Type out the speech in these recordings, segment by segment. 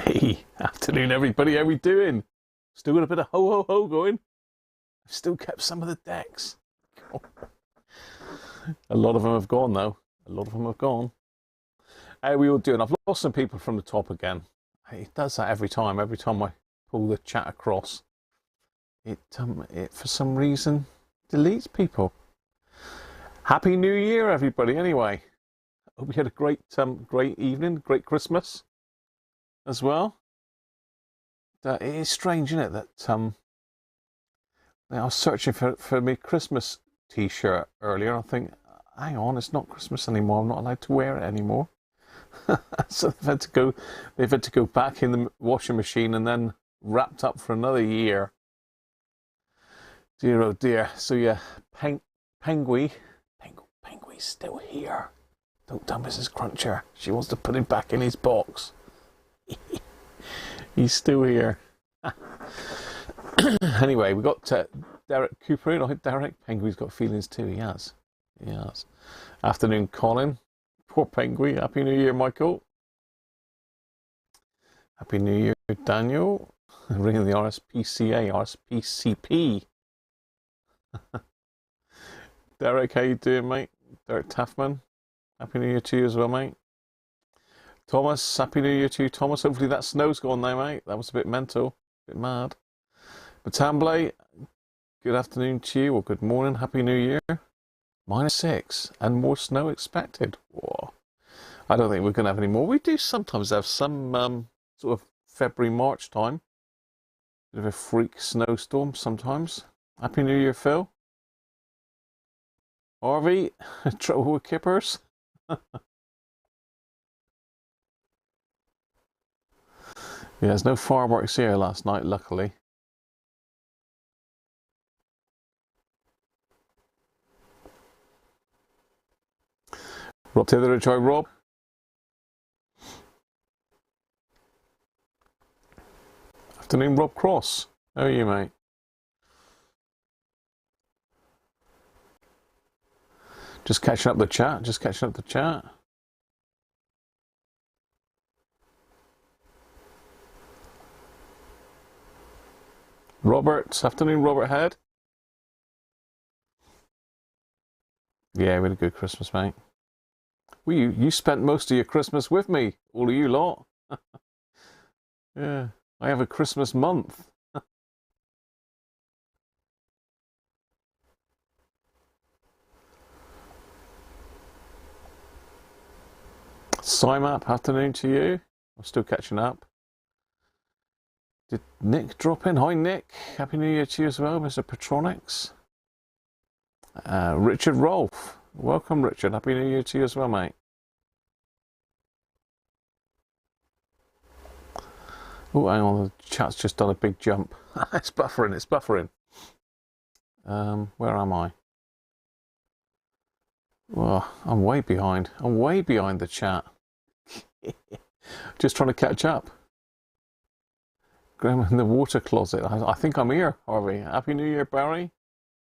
Hey, afternoon everybody, how we doing? Still got a bit of ho ho ho going. I've still kept some of the decks. A lot of them have gone though. A lot of them have gone. How are we all doing? I've lost some people from the top again. It does that every time. Every time I pull the chat across, it for some reason deletes people. Happy New Year, everybody. Anyway, hope you had a great evening, great Christmas as well. It is strange, isn't it, that I was searching for my Christmas T-shirt earlier. I think, hang on, it's not Christmas anymore. I'm not allowed to wear it anymore. So they've had to go back in the washing machine and then wrapped up for another year. Dear oh dear. So yeah, Pengui's still here. Don't tell Mrs. Cruncher. She wants to put him back in his box. He's still here. Anyway, we got Derek Cooper in. I think Derek Penguin's got feelings too. He has. Afternoon, Colin. Poor Penguin. Happy New Year, Michael. Happy New Year, Daniel. Ringing the RSPCA, RSPCP. Derek, how you doing, mate? Derek Taffman. Happy New Year to you as well, mate. Thomas, Happy New Year to you, Thomas. Hopefully that snow's gone now, mate. That was a bit mental, a bit mad. Batamble, good afternoon to you, or good morning, Happy New Year. -6, and more snow expected. Whoa. I don't think we're going to have any more. We do sometimes have some sort of February, March time. Bit of a freak snowstorm sometimes. Happy New Year, Phil. Harvey, trouble with kippers. Yeah, there's no fireworks here last night, luckily. Rob Taylor, enjoy, Rob. Afternoon, Rob Cross. How are you, mate? Just catching up the chat, Robert, afternoon, Robert Head. Yeah, we had a good Christmas, mate. Well, you spent most of your Christmas with me, all of you lot. Yeah, I have a Christmas month. Simap, afternoon to you. I'm still catching up. Did Nick drop in? Hi, Nick. Happy New Year to you as well, Mr. Petronics. Richard Rolfe. Welcome, Richard. Happy New Year to you as well, mate. Oh, hang on. The chat's just done a big jump. It's buffering. Where am I? Well, I'm way behind the chat. Just trying to catch up. Graham in the water closet. I think I'm here, Harvey. Happy New Year, Barry.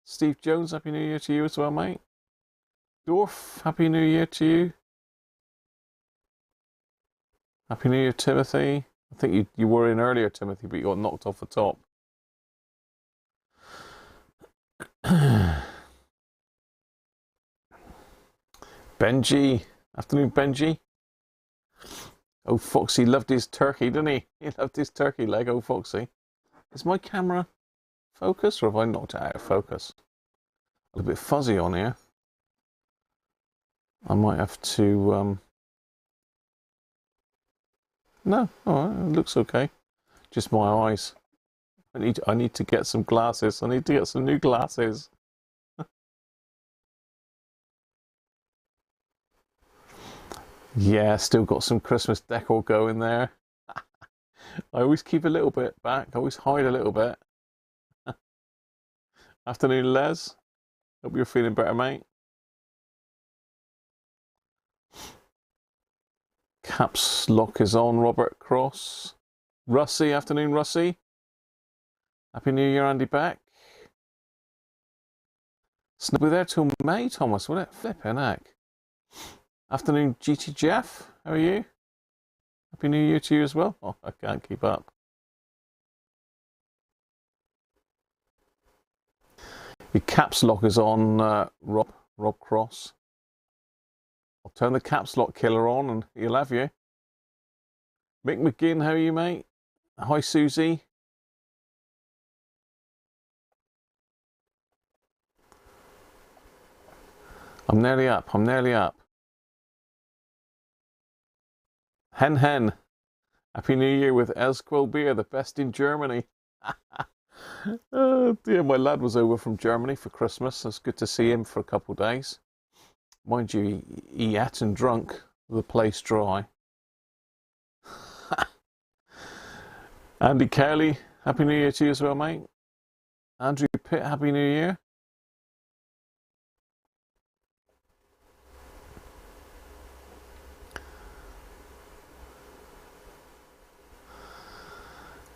Steve Jones, Happy New Year to you as well, mate. Dorf, Happy New Year to you. Happy New Year, Timothy. I think you were in earlier, Timothy, but you got knocked off the top. Benji. Afternoon, Benji. Oh, Foxy loved his turkey, didn't he? He loved his turkey leg, oh, Foxy. Is my camera focused, or have I knocked it out of focus? A little bit fuzzy on here. I might have to... No, all right, it looks okay. Just my eyes. I need to get some glasses. I need to get some new glasses. Yeah, still got some Christmas decor going there. I always keep a little bit back. I always hide a little bit. Afternoon, Les. Hope you're feeling better, mate. Caps lock is on, Robert Cross. Russie, afternoon, Russie. Happy New Year, Andy Beck. We'll be there till May, Thomas, won't it? Flippin' heck. Afternoon, GT Jeff. How are you? Happy New Year to you as well. Oh, I can't keep up. Your caps lock is on, Rob Cross. I'll turn the caps lock killer on and he'll have you. Mick McGinn, how are you, mate? Hi, Susie. I'm nearly up. I'm nearly up. Hen. Happy New Year with Esquil beer, the best in Germany. Oh dear, my lad was over from Germany for Christmas. It's good to see him for a couple of days. Mind you, he ate and drunk the place dry. Andy Kelly, Happy New Year to you as well, mate. Andrew Pitt, Happy New Year.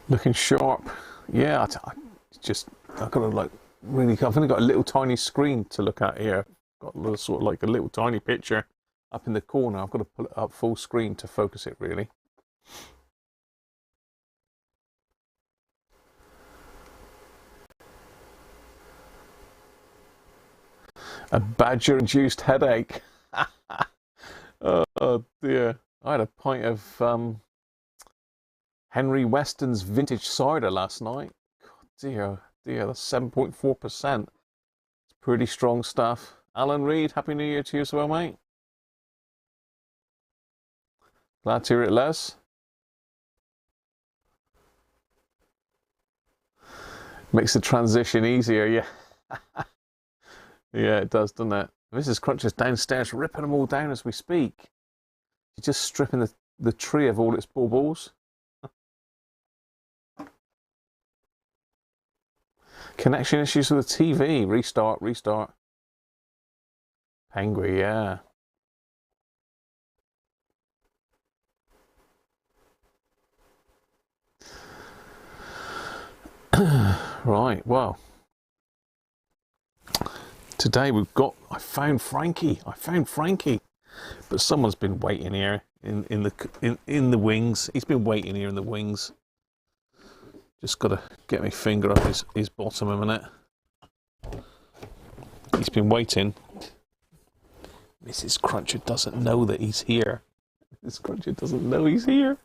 Looking sharp. Yeah, I've got to like really, I've only got a little tiny screen to look at here. Got a little, sort of like a little tiny picture up in the corner. I've got to pull it up full screen to focus it really. A badger-induced headache. Oh dear. I had a pint of Henry Weston's vintage cider last night. God dear, that's 7.4%. It's pretty strong stuff. Alan Reed, Happy New Year to you as well, mate. Glad to hear it, Les. Makes the transition easier, yeah. Yeah, it does, doesn't it? Mrs. Cruncher's downstairs ripping them all down as we speak. She's just stripping the tree of all its baubles. Connection issues with the TV. Restart. Penguin, yeah. Right, well. Today I found Frankie. But someone's been waiting here in the wings. He's been waiting here in the wings. Just got to get my finger up his bottom a minute. He's been waiting. Mrs. Cruncher doesn't know that he's here. Mrs. Cruncher doesn't know he's here.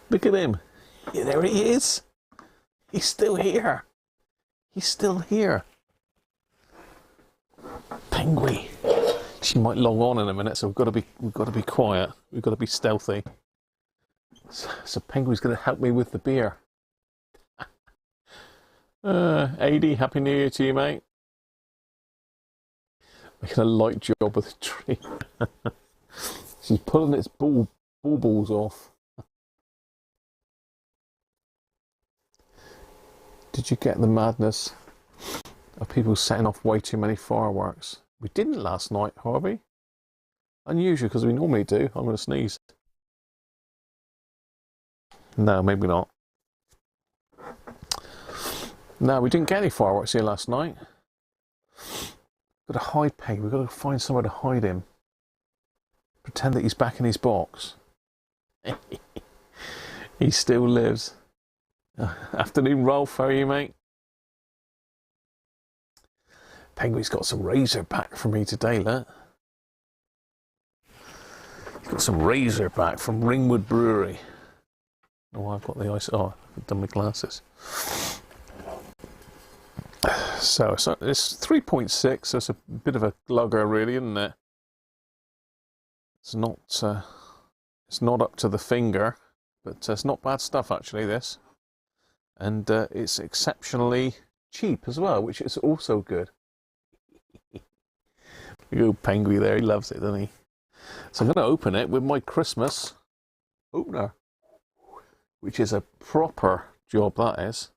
Look at him. Yeah, there he is. He's still here. Penguin. She might log on in a minute, so we've got to be quiet. We've got to be stealthy. So Penguin's going to help me with the beer. AD, Happy New Year to you, mate. Making a light job with the tree. She's pulling its balls off. Did you get the madness of people setting off way too many fireworks? We didn't last night, Harvey. Unusual, because we normally do. I'm going to sneeze. No, maybe not. No, we didn't get any fireworks here last night. Got to hide Peg. We've got to find somewhere to hide him. Pretend that he's back in his box. He still lives. Afternoon, Rolf. How are you, mate? Penguin's got some Razorback for me today, look. He's got some Razorback from Ringwood Brewery. Oh, I've got the ice. Oh, I've done my glasses. So it's 3.6. So it's a bit of a glugger, really, isn't it? It's not up to the finger, but it's not bad stuff actually. This, and it's exceptionally cheap as well, which is also good. You Penguin there, he loves it, doesn't he? So I'm going to open it with my Christmas opener, which is a proper job, that is.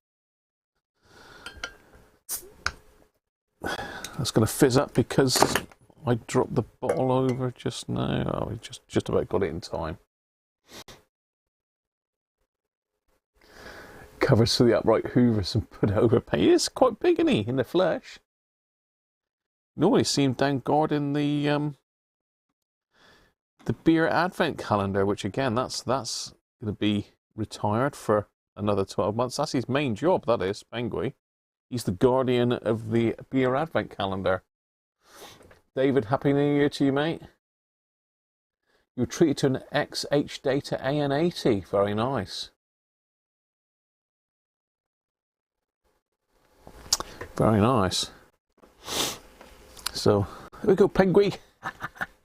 That's going to fizz up because I dropped the bottle over just now. Oh, we just about got it in time. Covers to the upright hoovers and put it over paint. It's quite big, isn't he, in the flesh? Normally see him down guarding the the beer advent calendar, which again, that's going to be retired for another 12 months. That's his main job, that is, Penguin. He's the guardian of the beer advent calendar. David, Happy New Year to you, mate. You were treated to an XH Data AN80. Very nice. Very nice. So, here we go, Penguin.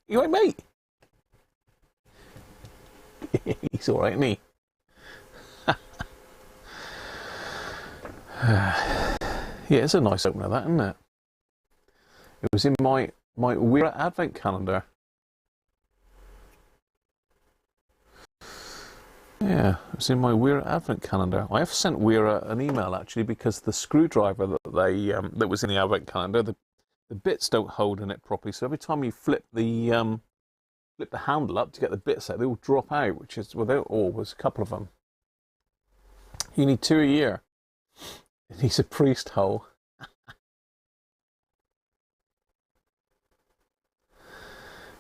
You all right, mate? He's all right, isn't he? Yeah, it's a nice opener, that, isn't it? It was in my Weira advent calendar. Yeah, it was in my Weira advent calendar. I have sent Weira an email actually because the screwdriver that they that was in the advent calendar, the bits don't hold in it properly. So every time you flip the handle up to get the bits out, they all drop out. Which is without all was a couple of them. You need 2 a year. It needs a priest hole.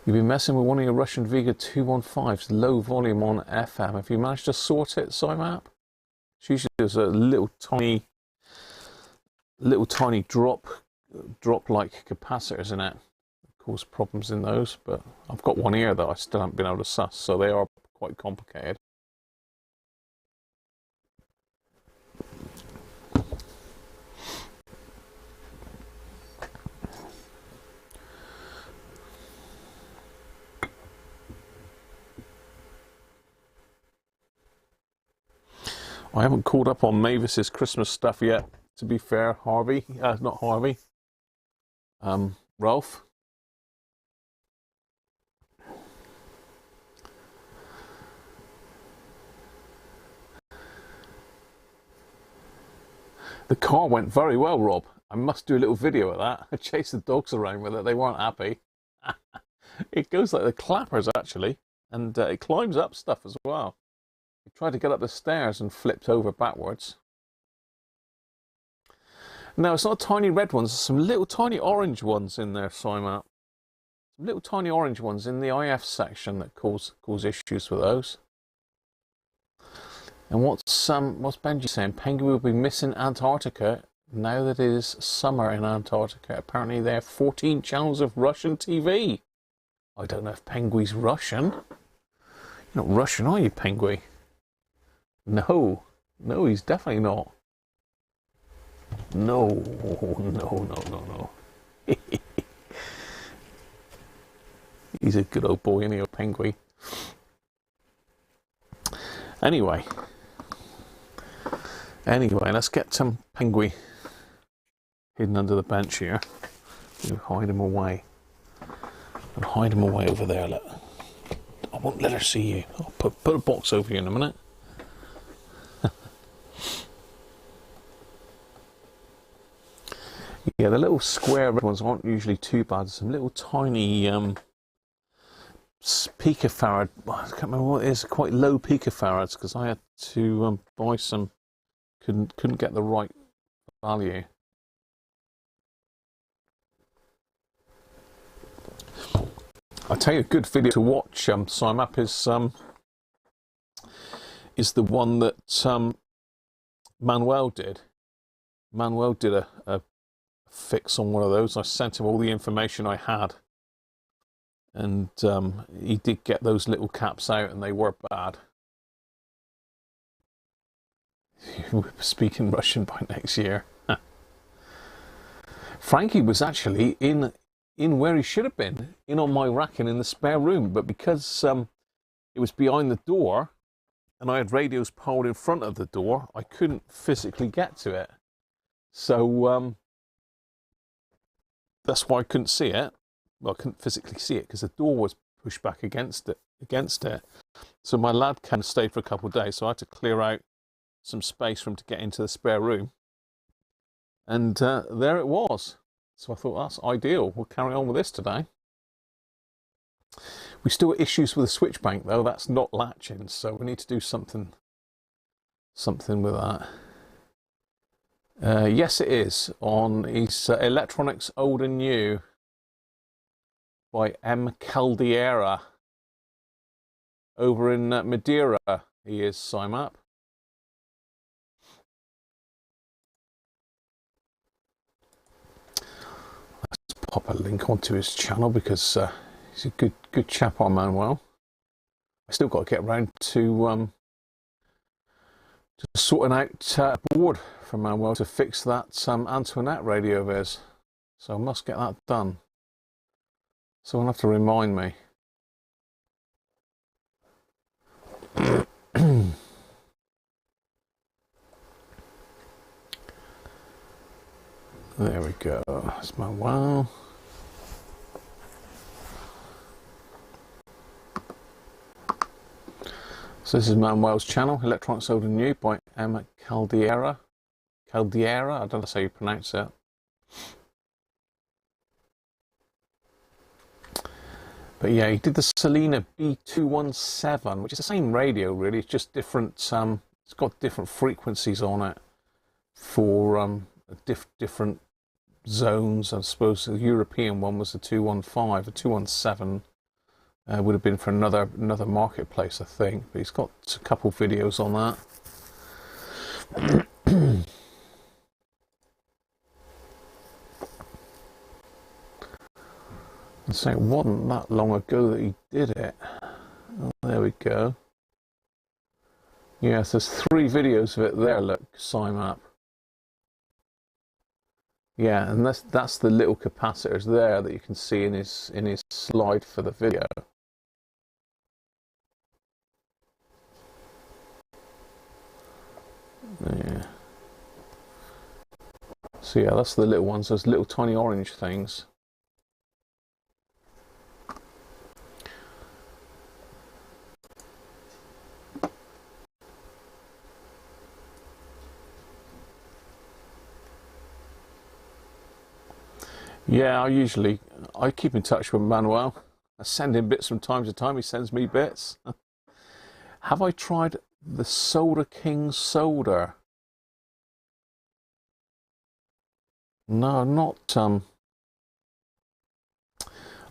You've been messing with one of your Russian Vega 215s, low volume on FM. Have you managed to sort it, SciMap? Usually there's a little tiny drop-like capacitors in it. Cause problems in those, but I've got one here that I still haven't been able to suss, so they are quite complicated. I haven't caught up on Mavis's Christmas stuff yet, to be fair, Harvey. Not Harvey. Ralph. The car went very well, Rob. I must do a little video of that. I chased the dogs around with it. They weren't happy. It goes like the clappers, actually. And it climbs up stuff as well. He tried to get up the stairs and flipped over backwards. No, it's not tiny red ones. There's some little tiny orange ones in there, SciMap. Some little tiny orange ones in the IF section that cause issues with those. And what's Benji saying? Penguin will be missing Antarctica now that it is summer in Antarctica. Apparently they have 14 channels of Russian TV. I don't know if Penguin's Russian. You're not Russian, are you, Penguin? No, he's definitely not. No. He's a good old boy, isn't he, a Penguin? Anyway, let's get some Penguin hidden under the bench here. We'll hide him away. I'll hide him away over there. Look. I won't let her see you. I'll put a box over you in a minute. Yeah, the little square red ones aren't usually too bad. Some little tiny picofarad. I can't remember what it is. Quite low picofarads because I had to buy some. Couldn't get the right value. I'll tell you a good video to watch. SciMap is the one that Manuel did. Manuel did a fix on one of those. I sent him all the information I had, and he did get those little caps out, and they were bad. We'll be speaking Russian by next year. Frankie was actually in where he should have been, in on my racking in the spare room, but because it was behind the door and I had radios piled in front of the door, I couldn't physically get to it. So that's why I couldn't see it. Well, I couldn't physically see it because the door was pushed back against it. So my lad kind of stayed for a couple of days, so I had to clear out some space for him to get into the spare room. And there it was. So I thought, that's ideal. We'll carry on with this today. We still got issues with the switch bank, though. That's not latching, so we need to do something with that. Yes, it is on his Electronics Old and New by M. Caldera. over in Madeira. He is SIMAP. Let's pop a link onto his channel because he's a good chap on Manuel. I still got to get around to sorting out a board for Manuel to fix that Antoinette radio of his. So I must get that done. Someone have to remind me. There we go. That's Manuel. So this is Manuel's channel, Electronic Soldering New by M. Caldera. Caldera, I don't know how you pronounce it. But yeah, he did the Selena B217, which is the same radio really, it's just different, it's got different frequencies on it for different zones. I suppose the European one was the 215, the 217 would have been for another marketplace, I think. But he's got a couple videos on that. So it wasn't that long ago that he did it. Oh, there we go. Yes, there's 3 videos of it there. Look, SIMAP. Yeah, and that's the little capacitors there that you can see in his slide for the video. Yeah. So yeah, that's the little ones. Those little tiny orange things. Yeah, I keep in touch with Manuel. I send him bits from time to time. He sends me bits. Have I tried the Solder King solder? No, not.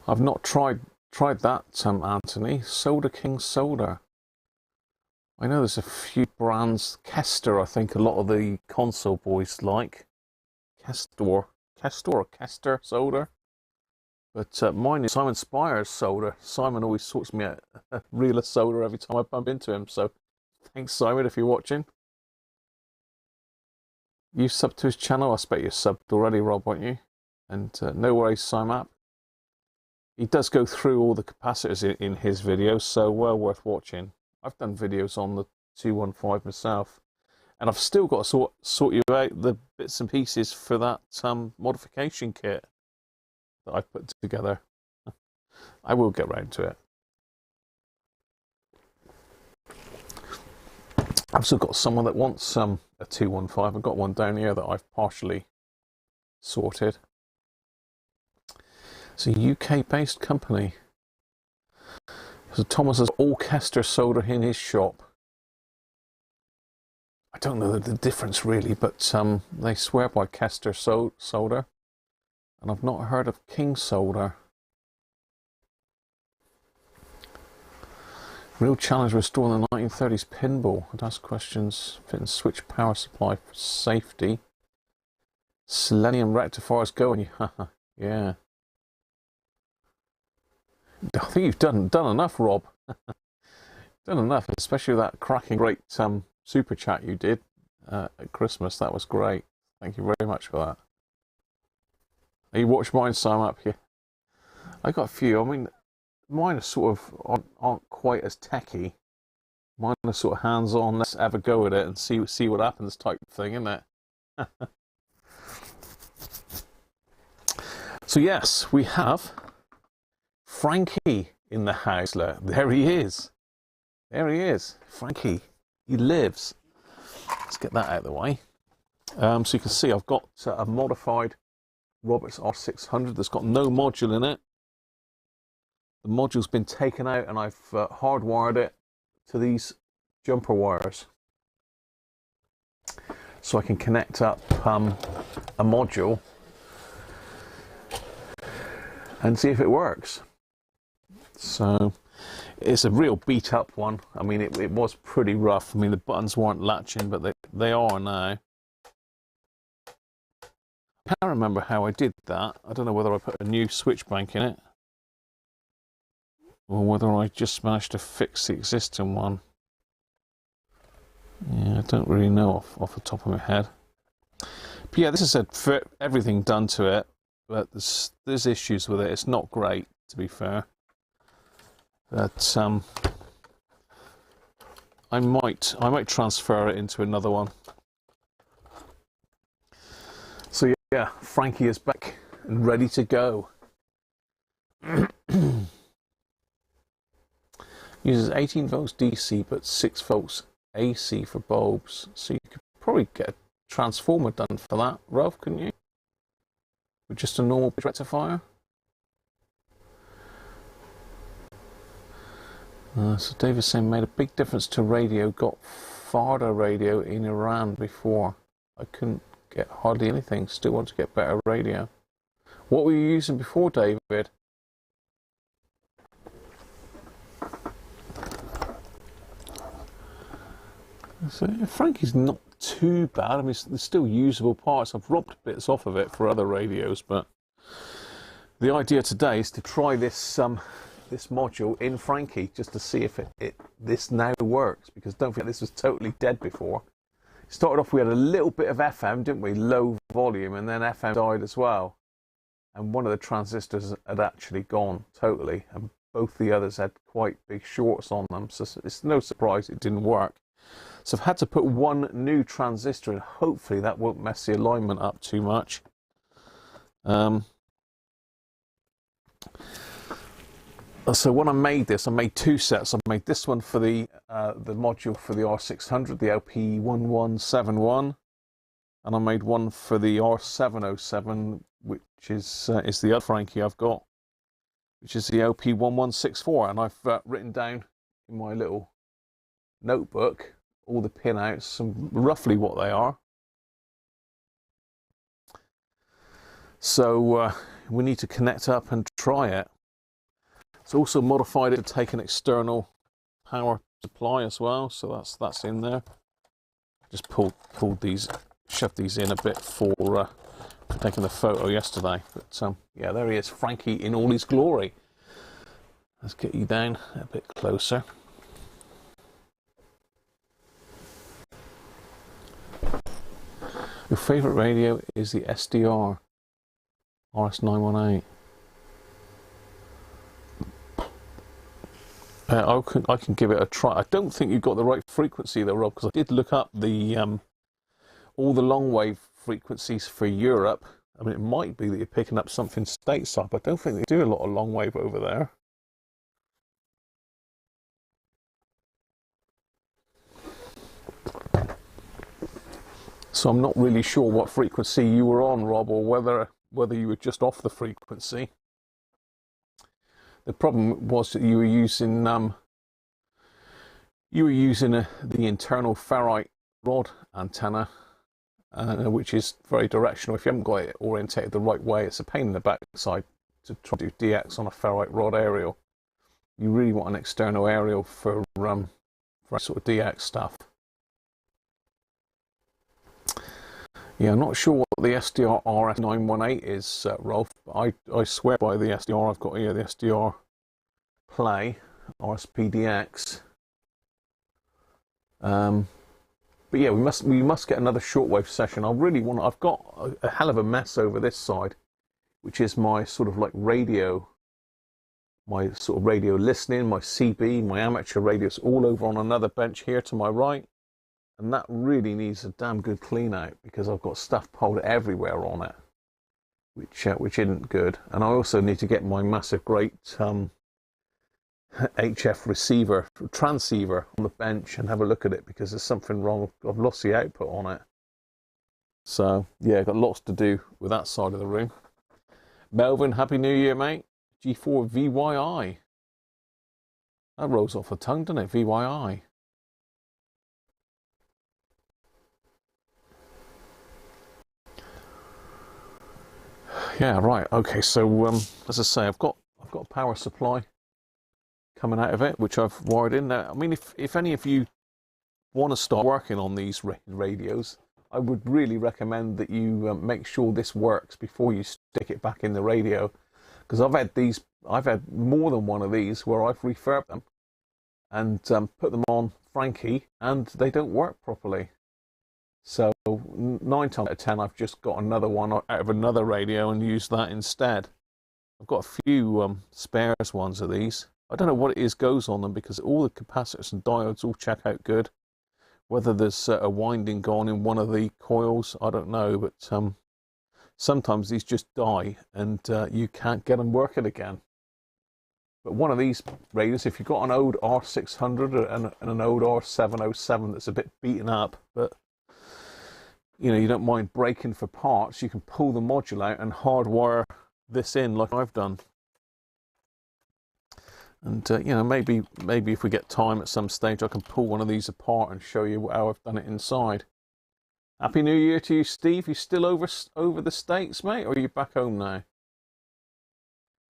I've not tried that, Anthony. Solder King solder. I know there's a few brands. Kester, I think a lot of the console boys like. Kester solder. But mine is Simon Spire's solder. Simon always sorts me out a reel of solder every time I bump into him. So thanks, Simon, if you're watching. You subbed to his channel. I expect you're subbed already, Rob, aren't you? And no worries, SIMAP. He does go through all the capacitors in his videos, so well worth watching. I've done videos on the 215 myself. And I've still got to sort you out the bits and pieces for that modification kit that I've put together. I will get round to it. I've also got someone that wants a 215. I've got one down here that I've partially sorted. It's a UK-based company. So Thomas has all Kester solder in his shop. I don't know the difference really, but they swear by Kester solder, and I've not heard of King solder. Real challenge restoring the 1930s pinball. I'd ask questions. Fit and switch power supply for safety. Selenium rectifiers going. Yeah. I think you've done enough, Rob. Done enough, especially that cracking great super chat you did at Christmas. That was great. Thank you very much for that. You watched mine, SIMAP here. I got a few. I mean, mine are sort of aren't quite as techy. Mine are sort of hands-on. Let's have a go at it and see what happens type thing, isn't it? So yes, we have Frankie in the house. There he is. There he is, Frankie. He lives. Let's get that out of the way. So you can see I've got a modified Roberts R600 that's got no module in it. The module's been taken out and I've hardwired it to these jumper wires. So I can connect up a module and see if it works. So It's a real beat up one. I mean, it was pretty rough. I mean, the buttons weren't latching, but they are now. I can't remember how I did that. I don't know whether I put a new switch bank in it or whether I just managed to fix the existing one. Yeah, I don't really know off the top of my head. But yeah, this is everything done to it, but there's issues with it. It's not great, to be fair. But I might transfer it into another one. So yeah, Frankie is back and ready to go. Uses 18 volts DC but 6 volts AC for bulbs. So you could probably get a transformer done for that, Ralph, couldn't you? With just a normal rectifier. So David's saying made a big difference to radio. Got farther radio in Iran before. I couldn't get hardly anything. Still want to get better radio. What were you using before, David? So Frankie's not too bad. I mean, there's still usable parts. I've robbed bits off of it for other radios, but the idea today is to try this this module in Frankie just to see if this now works, because don't forget this was totally dead before. Started off, we had a little bit of FM, didn't we? Low volume, and then FM died as well. And one of the transistors had actually gone totally, and both the others had quite big shorts on them, so it's no surprise it didn't work. So I've had to put one new transistor in. Hopefully that won't mess the alignment up too much. So when I made this, I made two sets. I made this one for the module for the R600, the LP1171, and I made one for the R707, which is the other Frankie I've got, which is the LP1164. And I've written down in my little notebook all the pinouts and roughly what they are. So we need to connect up and try it. It's also modified it to take an external power supply as well, so that's in there. Just pulled these, shoved these in a bit for taking the photo yesterday. But yeah, there he is, Frankie in all his glory. Let's get you down a bit closer. Your favourite radio is the SDR RS918. I can give it a try. I don't think you've got the right frequency though, Rob, because I did look up the all the long wave frequencies for Europe. I mean, it might be that you're picking up something stateside, but I don't think they do a lot of long wave over there. So I'm not really sure what frequency you were on, Rob, or whether you were just off the frequency. The problem was that you were using the internal ferrite rod antenna, which is very directional. If you haven't got it orientated the right way, it's a pain in the backside to try to do DX on a ferrite rod aerial. You really want an external aerial for sort of DX stuff. Yeah, I'm not sure what the SDR RS918 is, Rolf, but I swear by the SDR I've got here, the SDR Play, RSPDX. But yeah, we must get another shortwave session. I've got a hell of a mess over this side, which is my sort of like radio, my sort of radio listening, my CB, my amateur radios, all over on another bench here to my right. And that really needs a damn good clean out, because I've got stuff piled everywhere on it, which isn't good. And I also need to get my massive great HF receiver, transceiver on the bench and have a look at it, because there's something wrong. I've lost the output on it. So yeah, got lots to do with that side of the room. Melvin, Happy New Year, mate. G4 VYI. That rolls off the tongue, doesn't it? VYI. Yeah, right. Okay, so as I say, I've got a power supply coming out of it, which I've wired in there. I mean, if any of you want to start working on these radios, I would really recommend that you make sure this works before you stick it back in the radio, because I've had more than one of these where I've refurbed them and put them on Frankie and they don't work properly. So 9 times out of 10 I've just got another one out of another radio and used that instead. I've got a few spares ones of these. I don't know what it is goes on them, because all the capacitors and diodes all check out good. Whether there's a winding gone in one of the coils, I don't know, but sometimes these just die and you can't get them working again. But one of these radios, if you've got an old R600 and an old R707 that's a bit beaten up, but you know, you don't mind breaking for parts, you can pull the module out and hardwire this in like I've done. And you know, maybe if we get time at some stage, I can pull one of these apart and show you how I've done it inside. Happy New Year to you, Steve. You still over the States, mate, or are you back home now?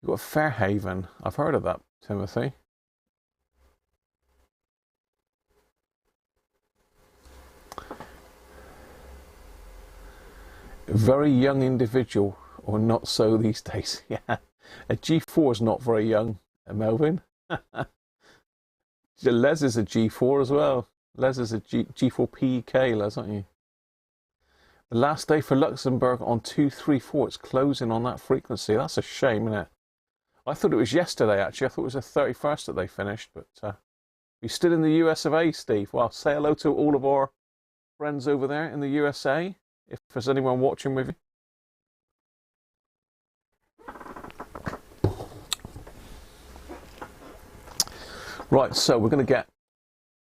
You've got Fairhaven. I've heard of that, Timothy. Very young individual, or not so these days. Yeah, a G4 is not very young, Melvin. Les is a G4 as well. Les is a G4PK, Les, aren't you? The last day for Luxembourg on 234. It's closing on that frequency. That's a shame, isn't it? I thought it was yesterday, actually. I thought it was the 31st that they finished. But you're still in the US of A, Steve. Well, say hello to all of our friends over there in the USA, if there's anyone watching with you. Right, so we're going to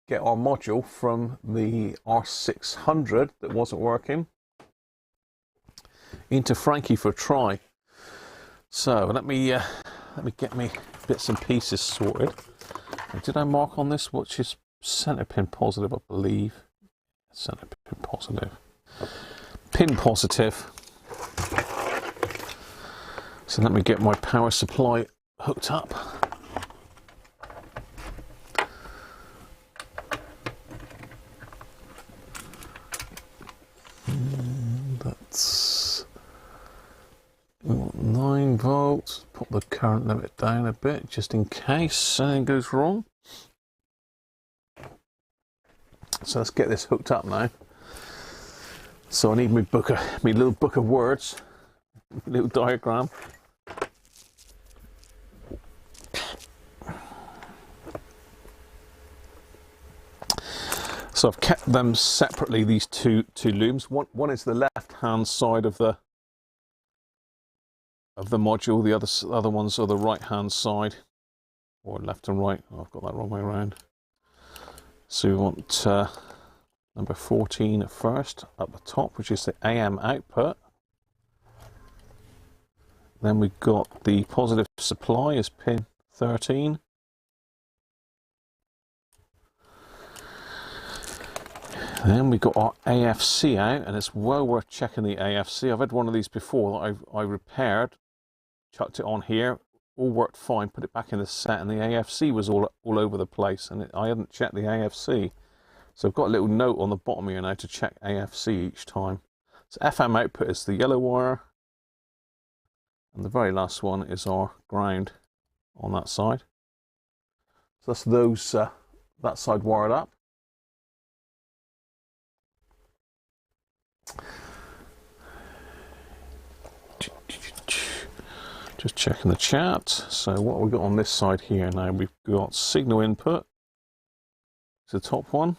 get our module from the R600 that wasn't working into Frankie for a try. So let me get me bits and pieces sorted. And did I mark on this which is center pin positive? I believe center pin positive. Pin positive. So let me get my power supply hooked up. That's 9 volts. Put the current limit down a bit just in case anything goes wrong. So let's get this hooked up now. So I need my little book of words, my little diagram. So I've kept them separately, these two looms. One is the left-hand side of the module. The other ones are the right-hand side, or left and right. Oh, I've got that wrong way around. So we want number 14 at first, up the top, which is the AM output. Then we've got the positive supply as pin 13. Then we got our AFC out, and it's well worth checking the AFC. I've had one of these before that I repaired, chucked it on here, all worked fine, put it back in the set, and the AFC was all over the place, and I hadn't checked the AFC. So I've got a little note on the bottom here now to check AFC each time. So FM output is the yellow wire, and the very last one is our ground on that side. So that's that side wired up. Just checking the chat. So what have we got on this side here now? We've got signal input. It's the top one.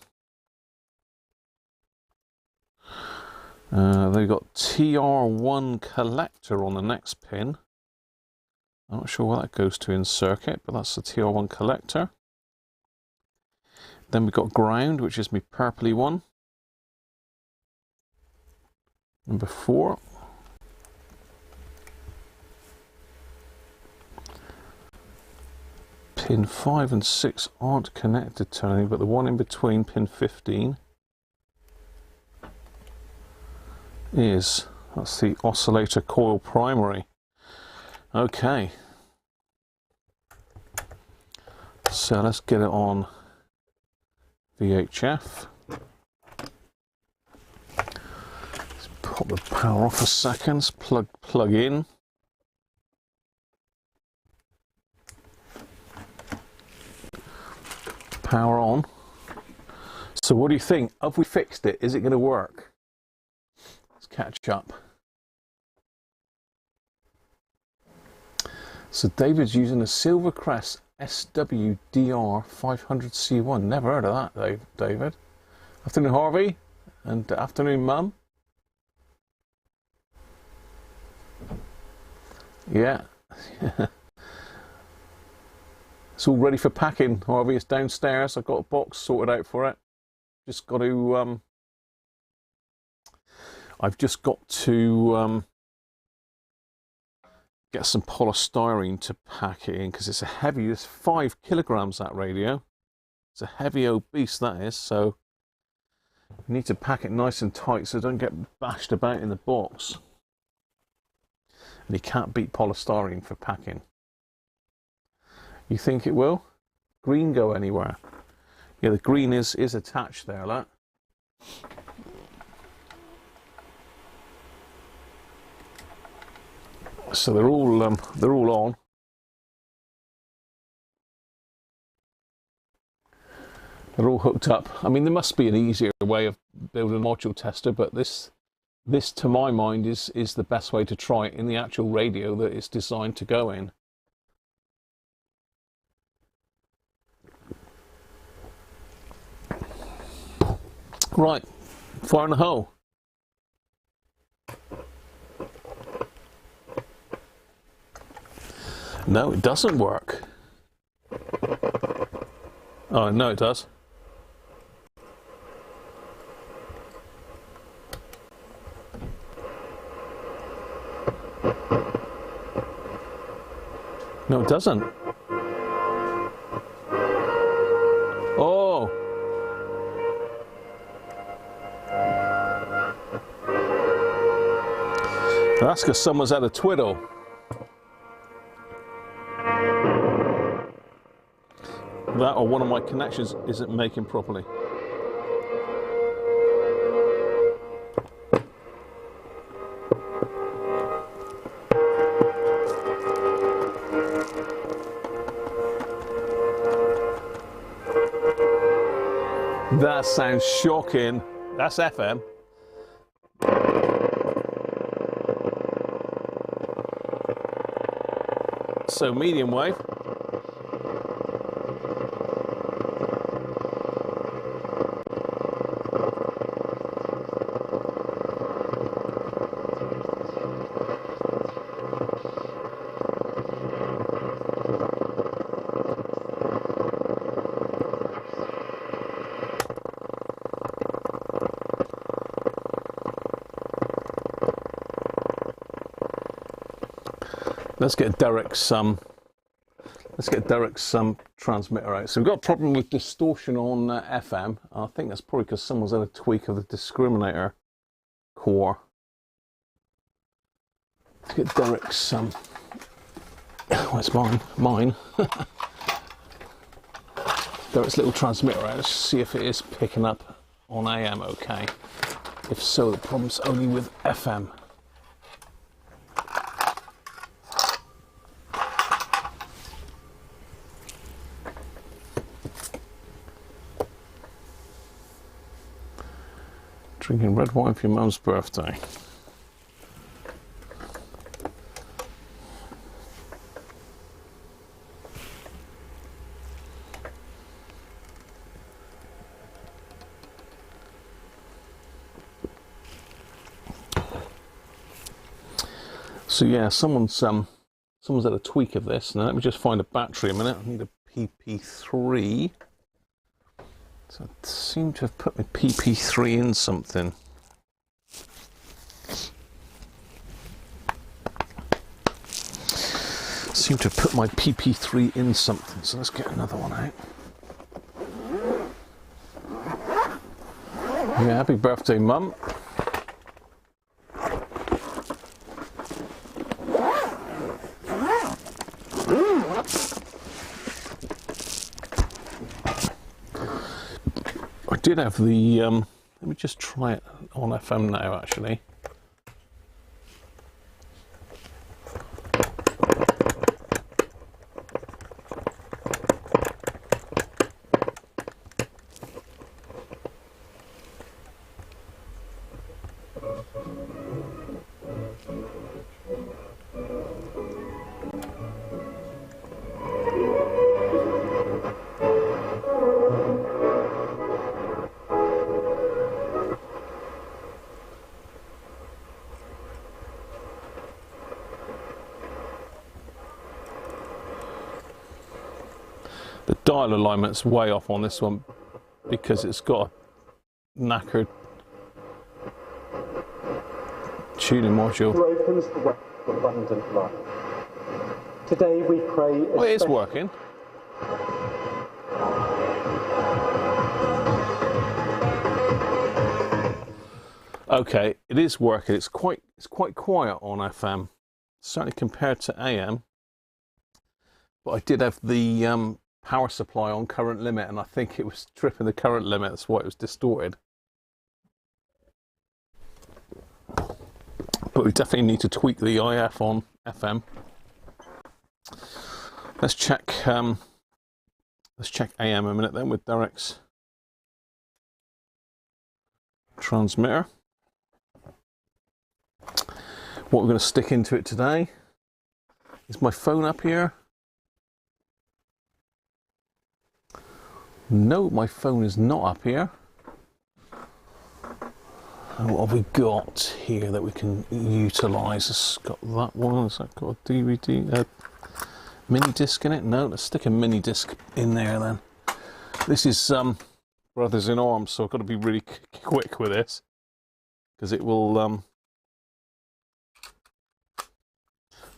They've got TR1 collector on the next pin. I'm not sure what that goes to in circuit, but that's the TR1 collector. Then we've got ground, which is my purpley one. Number 4. Pin 5 and 6 aren't connected to anything, but the one in between, pin 15, is, that's the oscillator coil primary. Okay. So let's get it on VHF. Let's pop the power off for seconds. Plug in. Power on. So what do you think? Have we fixed it? Is it going to work? Let's catch up. So David's using a Silvercrest SWDR 500C1. Never heard of that, David. Afternoon, Harvey. And afternoon, Mum. Yeah. It's all ready for packing, Harvey. It's downstairs. I've got a box sorted out for it. Just got to, I've just got to get some polystyrene to pack it in, because it's a heavy, it's 5 kilograms, that radio. It's a heavy old beast, that is, so you need to pack it nice and tight so it don't get bashed about in the box. And you can't beat polystyrene for packing. You think it will? Green go anywhere? Yeah, the green is attached there, look. So they're all on. They're all hooked up. I mean, there must be an easier way of building a module tester, but this to my mind is the best way to try it in the actual radio that it's designed to go in. Right, fire in the hole. No, it doesn't work. Oh, no, it does. No, it doesn't. Oh. That's because someone's had a twiddle. That or one of my connections isn't making properly. That sounds shocking. That's FM. So medium wave. Let's get Derek's transmitter out. So we've got a problem with distortion on FM. I think that's probably because someone's had a tweak of the discriminator core. Let's get Derek's oh, it's mine. Derek's little transmitter out. Let's see if it is picking up on AM okay. If so, the problem's only with FM. Drinking red wine for your mum's birthday. So yeah, someone's had a tweak of this. Now let me just find a battery a minute. I need a PP3. So I seem to have put my PP3 in something. Seem to have put my PP3 in something. So let's get another one out. Yeah, happy birthday, Mum. did have the, let me just try it on FM now actually. The dial alignment's way off on this one because it's got a knackered tuning module. Opens the way for abundant life. Today we pray. Well, it is working. Okay, it is working. It's quite quiet on FM, certainly compared to AM. But I did have the power supply on current limit, and I think it was tripping the current limit. That's why it was distorted. But we definitely need to tweak the IF on FM. Let's check AM a minute then with Derek's transmitter. What we're going to stick into it today is my phone up here. No, my phone is not up here. And what have we got here that we can utilise? It's got that one. Has that got a DVD, mini disc in it? No, let's stick a mini disc in there then. This is Brothers in Arms, so I've got to be really quick with this because it will.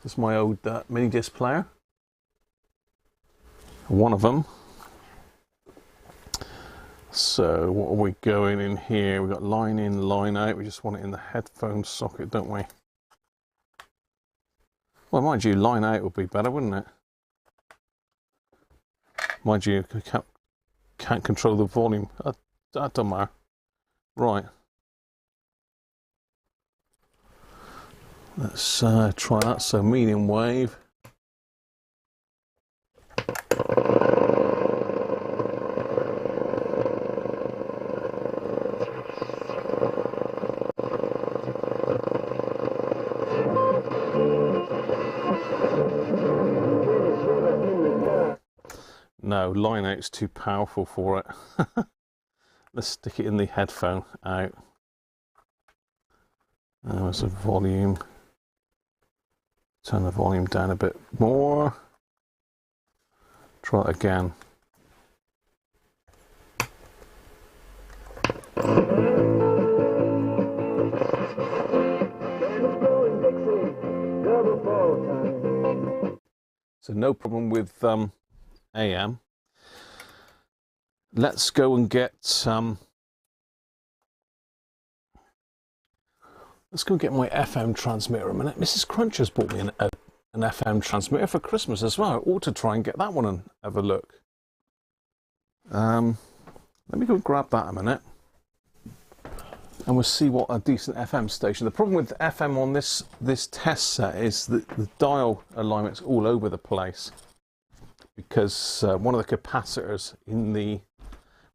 This is my old mini disc player. One of them. So what are we going in here? We've got line in, line out. We just want it in the headphone socket, don't we? Well, mind you, line out would be better, wouldn't it? Mind you, can't control the volume. That don't matter. Right. Let's try that. So medium wave. No, line out's too powerful for it. Let's stick it in the headphone out. There's a volume. Turn the volume down a bit more. Try it again. So no problem with AM. Let's go and get let's go get my FM transmitter a minute. Mrs. Cruncher's bought me an FM transmitter for Christmas as well. I ought to try and get that one and have a look. Let me go grab that a minute, and we'll see what a decent FM station. The problem with FM on this test set is that the dial alignment's all over the place because one of the capacitors in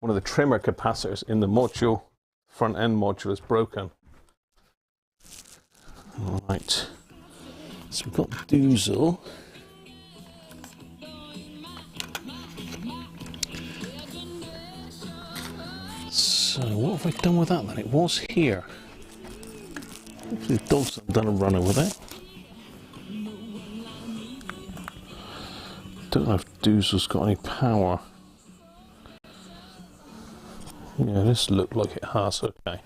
one of the trimmer capacitors in the module, front end module, is broken. All right, so we've got Doozle. So what have I done with that then? It was here. Hopefully the dog's not done a runner with it. Don't know if Doozle's got any power. Yeah, this looked like it has. Okay,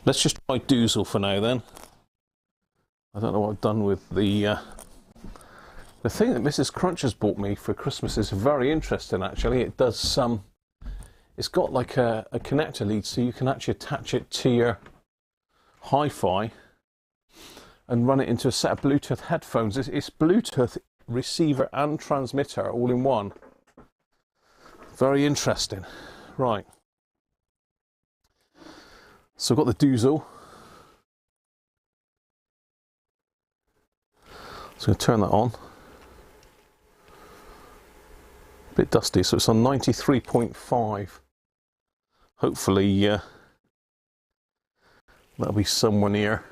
let's just try Doozle for now then. I don't know what I've done with the thing that Mrs. Cruncher's bought me for Christmas is very interesting actually. It does it's got like a connector lead, so you can actually attach it to your hi-fi and run it into a set of Bluetooth headphones. It's Bluetooth receiver and transmitter all in one. Very interesting. Right. So I've got the Doozle. So I'm going to turn that on. A bit dusty, so it's on 93.5. Hopefully that'll be somewhere near.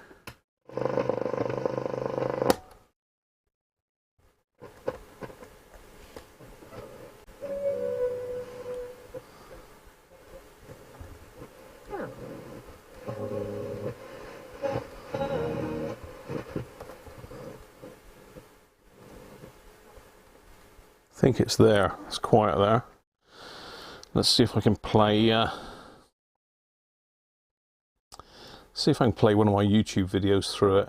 I think it's there. It's quiet there. Let's see if I can play. See if I can play one of my YouTube videos through it.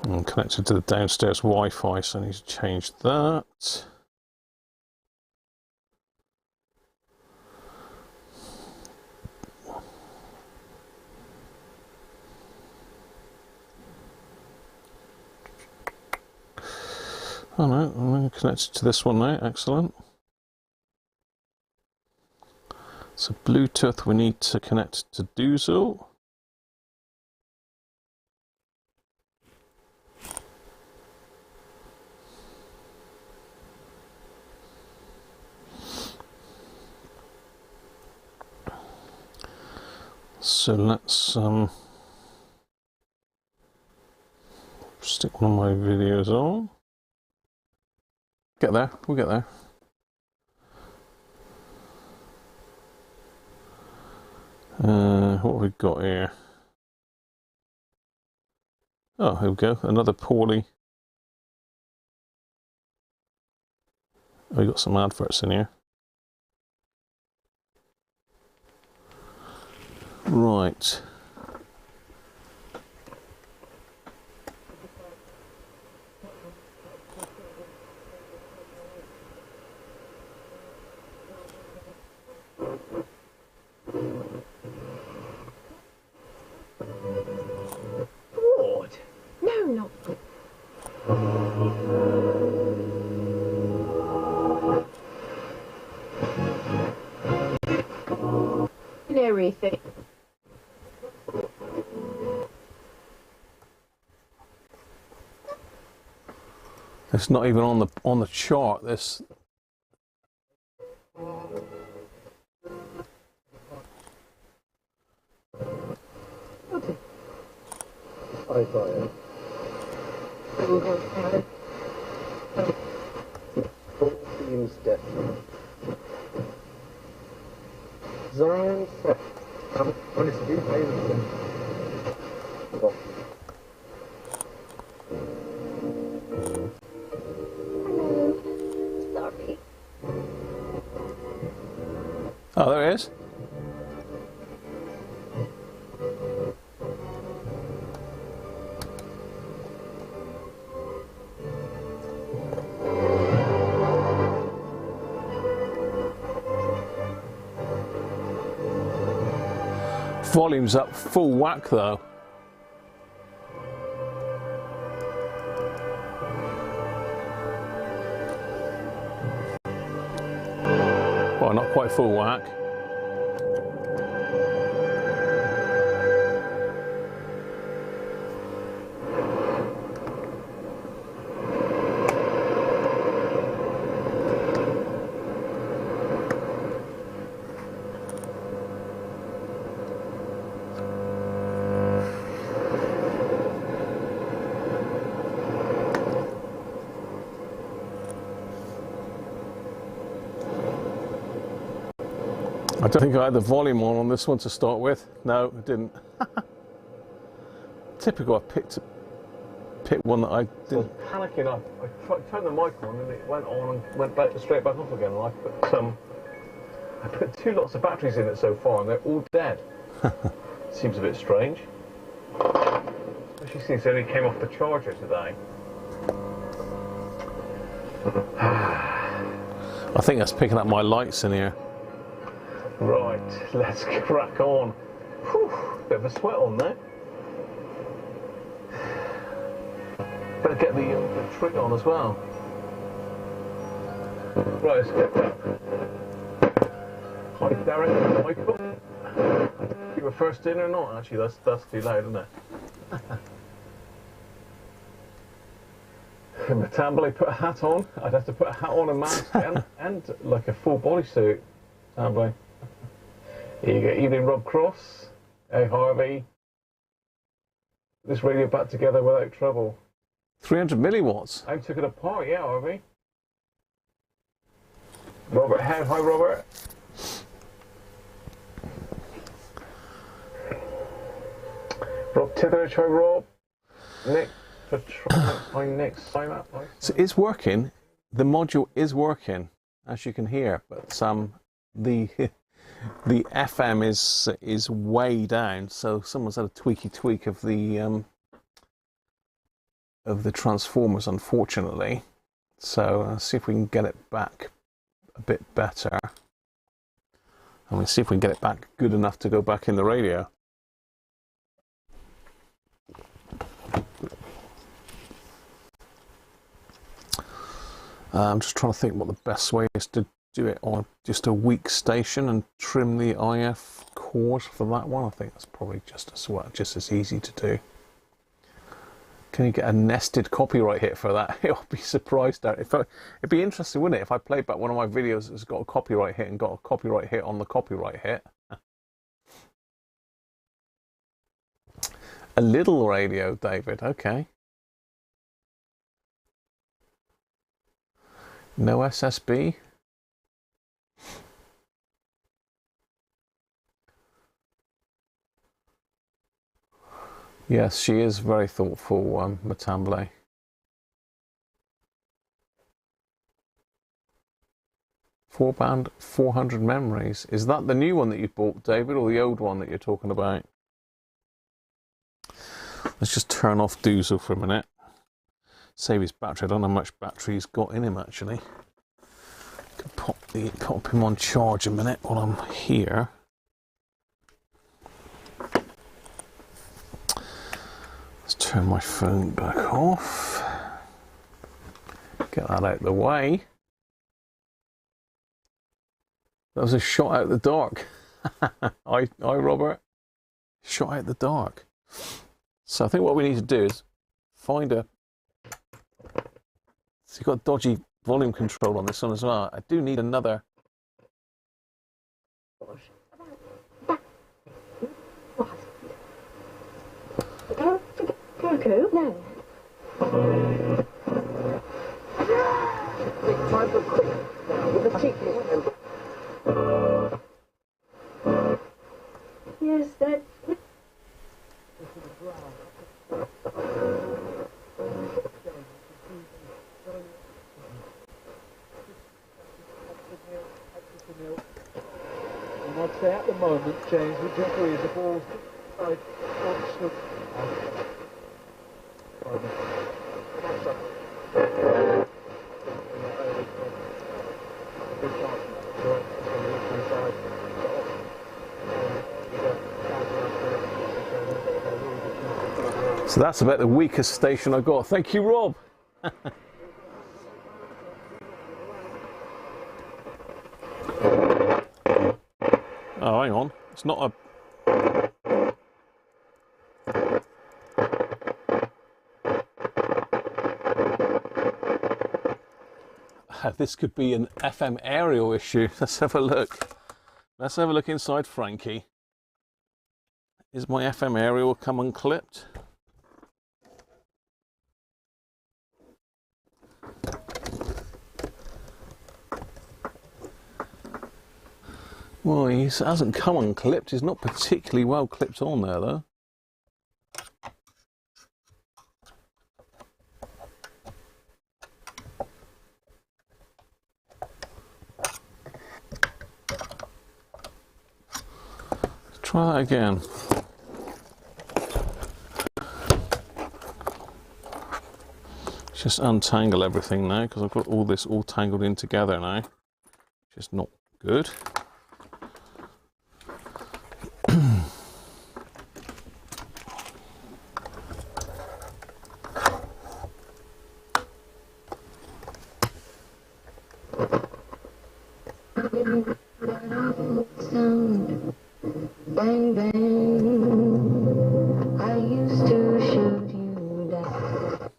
I'm connected to the downstairs Wi-Fi, so I need to change that. Oh no, I'm connected to this one now, excellent. So Bluetooth, we need to connect to Doozle. So let's stick one of my videos on. Get there, we'll get there. What have we got here? Oh, here we go, another poorly. Oh, we got some adverts in here. Right. Lord, no, not. Everything. It's not even on the chart. This. Zion set. Sorry. Oh, there it is. Volume's up full whack though. Well, not quite full whack. I don't think I had the volume on this one to start with. No, I didn't. Typical, I picked one that I didn't. I was panicking. I turned the mic on and it went on and went back straight back off again. And I put 2 lots of batteries in it so far and they're all dead. Seems a bit strange. Especially since it only came off the charger today. I think that's picking up my lights in here. Right, let's crack on. Whew, bit of a sweat on there. Better get the trig on as well. Right, let's get that. Hi Derek and Michael. You were first in or not? Actually, that's too loud, isn't it? Tambly put a hat on. I'd have to put a hat on, a mask, and like a full body suit. Tambly. Here you go. Evening, Rob Cross. Hey, Harvey. This radio back together without trouble. 300 milliwatts. I took it apart, yeah, Harvey. Robert Head. Hi, Robert. Rob Titherage. Hi, Rob. Nick. Hi, Nick. Sign up. So it's working. The module is working, as you can hear, but the FM is way down. So someone's had a tweak of the transformers, unfortunately. So let's see if we can get it back a bit better, and we'll see if we can get it back good enough to go back in the radio. I'm just trying to think what the best way is to do it on just a weak station and trim the IF cores for that one. I think that's probably just as easy to do. Can you get a nested copyright hit for that? I'll be surprised. It'd be interesting, wouldn't it, if I played back one of my videos that's got a copyright hit and got a copyright hit on the copyright hit. A little radio, David. Okay. No SSB. Yes, she is very thoughtful, Matamble. Four-band, 400 memories. Is that the new one that you bought, David, or the old one that you're talking about? Let's just turn off Doozle for a minute. Save his battery. I don't know how much battery he's got in him, actually. Could pop him on charge a minute while I'm here. Let's turn my phone back off. Get that out of the way. That was a shot out the dark. Hi, Robert. Shot out the dark. So I think what we need to do is find a... So you've got dodgy volume control on this one as well. I do need another... Coco? No. Time for quick with the cheeky. Yes, that. And I'd say at the moment, James, would you agree the ball's inside So that's about the weakest station I got. Thank you, Rob. Oh, hang on. It's not a... This could be an FM aerial issue. Let's have a look. Let's have a look inside Frankie. Is my FM aerial come unclipped? Well, he hasn't come unclipped. He's not particularly well clipped on there, though. Let's try that again. Just untangle everything now, because I've got all this all tangled in together now. Just not good. Bang, bang, I used to shoot you down.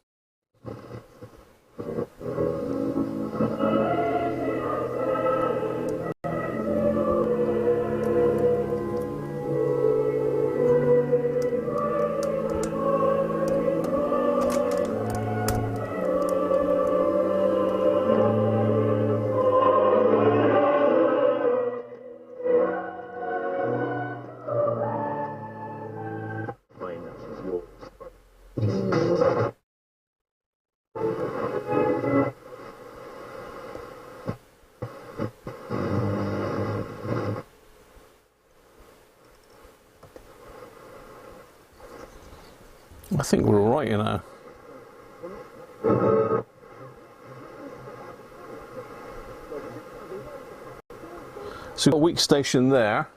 I think we're all right, you know. So we've got a weak station there.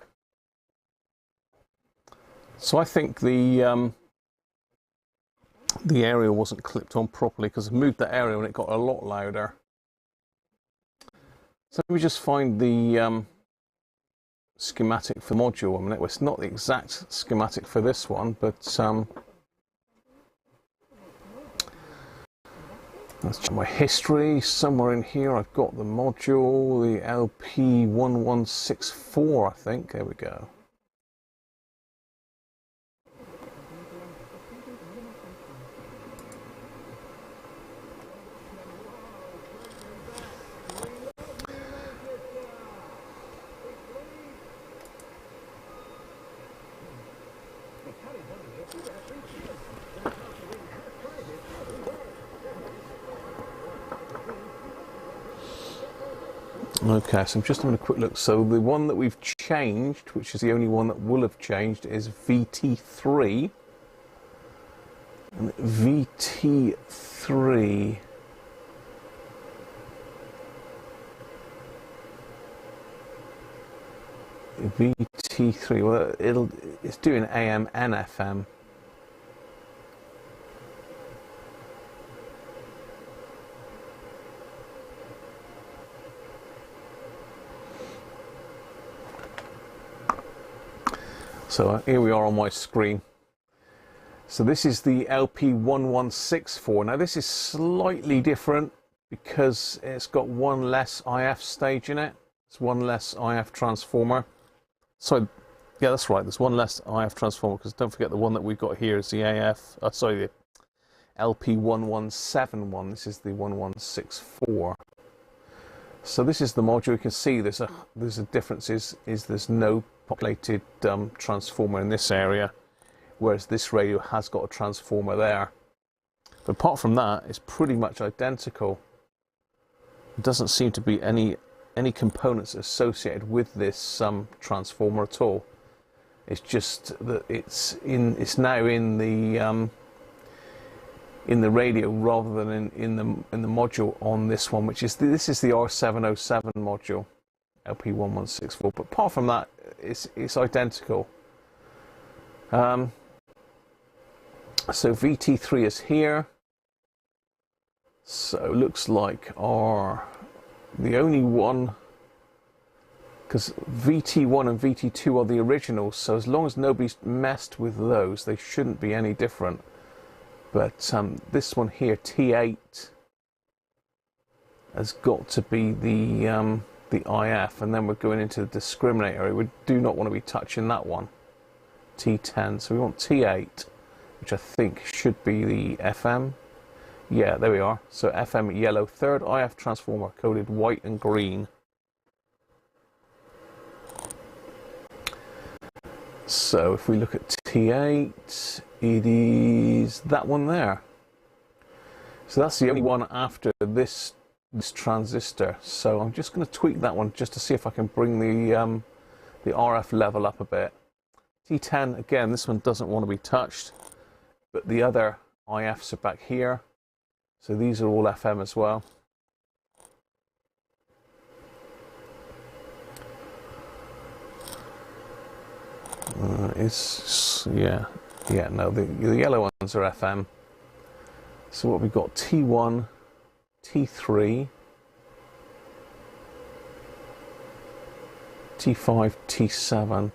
So I think the aerial wasn't clipped on properly because I moved the aerial and it got a lot louder. So let me just find the schematic for the module a minute. Well, it's not the exact schematic for this one, but let's check my history. Somewhere in here I've got the module, the LP1164, I think. There we go. Okay, so I'm just having a quick look. So the one that we've changed, which is the only one that will have changed, is VT3. And VT3... VT3, well, it's doing AM and FM. So here we are on my screen. So this is the LP1164. Now this is slightly different because it's got one less IF stage in it. It's one less IF transformer. So yeah, that's right. There's one less IF transformer because don't forget the one that we've got here is the the LP1171. This is the 1164. So this is the module. You can see there's a difference is there's no populated transformer in this area, whereas this radio has got a transformer there. But apart from that, it's pretty much identical. There doesn't seem to be any components associated with this transformer at all. It's just that it's now in the radio rather than in the module on this one, which is this is the R707 module, LP1164. But apart from that, it's identical. So VT3 is here. So it looks like the only one, because VT1 and VT2 are the originals. So as long as nobody's messed with those, they shouldn't be any different. But this one here, T8, has got to be the IF, and then we're going into the discriminate area. We do not want to be touching that one, T10. So we want T8, which I think should be the FM. Yeah, there we are. So FM yellow, third IF transformer, coded white and green. So if we look at T8, it is that one there. So that's the only one after this transistor. So I'm just going to tweak that one just to see if I can bring the RF level up a bit. T10, again, this one doesn't want to be touched, but the other IFs are back here. So these are all FM as well. No, the yellow ones are FM. So what we've got, T1, T3, T5, T7.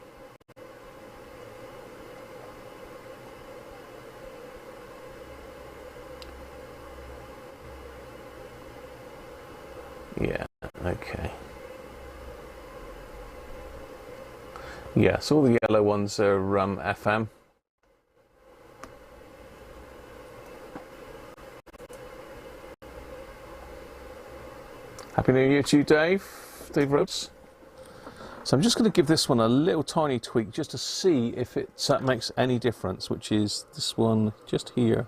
Yeah, so all the yellow ones are FM. Happy New Year to you, Dave Rhodes. So I'm just going to give this one a little tiny tweak just to see if it makes any difference, which is this one just here.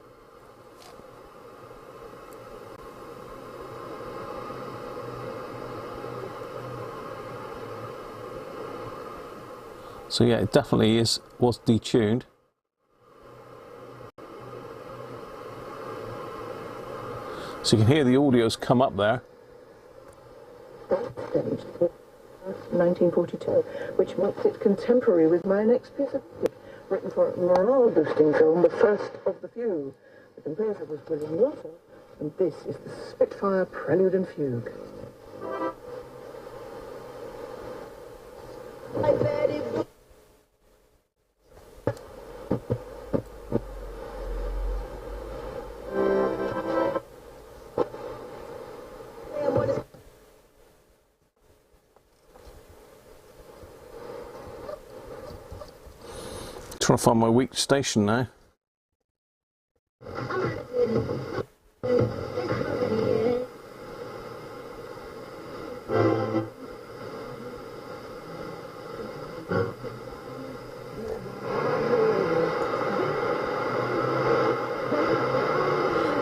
So yeah, it definitely was detuned. So you can hear the audio's come up there. 1942, which makes it contemporary with my next piece of music, written for a morale-boosting film, the first of the few. The composer was William Russell, and this is the Spitfire Prelude and Fugue. I bet it would. Trying to find my weak station now.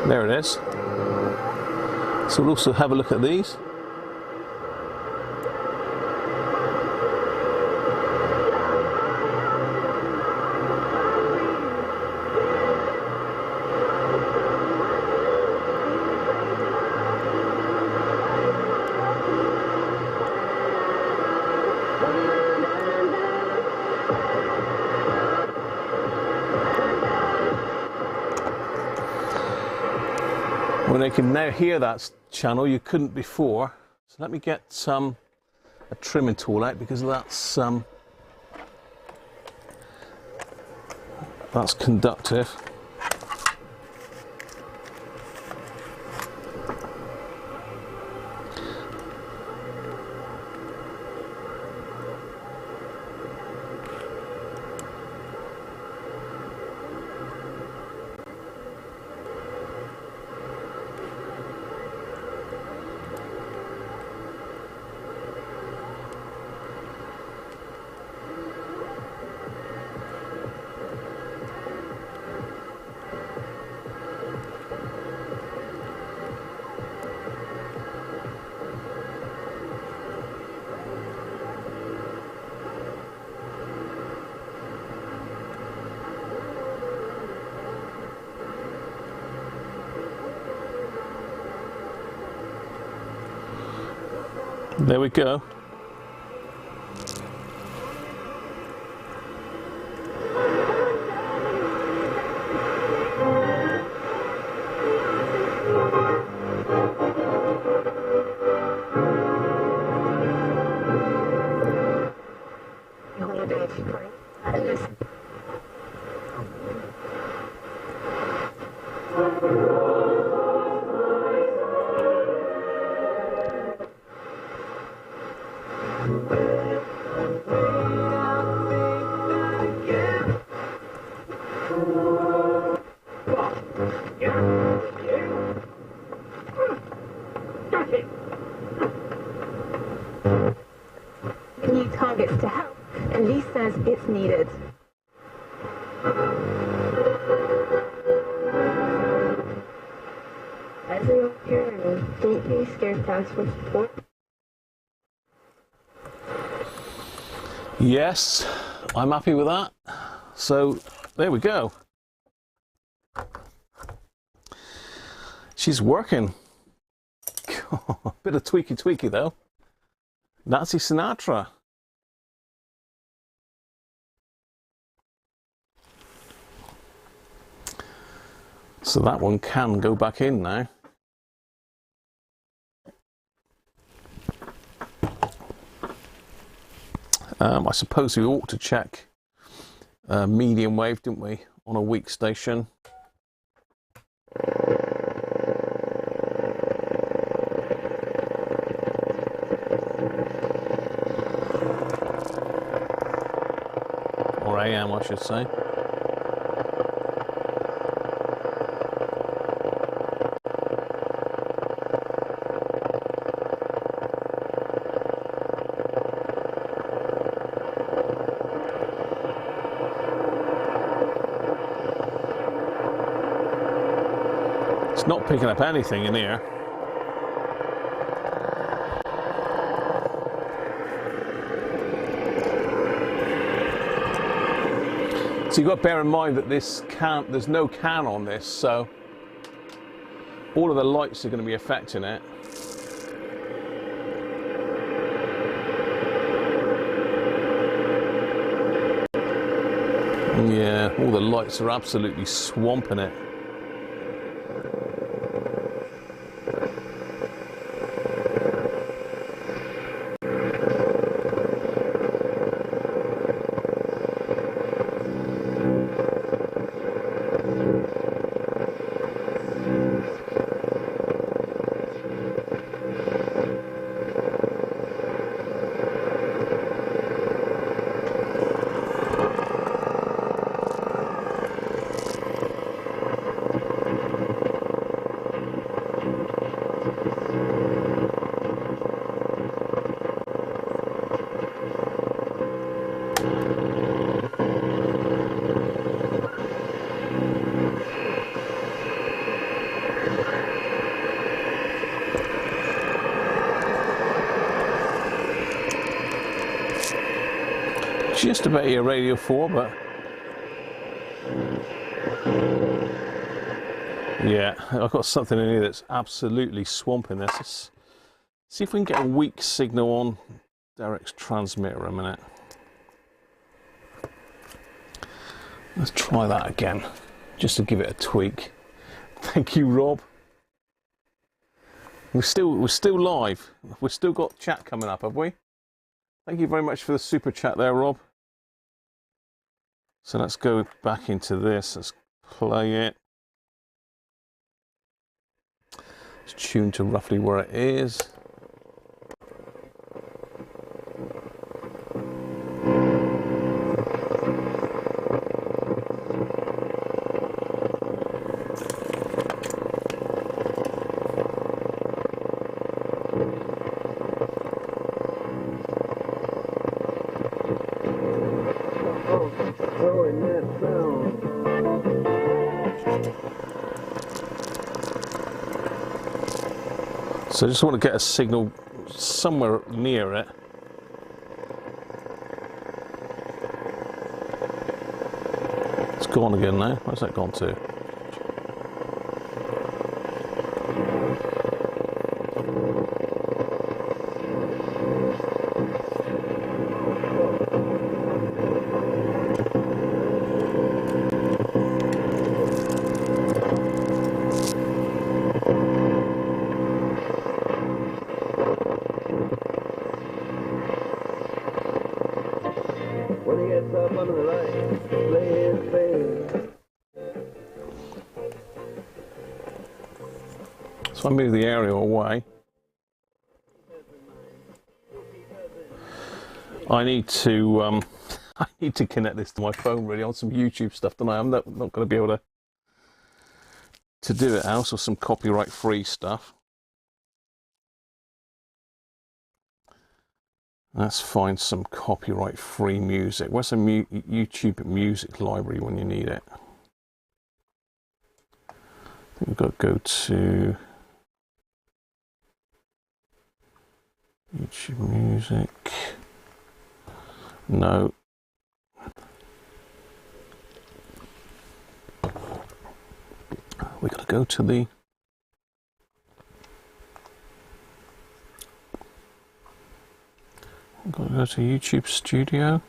There it is. So we'll also have a look at these. When I can now hear that channel, you couldn't before. So let me get a trimming tool out, because that's conductive. There we go. New targets to help, and Lee says it's needed. Everyone here, don't be scared to ask for support. Yes, I'm happy with that. So there we go. She's working. Bit of tweaky though. Nancy Sinatra. So that one can go back in now. I suppose we ought to check medium wave, didn't we, on a weak station. AM, I should say. It's not picking up anything in here. So you've got to bear in mind that this there's no can on this, so all of the lights are going to be affecting it. Yeah, all the lights are absolutely swamping it. Just about your Radio 4, but yeah, I've got something in here that's absolutely swamping this. Let's see if we can get a weak signal on Derek's transmitter a minute. Let's try that again, just to give it a tweak. Thank you, Rob. We're still live. We've still got chat coming up, have we? Thank you very much for the super chat there, Rob. So let's go back into this. Let's play it. It's tuned to roughly where it is. So I just want to get a signal somewhere near it. It's gone again now. Where's that gone to? So I move the aerial away. I need to I need to connect this to my phone really on some YouTube stuff, don't I? I'm not going to be able to do it else, or some copyright free stuff. Let's find some copyright free music. Where's a YouTube music library when you need it? I think we've got to go to YouTube music. No. We got to go to the got to go to YouTube Studio.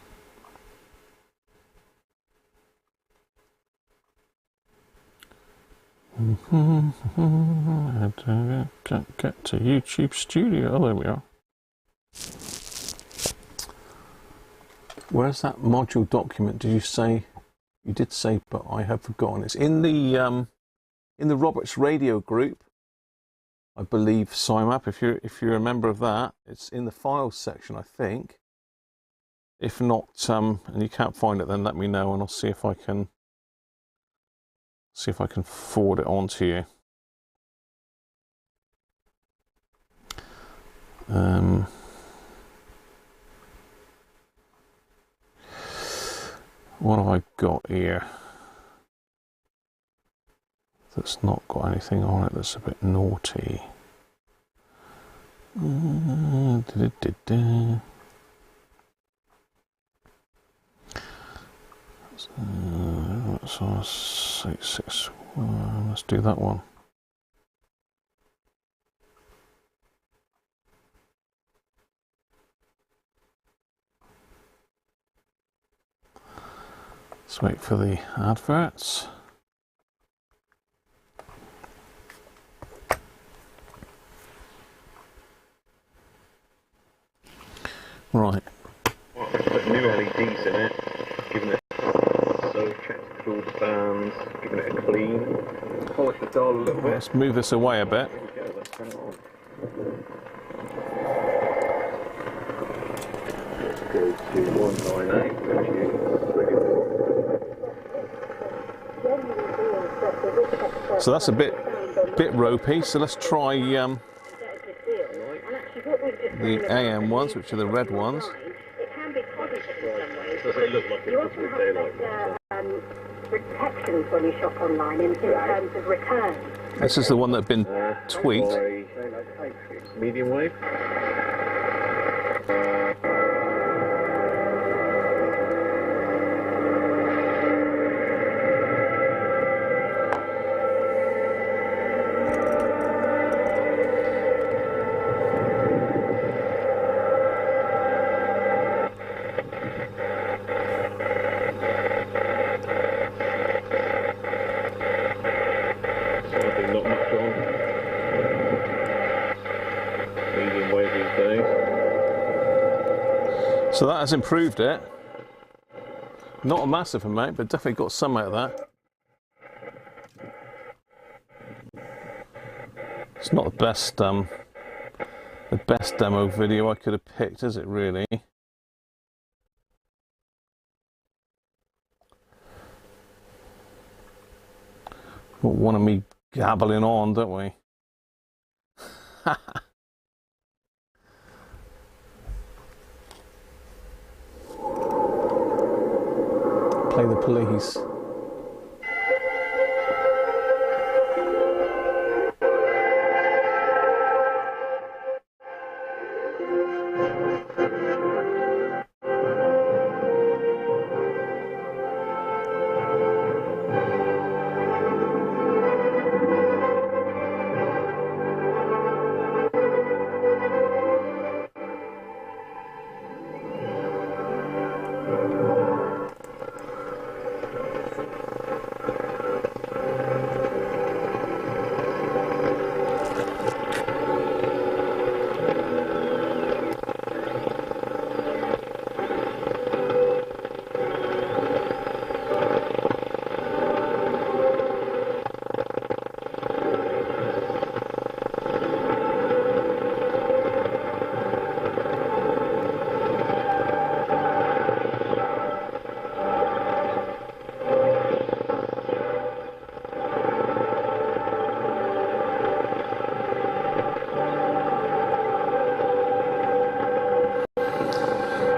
Get to YouTube Studio. Oh, there we are. Where's that module document? Did you say? You did say, but I have forgotten. It's in the Roberts Radio group, I believe. Sign up if you're a member of that. It's in the files section, I think. If not, and you can't find it, then let me know, and I'll see if I can forward it on to you. What have I got here that's not got anything on it that's a bit naughty? So 661, let's do that one. Let's wait for the adverts. Right. Put new LEDs in it, giving it so checked through all the bands, giving it a clean, polish the dial a little bit. Let's move this away a bit. There we go, let's turn it on. Let's go to 198, which is brilliant. So that's a bit ropey. So let's try the AM ones, which are the red ones. It doesn't look like it's with daylight. Protections when you shop online in terms of returns. This is the one that had been tweaked. Medium wave. Not much on. Medium wave these days. So that has improved it. Not a massive amount, but definitely got some out of that. It's not the best demo video I could have picked, is it really? Got one of me gabbling on, don't we? Play the police.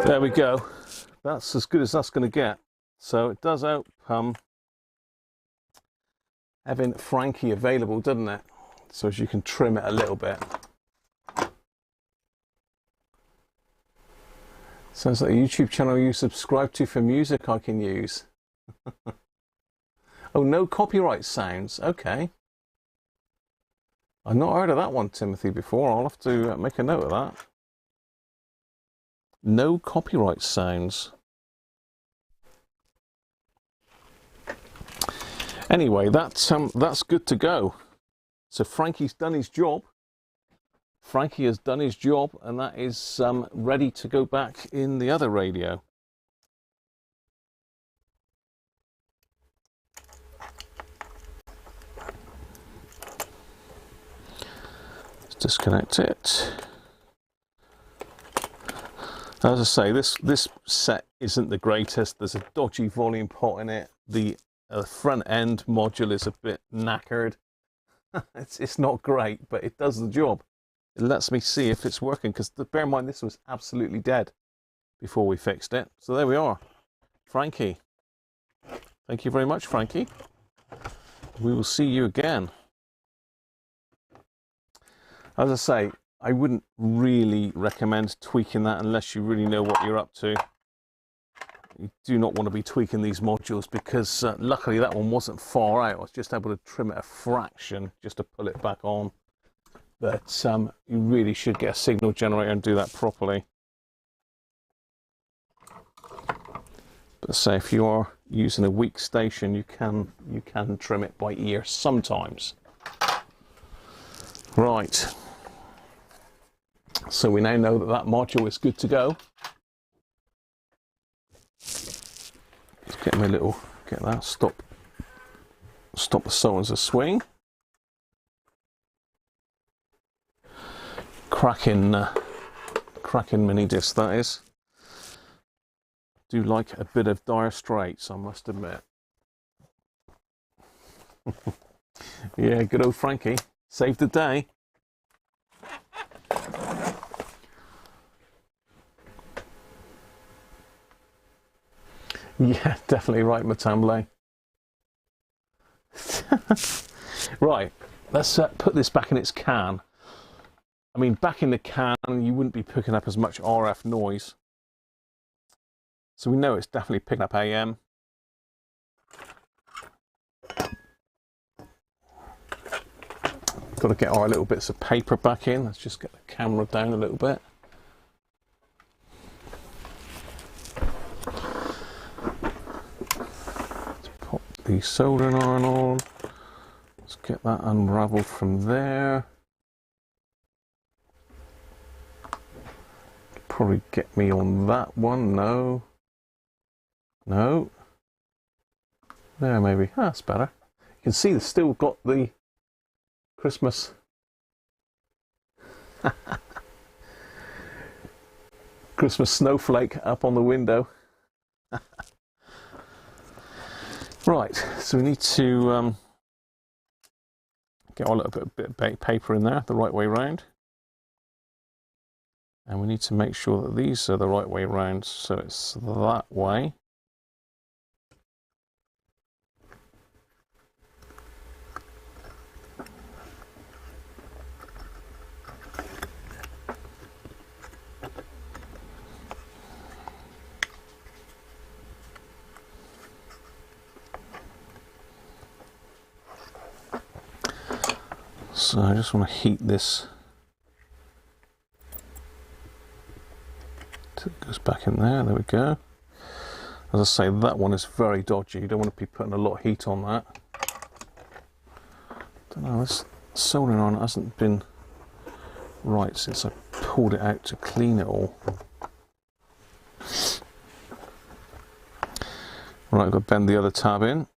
There we go. That's as good as that's going to get. So it does help having Frankie available, doesn't it? So as you can trim it a little bit. Sounds like a YouTube channel you subscribe to for music I can use. Oh, no copyright sounds. Okay. I've not heard of that one, Timothy, before. I'll have to make a note of that. No copyright sounds. Anyway, that's good to go. So Frankie's done his job. Frankie has done his job, and that is ready to go back in the other radio. Let's disconnect it. As I say, this set isn't the greatest. There's a dodgy volume pot in it. The front end module is a bit knackered. It's not great, but it does the job. It lets me see if it's working, because bear in mind this was absolutely dead before we fixed it. So there we are. Frankie. Thank you very much, Frankie. We will see you again. As I say, I wouldn't really recommend tweaking that unless you really know what you're up to. You do not want to be tweaking these modules, because luckily that one wasn't far out. I was just able to trim it a fraction just to pull it back on. But you really should get a signal generator and do that properly. But say if you are using a weak station, you can trim it by ear sometimes. Right. So we now know that that module is good to go. Let's get my little, get that, stop the sewings a swing. Cracking mini disc that is. Do like a bit of Dire Straits, I must admit. Yeah, good old Frankie saved the day. Yeah, definitely right, Matamble. Right, let's put this back in its can. I mean, back in the can, you wouldn't be picking up as much RF noise. So we know it's definitely picking up AM. Got to get our little bits of paper back in. Let's just get the camera down a little bit. Let's pop the soldering iron on. Let's get that unraveled from there. Probably get me on that one. No. No. There, maybe. Ah, that's better. You can see it's still got the Christmas Christmas snowflake up on the window. Right, so we need to get a little bit of paper in there the right way round. And we need to make sure that these are the right way round, so it's that way. So I just want to heat this. It goes back in there, there we go. As I say, that one is very dodgy. You don't want to be putting a lot of heat on that. Don't know, this soldering iron hasn't been right since I pulled it out to clean it all. Right, I've got to bend the other tab in.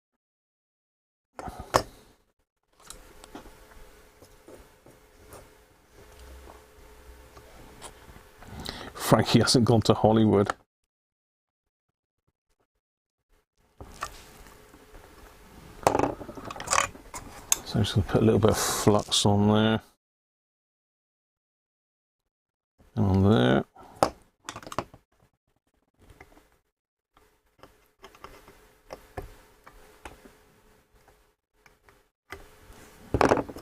Frankie hasn't gone to Hollywood. So I'm just going to put a little bit of flux on there. And on there.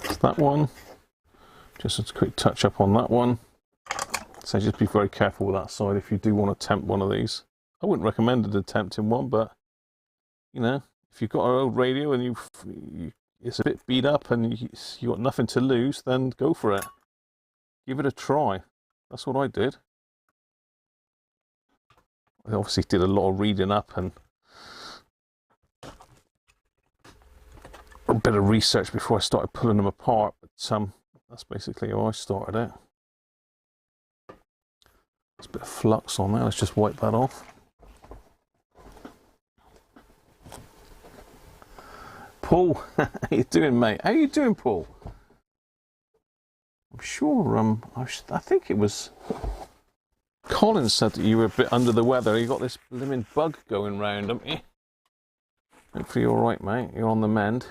That's that one. Just a quick touch up on that one. So just be very careful with that side if you do want to tempt one of these. I wouldn't recommend it attempting one, but you know, if you've got an old radio and it's a bit beat up and you got nothing to lose, then go for it. Give it a try. That's what I did. I obviously did a lot of reading up and a bit of research before I started pulling them apart, but that's basically how I started it. There's a bit of flux on there, let's just wipe that off. Paul, how you doing, mate? How you doing, Paul? I'm sure, I think it was Colin said that you were a bit under the weather. You got this blimmin' bug going round, haven't you? Hopefully you're alright, mate. You're on the mend.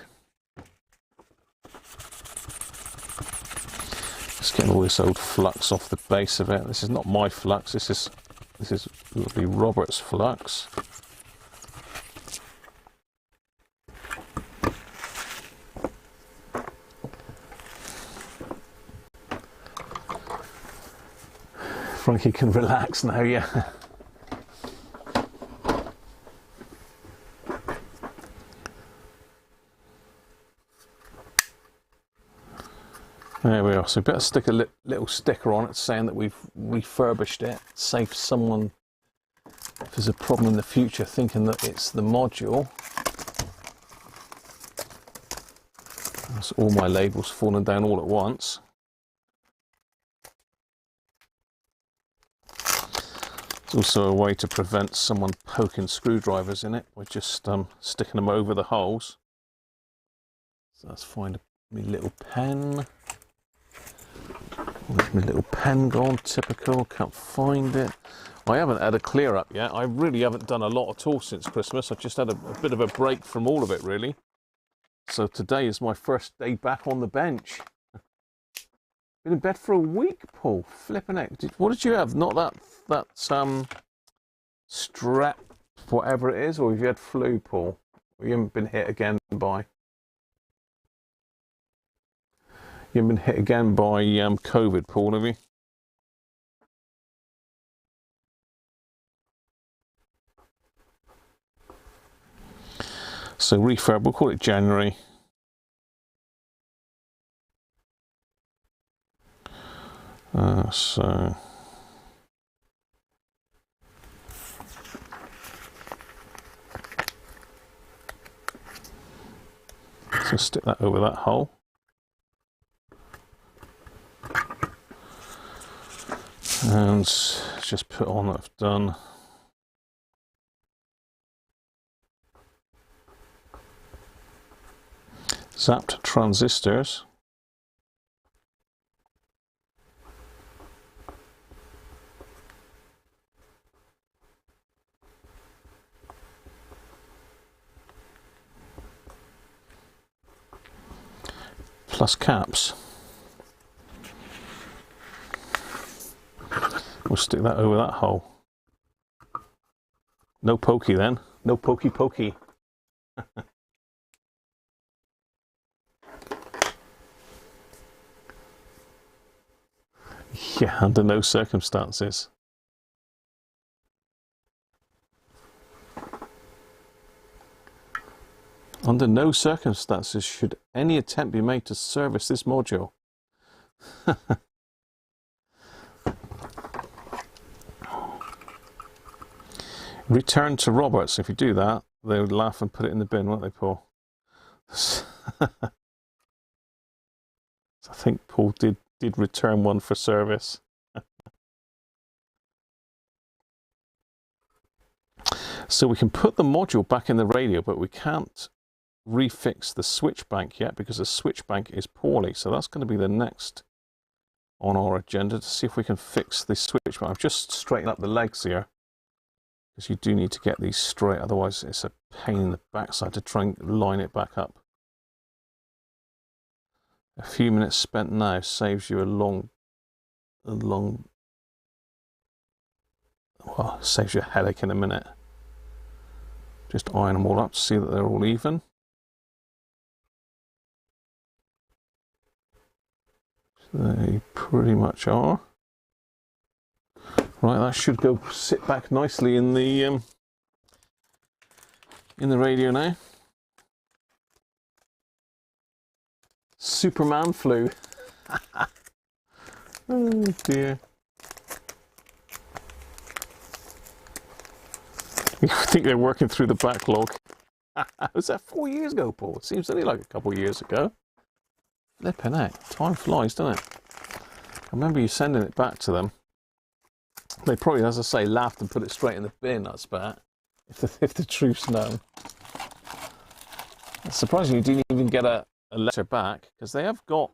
Just getting all this old flux off the base of it. This is not my flux. This is lovely Robert's flux. Frankie can relax now, yeah. There we are. So better stick a little sticker on it saying that we've refurbished it. Save someone, if there's a problem in the future, thinking that it's the module. That's all my labels falling down all at once. It's also a way to prevent someone poking screwdrivers in it by just sticking them over the holes. So let's find my little pen. Where's my little pen gone? Typical, can't find it. I haven't had a clear up yet. I really haven't done a lot at all since Christmas. I've just had a bit of a break from all of it, really. So today is my first day back on the bench. Been in bed for a week, Paul. Flipping it. What did you have? Not that strep, whatever it is, or have you had flu, Paul? Or you haven't been hit again by? You haven't been hit again by COVID, Paul, have you? So refurb, we'll call it January. So stick that over that hole. And just put on that I've done. Zapped transistors. Plus caps. We'll stick that over that hole. No pokey then. No pokey pokey. Yeah, under no circumstances. Under no circumstances should any attempt be made to service this module. Return to Roberts. If you do that, they would laugh and put it in the bin, won't they, Paul? So I think Paul did return one for service. So we can put the module back in the radio, but we can't refix the switch bank yet because the switch bank is poorly. So that's going to be the next on our agenda to see if we can fix the switch bank. I've just straightened up the legs here because you do need to get these straight, otherwise it's a pain in the backside to try and line it back up. A few minutes spent now saves you well, saves you a headache in a minute. Just iron them all up to see that they're all even. They pretty much are. Right, that should go sit back nicely in the radio now. Superman flu. Oh dear. I think they're working through the backlog. Was that 4 years ago, Paul? It seems only like a couple of years ago. Flipping out. Time flies, doesn't it? I remember you sending it back to them. They probably, as I say, laughed and put it straight in the bin, I bet, if the truth's known. It's surprising you didn't even get a letter back, because they have got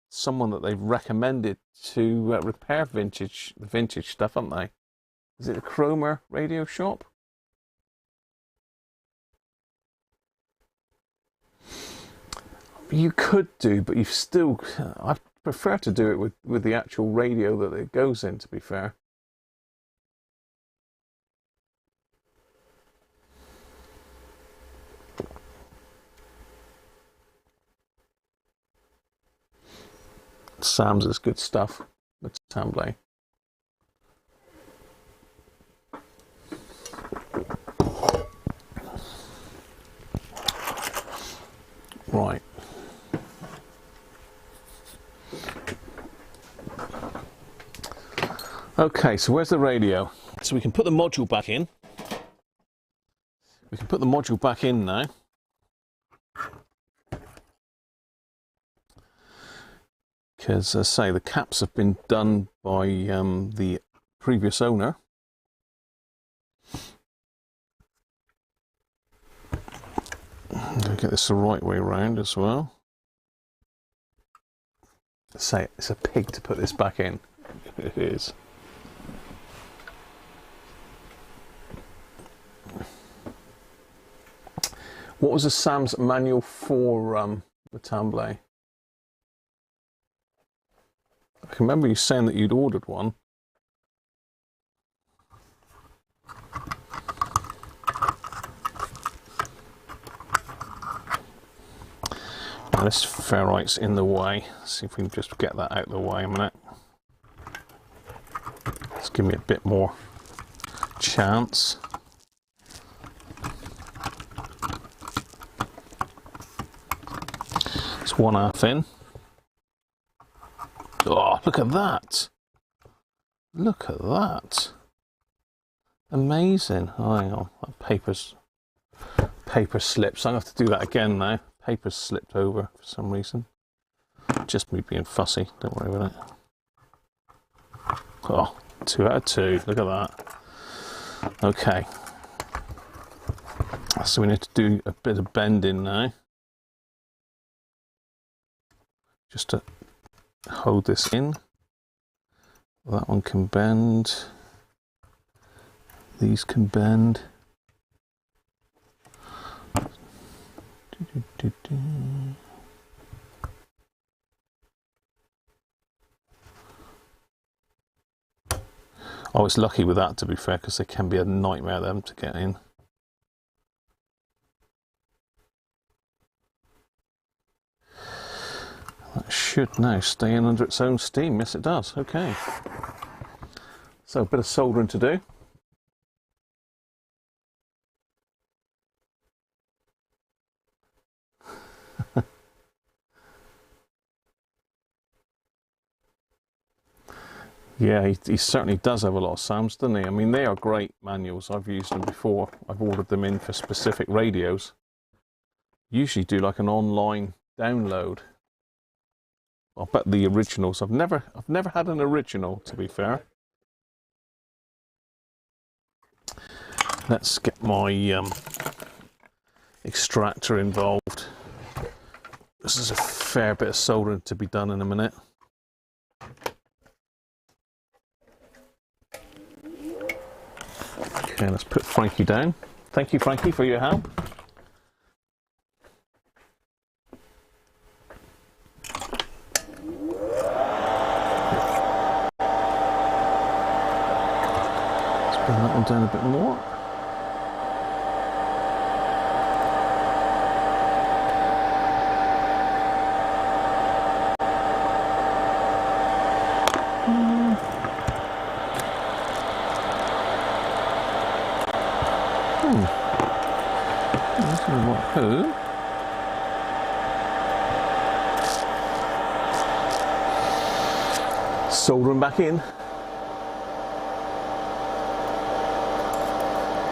someone that they've recommended to repair vintage stuff, haven't they? Is it the Cromer Radio Shop? You could do, but you've still... I prefer to do it with the actual radio that it goes in, to be fair. Sam's is good stuff. Reassembling. Right. Okay, so where's the radio? So we can put the module back in. We can put the module back in now. Because, as I say, the caps have been done by the previous owner. I'm going to get this the right way around as well. Say it's a pig to put this back in. It is. What was the Sam's manual for the Tamblay? I can remember you saying that you'd ordered one. Now this ferrite's in the way. Let's see if we can just get that out of the way a minute. Let's give me a bit more chance. It's 1/2 in. Oh, look at that. Look at that. Amazing. Oh, hang on. That paper slips. I'm going to have to do that again now. Paper's slipped over for some reason. Just me being fussy. Don't worry about it. Oh, 2 out of 2. Look at that. Okay. So we need to do a bit of bending now. Just to hold this in. That one can bend. These can bend. I was lucky with that, to be fair, because they can be a nightmare them to get in. That should now stay in under its own steam. Yes, it does. Okay. So a bit of soldering to do. Yeah, he certainly does have a lot of Sams, doesn't he? I mean, they are great manuals. I've used them before. I've ordered them in for specific radios. Usually do like an online download. I bet the originals. I've never had an original, to be fair. Let's get my extractor involved. This is a fair bit of soldering to be done in a minute. Okay, let's put Frankie down. Thank you, Frankie, for your help. Let's bring that one down a bit more. Who? Soldering back in.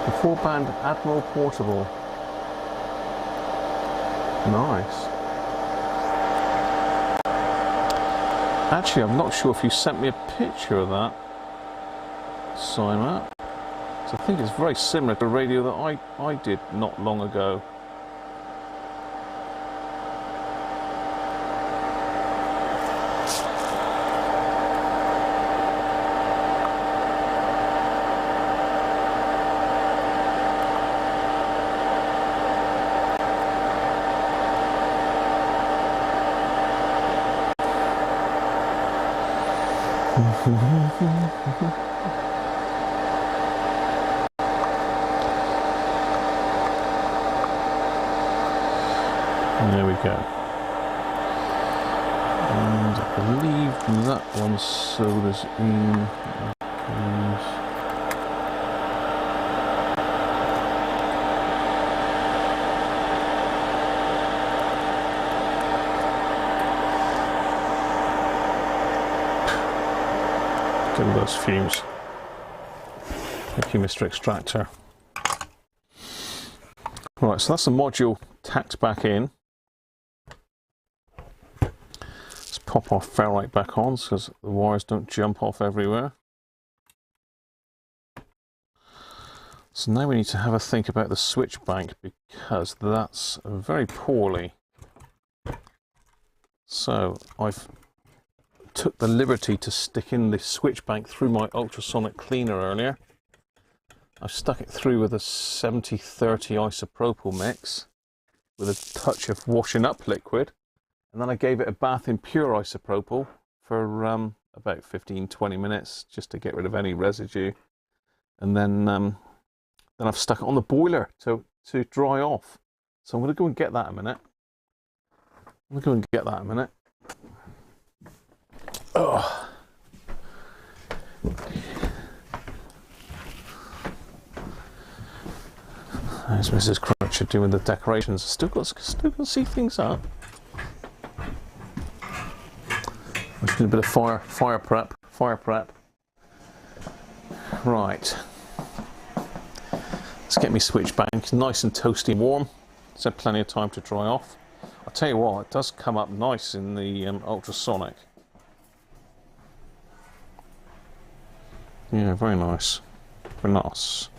The 4-band Admiral Portable. Nice. Actually, I'm not sure if you sent me a picture of that, Simon. So I think it's very similar to the radio that I did not long ago. And there we go. And I believe that one solders in. Get all those fumes. Thank you, Mr. Extractor. Right, so that's the module tacked back in. Let's pop our ferrite back on so the wires don't jump off everywhere. So now we need to have a think about the switch bank because that's very poorly. So I've took the liberty to stick in the switch bank through my ultrasonic cleaner earlier. I've stuck it through with a 70-30 isopropyl mix with a touch of washing up liquid, and then I gave it a bath in pure isopropyl for about 15-20 minutes just to get rid of any residue, and then I've stuck it on the boiler to dry off. So I'm going to go and get that in a minute. Oh. There's Mrs. Cruncher doing the decorations. Still got to see things up. I'm just doing a bit of fire prep. Right. Let's get me switch bank nice and toasty and warm. So plenty of time to dry off. I'll tell you what, it does come up nice in the ultrasonic. Yeah, very nice. Very nice.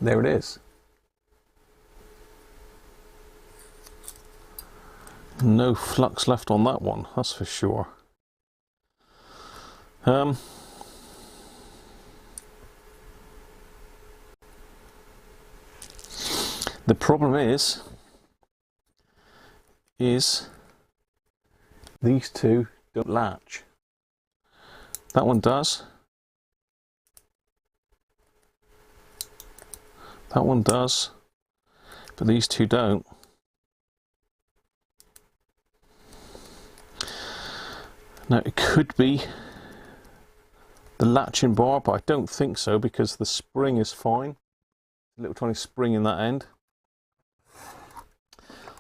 There it is. No flux left on that one, that's for sure. The problem is these two don't latch. That one does. That one does, but these two don't. Now it could be the latching bar, but I don't think so because the spring is fine. A little tiny spring in that end.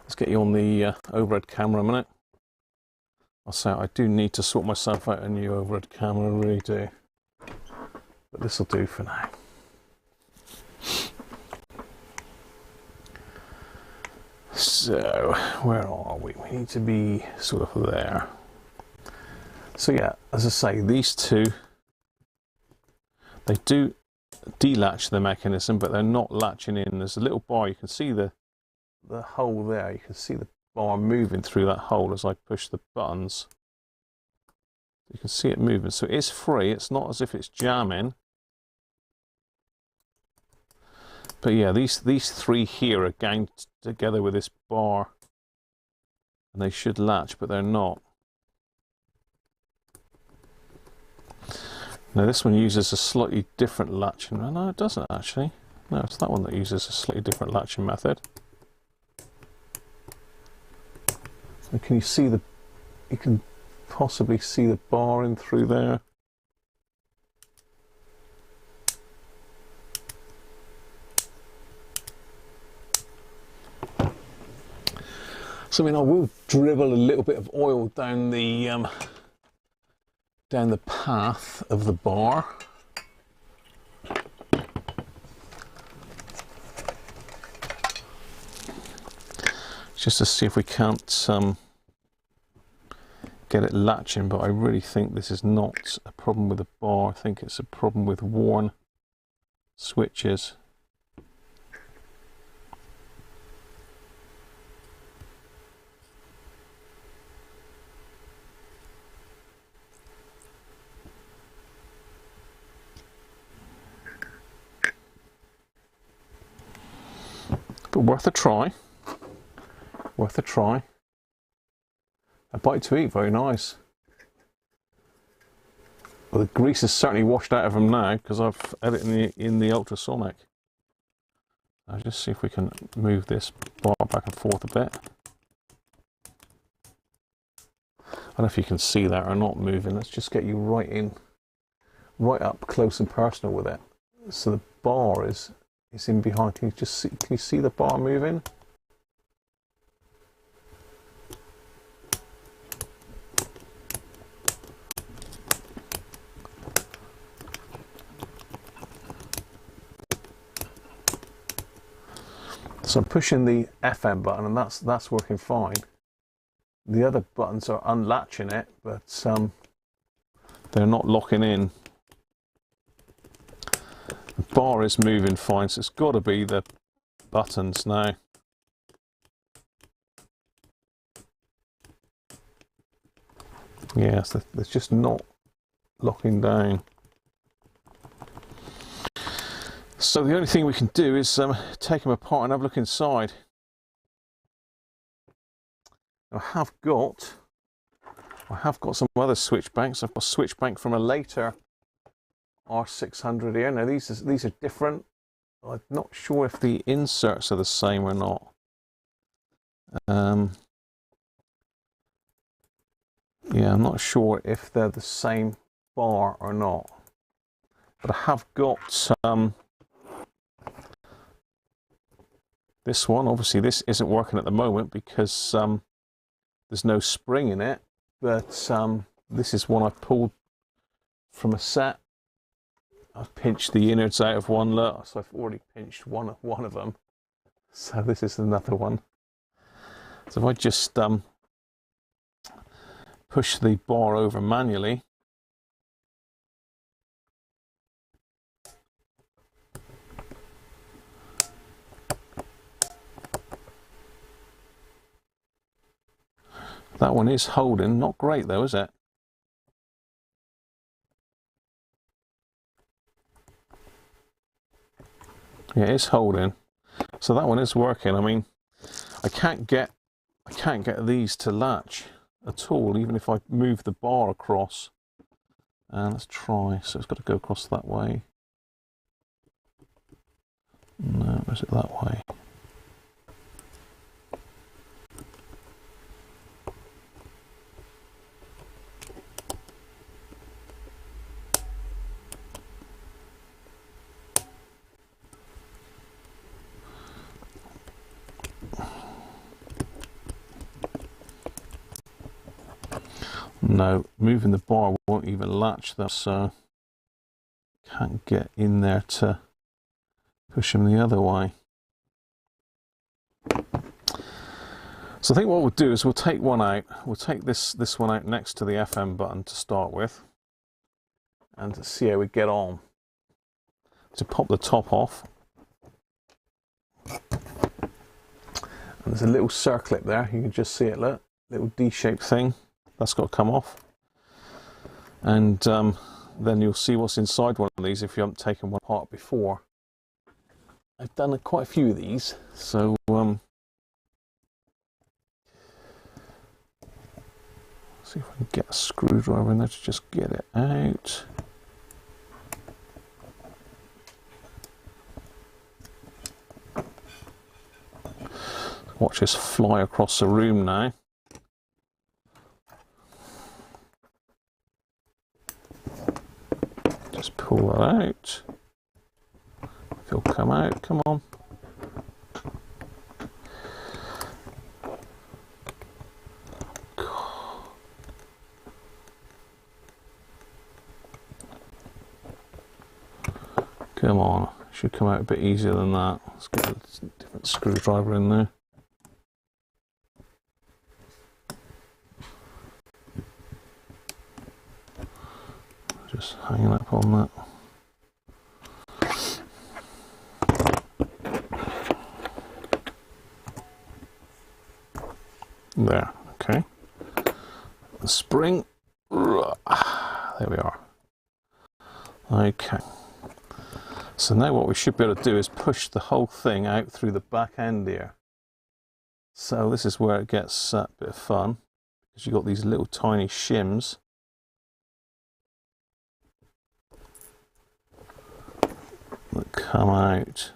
Let's get you on the overhead camera a minute. I'll say I do need to sort myself out a new overhead camera, I really do. But this will do for now. So, where are we? We need to be sort of there. So yeah, as I say, these two, they do delatch the mechanism, but they're not latching in. There's a little bar, you can see the hole there. You can see the bar moving through that hole as I push the buttons. You can see it moving. So it is free, it's not as if it's jamming. But yeah, these three here are ganged together with this bar, and they should latch, but they're not. Now this one uses a slightly different latching. No, it doesn't actually. No, it's that one that uses a slightly different latching method. So can you see the? You can possibly see the bar in through there. So I mean, I will dribble a little bit of oil down the path of the bar. Just to see if we can't get it latching, but I really think this is not a problem with the bar. I think it's a problem with worn switches. but worth a try. Worth a try. A bite to eat, very nice. Well, the grease is certainly washed out of them now because I've had it in the ultrasonic. I'll just see if we can move this bar back and forth a bit. I don't know if you can see that or not moving. Let's just get you right up close and personal with it. So the bar is in behind. Can you see the bar moving? So I'm pushing the FM button and that's working fine. The other buttons are unlatching it, but they're not locking in. The bar is moving fine, so it's got to be the buttons now. Yes, they're just not locking down. So the only thing we can do is take them apart and have a look inside. I have got some other switch banks. I've got a switch bank from a later R600 here. Now these are different. I'm not sure if the inserts are the same or not. Yeah, I'm not sure if they're the same bar or not. But I have got this one. Obviously this isn't working at the moment because there's no spring in it, but this is one I pulled from a set. I've pinched the innards out of one, look, so I've already pinched one of them. So this is another one. So if I just push the bar over manually, that one is holding. Not great though, is it? Yeah, it's holding. So that one is working. I mean, I can't get these to latch at all, even if I move the bar across. And let's try. So it's got to go across that way. No, is it that way? No, moving the bar won't even latch that, so can't get in there to push them the other way. So I think what we'll do is we'll take one out. We'll take this one out next to the FM button to start with, and to see how we get on. To pop the top off, and there's a little circlip there. You can just see it. Look, little D-shaped thing. That's got to come off, and then you'll see what's inside one of these if you haven't taken one apart before. I've done quite a few of these, so see if I can get a screwdriver in there to just get it out. Watch this fly across the room now. Just pull that out. If it'll come out, come on. Come on, should come out a bit easier than that. Let's get a different screwdriver in there. Just hanging up on that. There, okay. The spring. There we are. Okay. So now what we should be able to do is push the whole thing out through the back end here. So this is where it gets a bit of fun, because you've got these little tiny shims. That come out.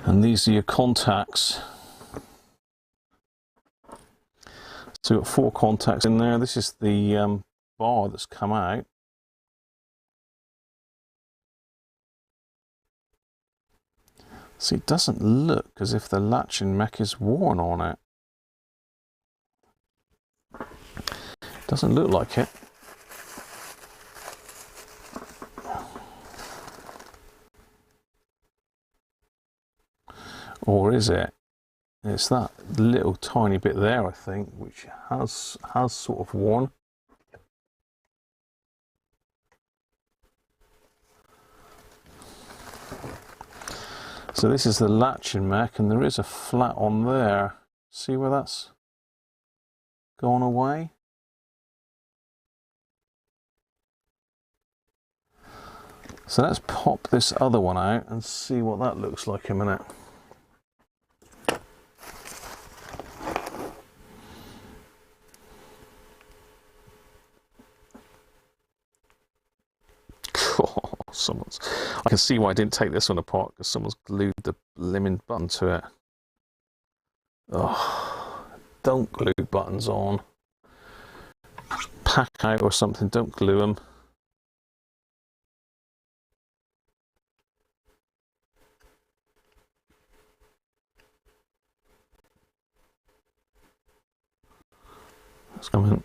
And these are your contacts. So we've got 4 contacts in there. This is the bar that's come out. See, it doesn't look as if the latching mech is worn on it. Doesn't look like it. Or is it? It's that little tiny bit there, I think, which has sort of worn. So this is the latching mech, and there is a flat on there. See where that's gone away? So let's pop this other one out and see what that looks like a minute. I can see why I didn't take this one apart, because someone's glued the blimmin' button to it. Oh, don't glue buttons on. Pack out or something, don't glue them. Let's come in.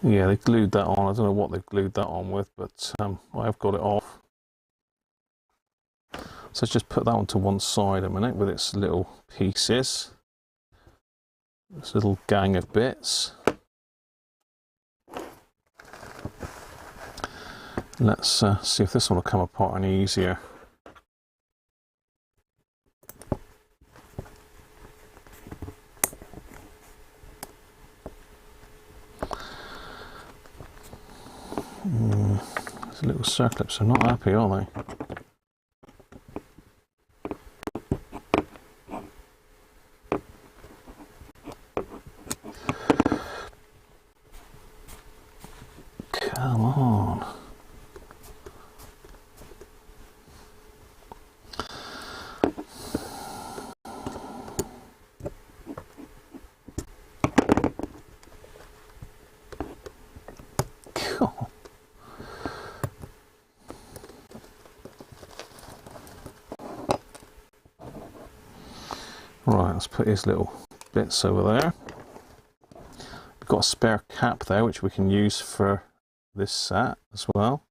Yeah, they glued that on. I don't know what they've glued that on with, but I've got it off. So let's just put that one to one side a minute with its little pieces. This little gang of bits. Let's see if this one will come apart any easier. These little circlips are not happy, are they? Come on. God. Right, let's put his little bits over there. We've got a spare cap there, which we can use for this set as well.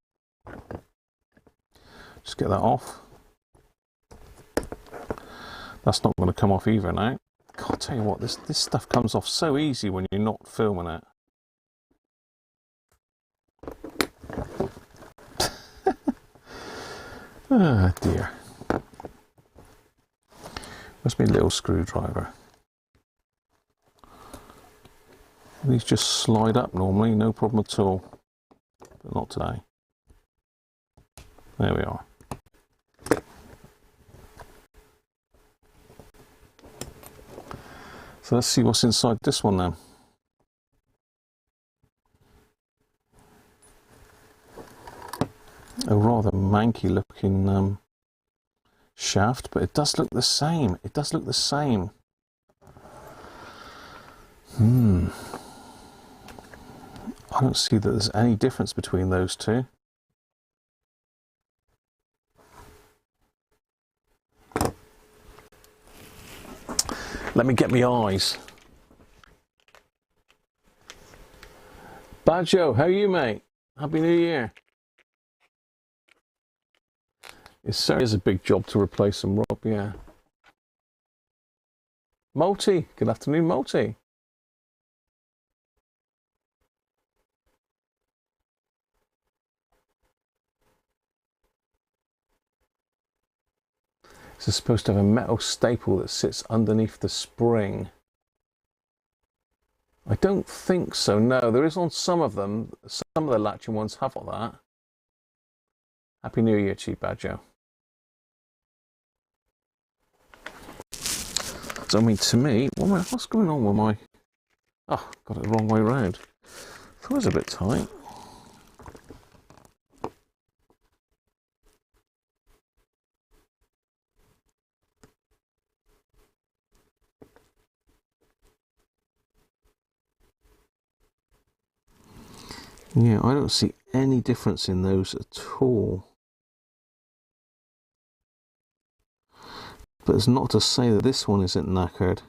Just get that off. That's not going to come off either now. God, I'll tell you what, this stuff comes off so easy when you're not filming it. Oh dear. Where's my little screwdriver? These just slide up normally, no problem at all. But not today. There we are. So let's see what's inside this one then. A rather manky looking shaft, but it does look the same. It does look the same. I don't see that there's any difference between those two. Let me get my eyes. Badjo, how are you, mate? Happy New Year. It certainly is a big job to replace them, Rob, yeah. Multi, good afternoon, Multi. This is supposed to have a metal staple that sits underneath the spring. I don't think so, no. There is on some of them. Some of the latching ones have got that. Happy New Year to you, Badger. So, I mean, to me, what's going on with my... Oh, got it the wrong way round. That was a bit tight. Yeah, I don't see any difference in those at all. But it's not to say that this one isn't knackered.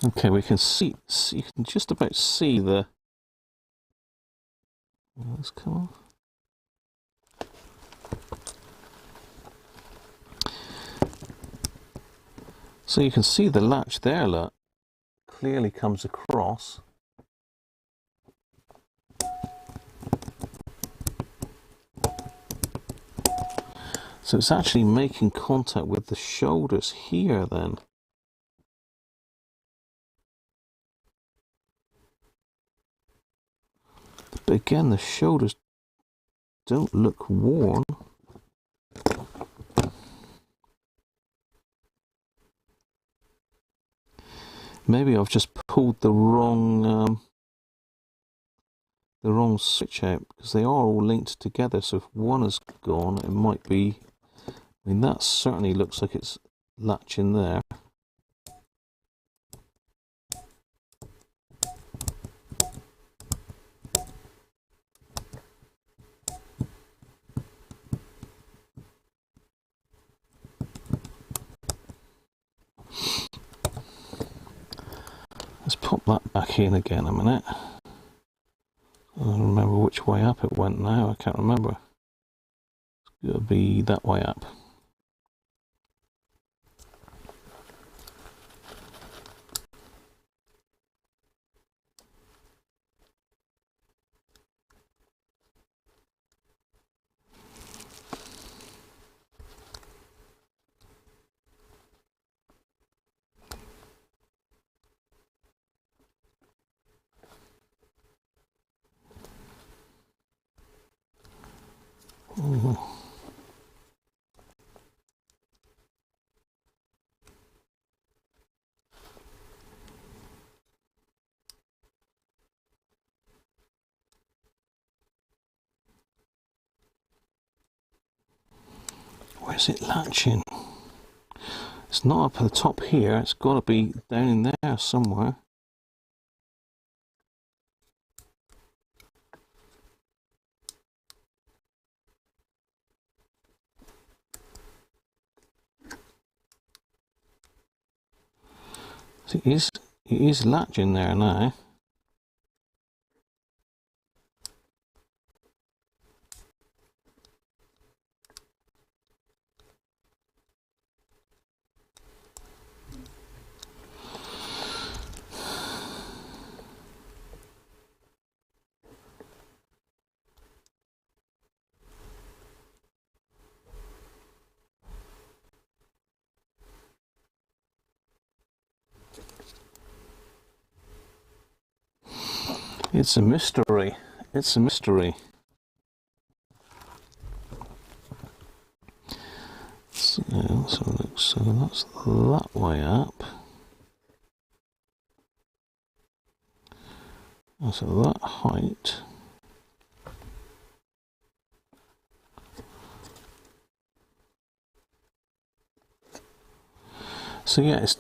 Okay, we can see, you can just about see the... Let's come off. So you can see the latch there, look, clearly comes across. So it's actually making contact with the shoulders here then. But again, the shoulders don't look worn. Maybe I've just pulled the wrong switch out, because they are all linked together. So if one is gone, it might be. I mean, that certainly looks like it's latching there. Let's pop that back in again a minute. I don't remember which way up it went now, I can't remember. It's got to be that way up. Where's it latching? It's not up at the top here, it's got to be down in there somewhere. It is latching there now. It's a mystery. It's a mystery. So, let's have a look. So that's that way up. So that height. So yeah, it's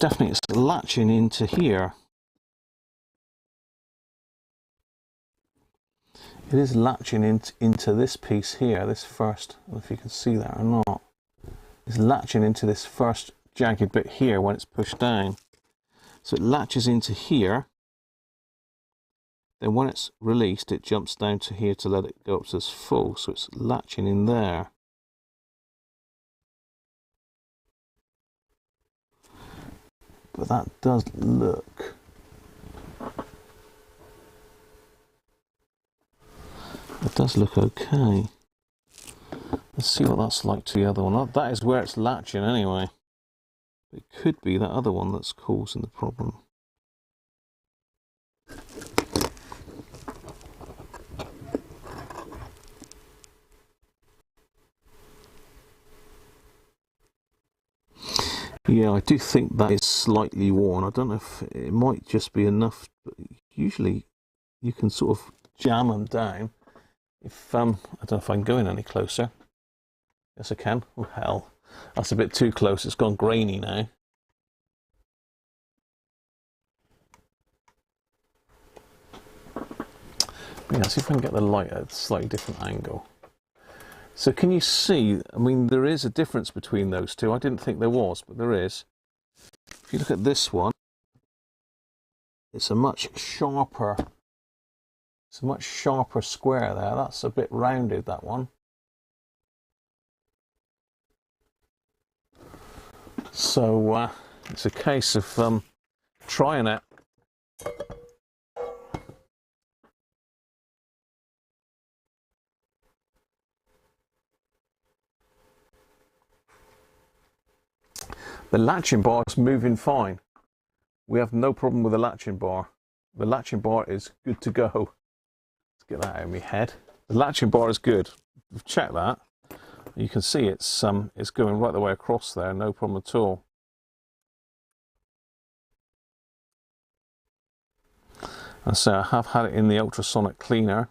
latching into here. It is latching into this piece here, this first, I don't know if you can see that or not. It's latching into this first jagged bit here when it's pushed down. So it latches into here, then when it's released it jumps down to here to let it go up to this full, so it's latching in there. but that does look... It does look okay. Let's see what that's like to the other one. That is where it's latching anyway. It could be that other one that's causing the problem. Yeah, I do think that is slightly worn. I don't know if it might just be enough, but usually you can sort of jam them down. If I don't know if I can go in any closer. Yes, I can. Oh, hell. That's a bit too close. It's gone grainy now. But yeah, see if I can get the light at a slightly different angle. So can you see, I mean, there is a difference between those two. I didn't think there was, but there is. If you look at this one, it's a much sharper square there. That's a bit rounded, that one. So it's a case of trying it. The latching bar is moving fine. We have no problem with the latching bar. The latching bar is good to go. Let's get that out of my head. The latching bar is good. We've checked that. You can see it's going right the way across there, no problem at all. And so I have had it in the ultrasonic cleaner.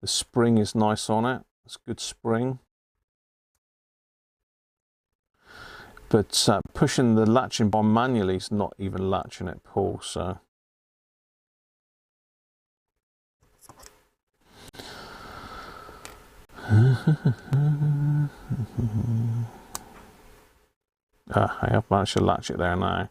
The spring is nice on it. It's good spring. But pushing the latching bar manually is not even latching it, Paul, so. I have managed to latch it there now.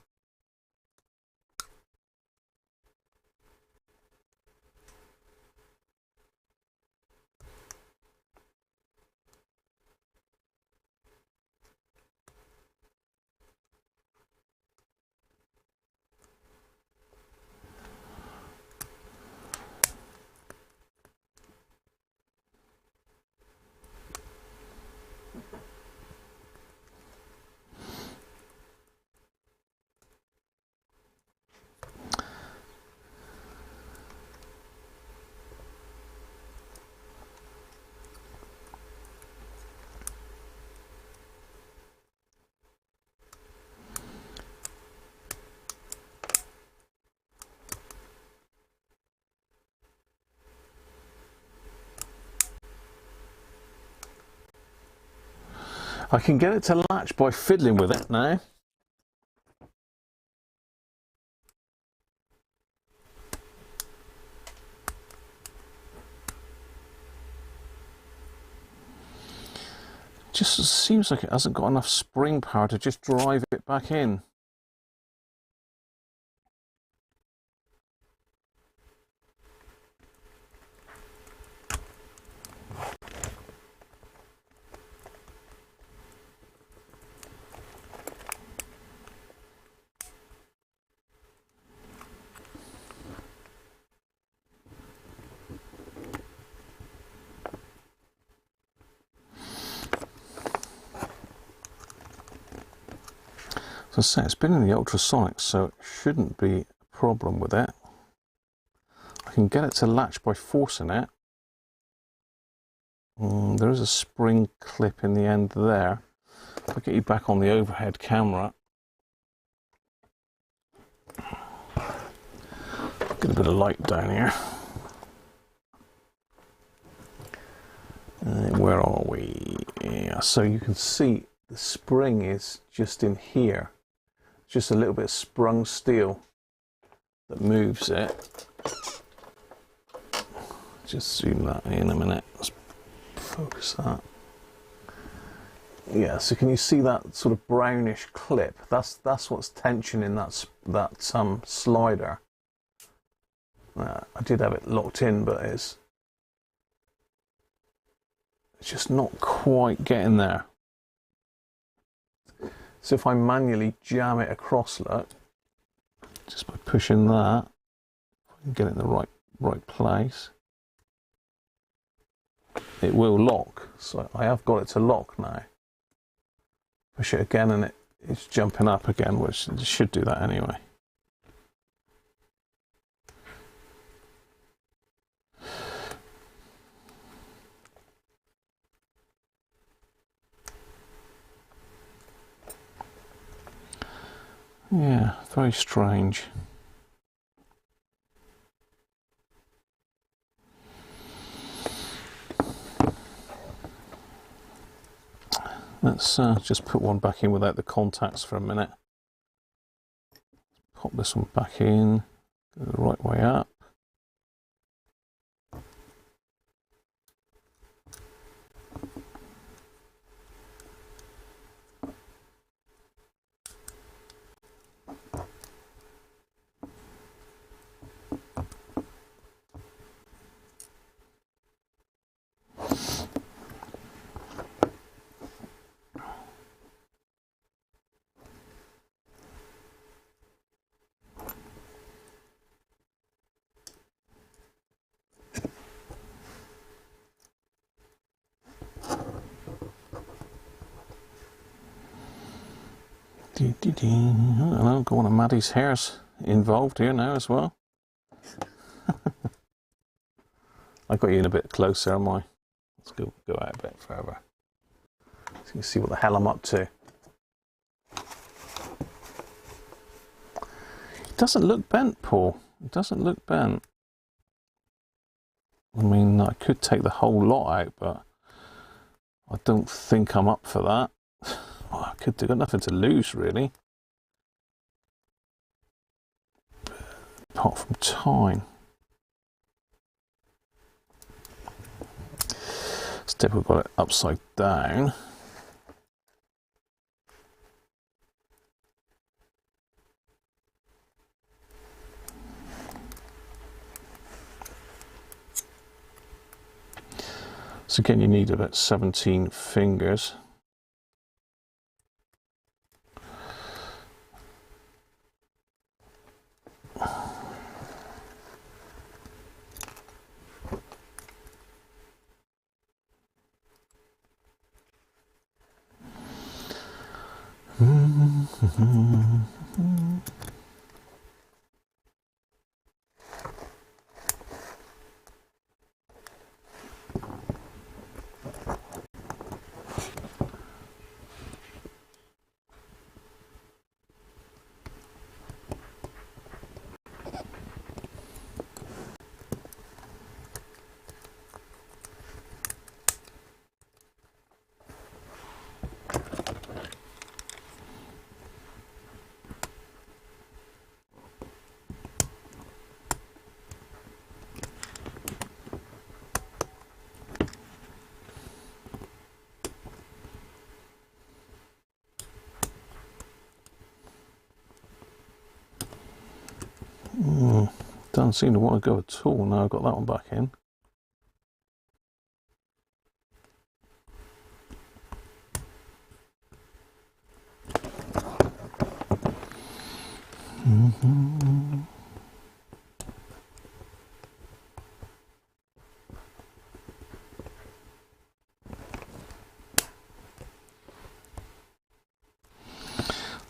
I can get it to latch by fiddling with it now. Just seems like it hasn't got enough spring power to just drive it back in. As I say, it's been in the ultrasonic, so it shouldn't be a problem with it. I can get it to latch by forcing it. There is a spring clip in the end there. If I get you back on the overhead camera. Get a bit of light down here. Where are we? Yeah, so you can see the spring is just in here. Just a little bit of sprung steel that moves it. Just zoom that in a minute. Let's focus that. Yeah, so can you see that sort of brownish clip? That's what's tensioning that slider. I did have it locked in, but it's just not quite getting there. So if I manually jam it across, look, just by pushing that, I can get it in the right place. It will lock. So I have got it to lock now. Push it again and it's jumping up again, which it should do that anyway. Yeah, very strange. Let's just put one back in without the contacts for a minute. Pop this one back in, go the right way up. I don't know, got one of Maddie's hairs involved here now as well. I got you in a bit closer, am I? Let's go out a bit further. So you can see what the hell I'm up to. It doesn't look bent, Paul. It doesn't look bent. I mean, I could take the whole lot out, but I don't think I'm up for that. Well, I could do, got nothing to lose really, apart from time. Instead we've got it upside down. So again, you need about 17 fingers. Doesn't seem to want to go at all. Now I've got that one back in.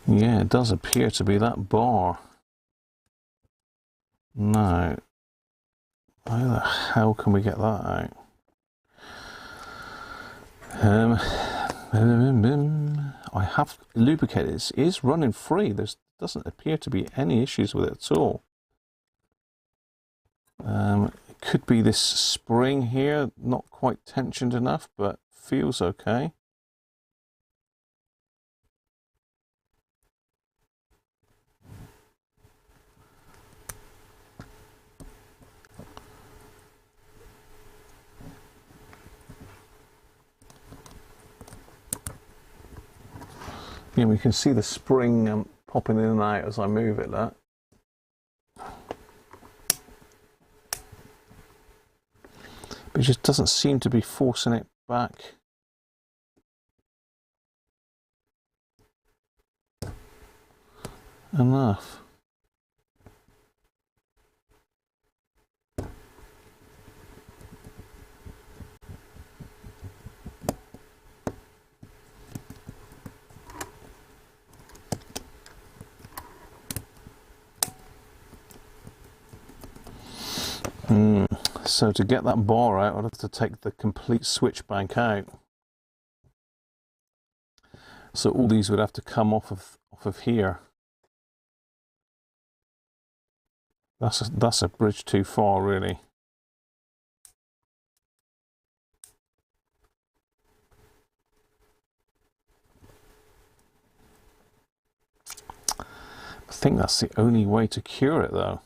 Yeah, it does appear to be that bar. Now, how the hell can we get that out? I have lubricated. It is running free. There doesn't appear to be any issues with it at all. It could be this spring here, not quite tensioned enough, but feels okay. Yeah, we can see the spring popping in and out as I move it, look. But it just doesn't seem to be forcing it back. enough. So to get that bar out, I'd have to take the complete switch bank out. So all these would have to come off of here. That's a bridge too far, really. I think that's the only way to cure it, though.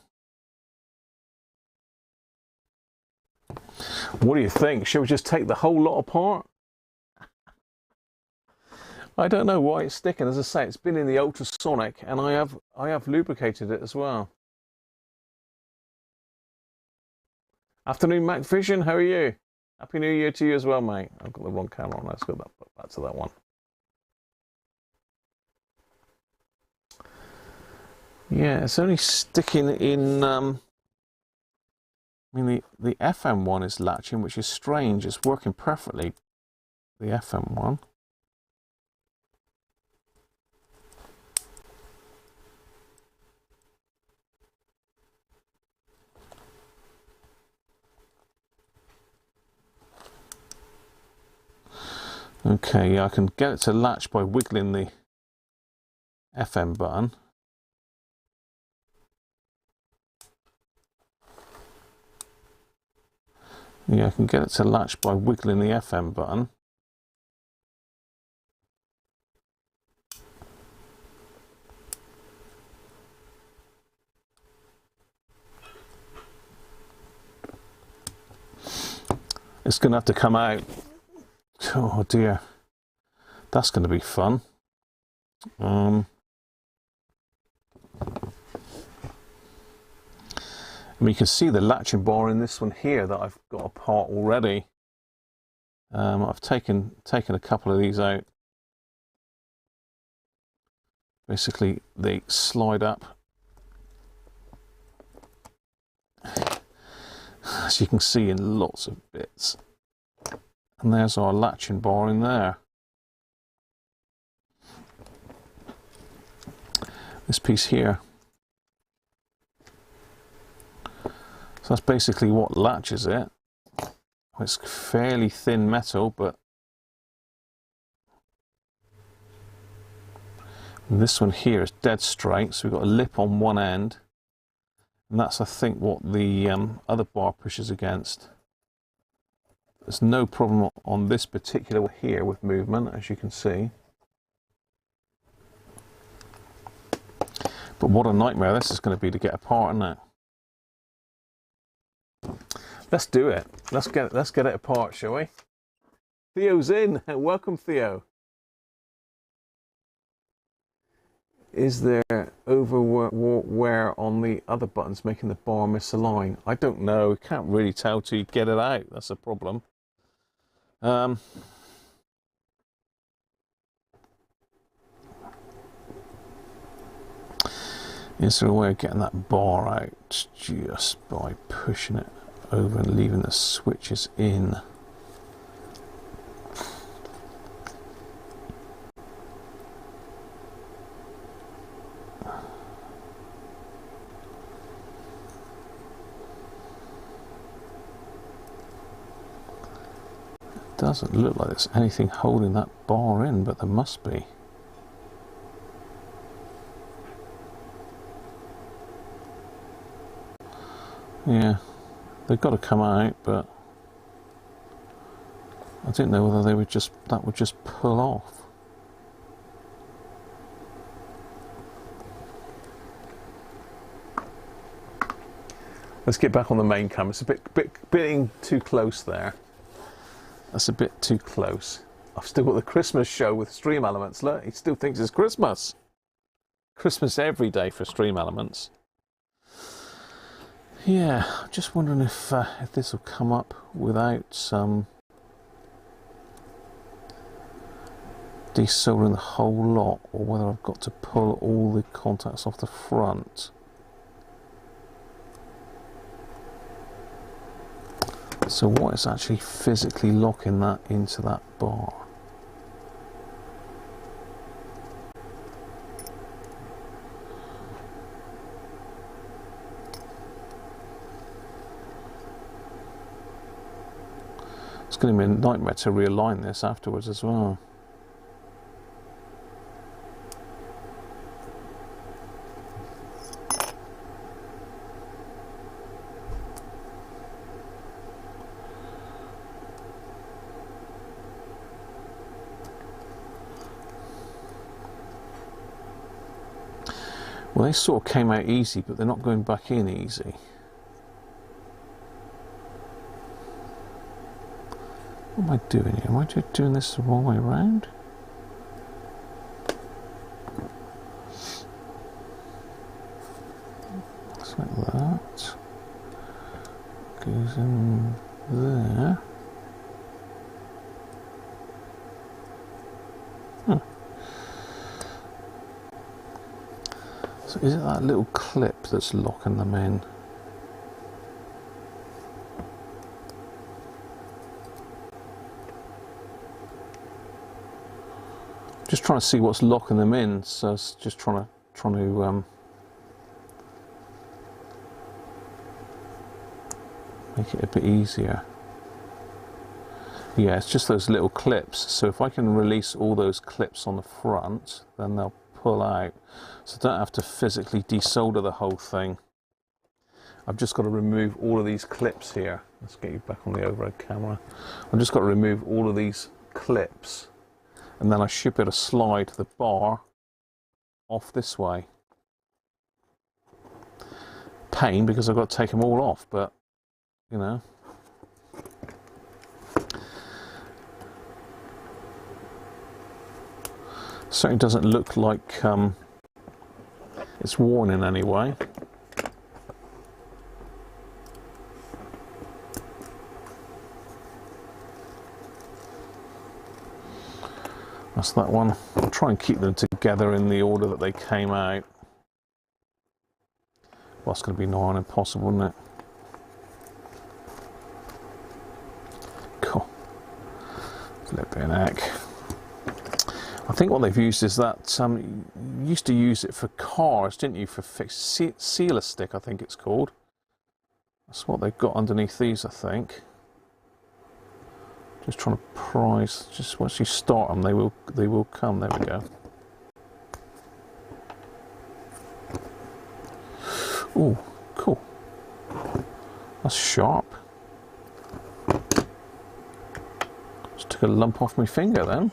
What do you think? Shall we just take the whole lot apart? I don't know why it's sticking. As I say, it's been in the ultrasonic, and I have lubricated it as well. Afternoon, Mac Vision. How are you? Happy New Year to you as well, mate. I've got the wrong camera on. Let's go back to that one. Yeah, it's only sticking in. I mean, the FM one is latching, which is strange. It's working perfectly, the FM one. Okay, yeah, I can get it to latch by wiggling the FM button. Yeah, I can get it to latch by wiggling the FM button. It's going to have to come out. Oh dear. That's going to be fun. I mean, you can see the latching bar in this one here that I've got apart already. I've taken a couple of these out. Basically, they slide up. As you can see in lots of bits. And there's our latching bar in there. This piece here. So that's basically what latches it. It's fairly thin metal, but this one here is dead straight, so we've got a lip on one end, and that's, I think, what the other bar pushes against. There's no problem on this particular one here with movement, as you can see. But what a nightmare this is going to be to get apart, isn't it? Let's do it. Let's get it apart, shall we? Theo's in. Welcome, Theo. Is there overwear on the other buttons making the bar misalign? I don't know. Can't really tell till you get it out. That's a problem. Is there a way of getting that bar out just by pushing it over and leaving the switches in? It doesn't look like there's anything holding that bar in, but there must be. Yeah, they've got to come out, but I didn't know whether they would that would just pull off. Let's get back on the main camera. It's a bit too close there. That's a bit too close. I've still got the Christmas show with Stream Elements. Look, he still thinks it's Christmas. Christmas every day for Stream Elements. Yeah, I'm just wondering if this will come up without some desoldering the whole lot, or whether I've got to pull all the contacts off the front. So what is actually physically locking that into that bar? It's going to be a nightmare to realign this afterwards as well. Well, they sort of came out easy, but they're not going back in easy. What am I doing here? Am I just doing this the wrong way around? Just like that. Goes in there. Huh. So is it that little clip that's locking them in? Just trying to see what's locking them in, so it's just trying to make it a bit easier. Yeah, it's just those little clips. So if I can release all those clips on the front, then they'll pull out. So I don't have to physically desolder the whole thing. I've just got to remove all of these clips here. Let's get you back on the overhead camera. I've just got to remove all of these clips. And then I should be able to slide the bar off this way. Pain, because I've got to take them all off, but, you know. Certainly doesn't look like it's worn in any way. That's that one. I'll try and keep them together in the order that they came out. Well, that's going to be nigh on impossible, isn't it? Cool. Flip it back. I think what they've used is that, you used to use it for cars, didn't you, for fixed sealer stick, I think it's called. That's what they've got underneath these, I think. Just trying to prise, just once you start them, they will come. There we go. Oh, cool. That's sharp. Just took a lump off my finger then.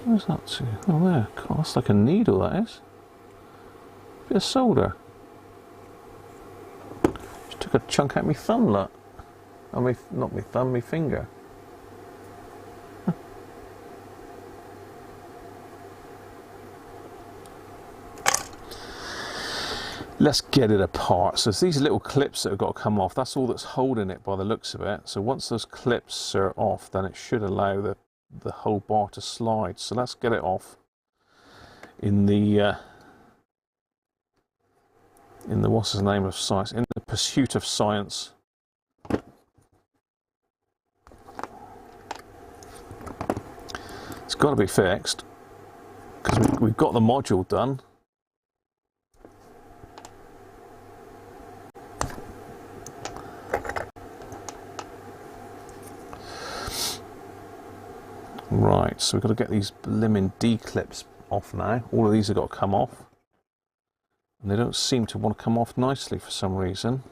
Where's that to? Oh, there. God, that's like a needle, that is. Bit of solder. Just took a chunk out of my thumb, look. Oh, not my thumb, my finger. Huh. Let's get it apart. So it's these little clips that have got to come off. That's all that's holding it by the looks of it. So once those clips are off, then it should allow the whole bar to slide. So let's get it off in the what's his name of science, in the pursuit of science. It's got to be fixed because we've got the module done. Right, so we've got to get these blimmin' D-clips off now. All of these have got to come off. And they don't seem to want to come off nicely for some reason.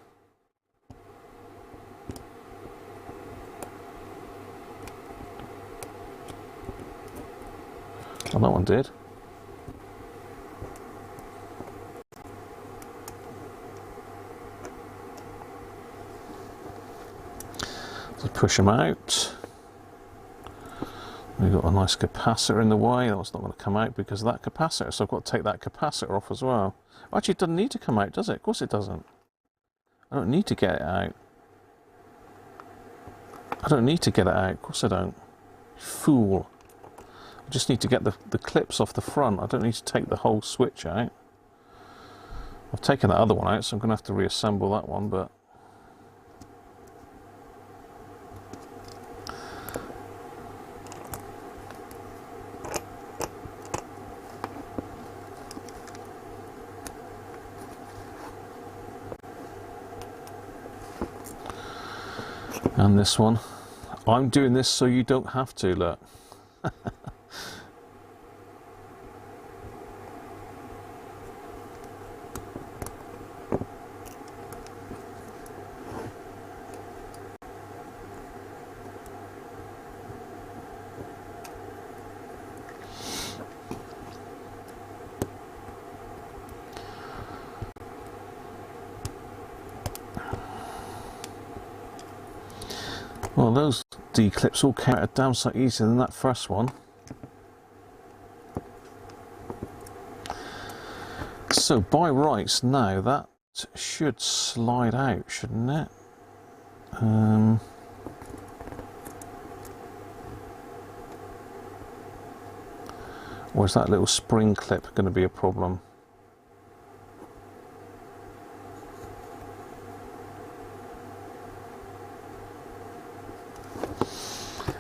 Oh, that one did. So push them out. We've got a nice capacitor in the way. That was not going to come out because of that capacitor, so I've got to take that capacitor off as well. Actually, it doesn't need to come out, does it? Of course it doesn't. I don't need to get it out. I don't need to get it out, of course I don't. Fool. I just need to get the clips off the front. I don't need to take the whole switch out. I've taken that other one out, so I'm going to have to reassemble that one, but... And this one. I'm doing this so you don't have to, look. Well, those D-clips all came out a damn sight easier than that first one. So by rights now that should slide out, shouldn't it? Or is that little spring clip going to be a problem?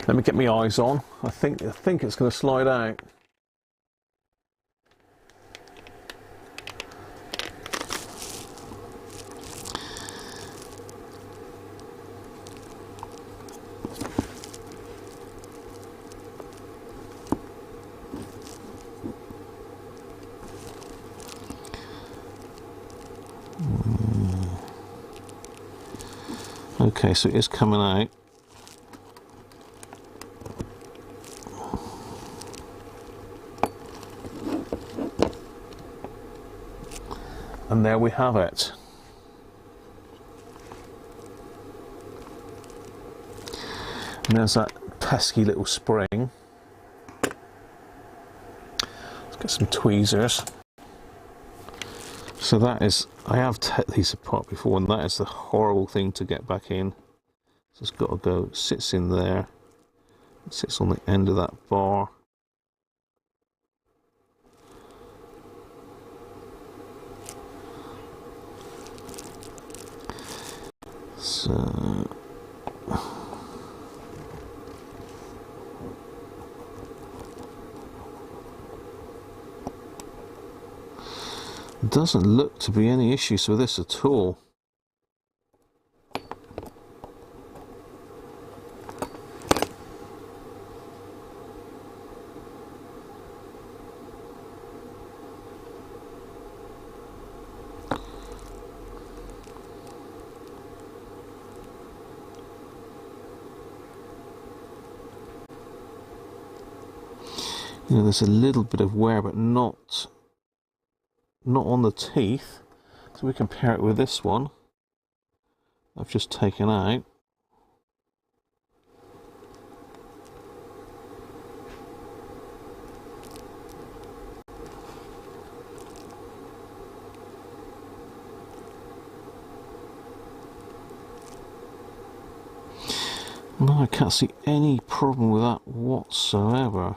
Let me get my eyes on. I think it's going to slide out. Okay, so it is coming out. And there we have it. And there's that pesky little spring. Let's get some tweezers. So that is, I have taken these apart before, and that is the horrible thing to get back in. So it's got to go, sits in there, it sits on the end of that bar. So doesn't look to be any issues with this at all. You know, there's a little bit of wear, but not on the teeth. So we compare it with this one I've just taken out. No, I can't see any problem with that whatsoever.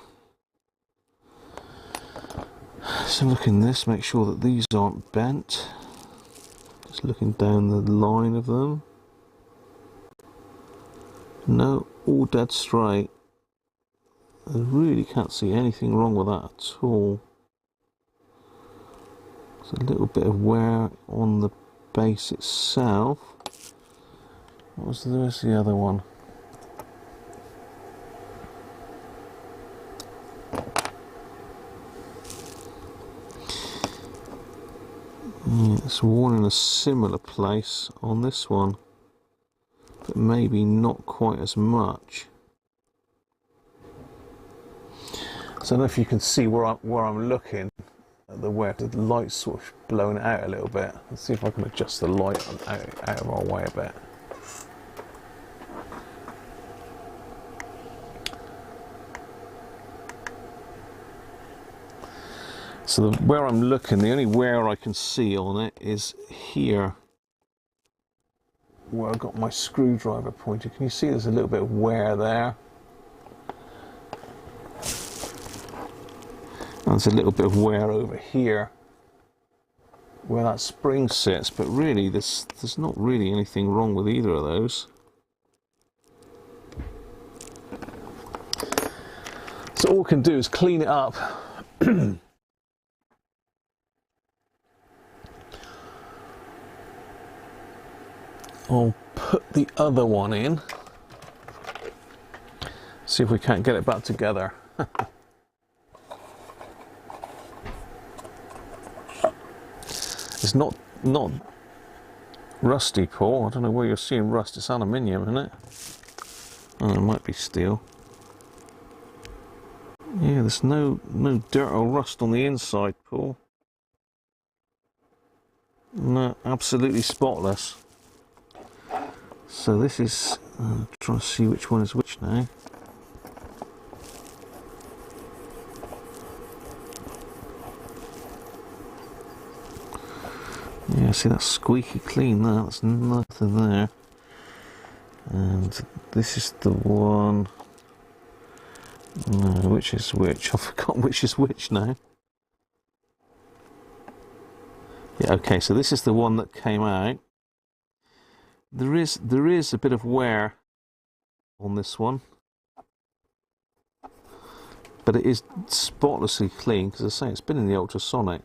So look in this, make sure that these aren't bent. Just looking down the line of them. No, all dead straight. I really can't see anything wrong with that at all. There's a little bit of wear on the base itself. Where's the other one? Yeah, it's worn in a similar place on this one, but maybe not quite as much. So I don't know if you can see where I'm looking at the wear. The light's sort of blown out a little bit. Let's see if I can adjust the light out of our way a bit. So where I'm looking, the only wear I can see on it is here. where I got my screwdriver pointer. Can you see there's a little bit of wear there? And there's a little bit of wear over here where that spring sits, but really there's not really anything wrong with either of those. So all we can do is clean it up. I'll put the other one in, see if we can't get it back together. It's not rusty, Paul. I don't know where you're seeing rust. It's aluminium, isn't it? Oh, it might be steel. Yeah, there's no dirt or rust on the inside, Paul. No, absolutely spotless. So this is, trying to see which one is which now. Yeah, see, that's squeaky clean there, that's nothing there. And this is the one, no, which is which? I've forgotten which is which now. Yeah, okay, so this is the one that came out. There is a bit of wear on this one, but it is spotlessly clean, because as I say, it's been in the ultrasonic,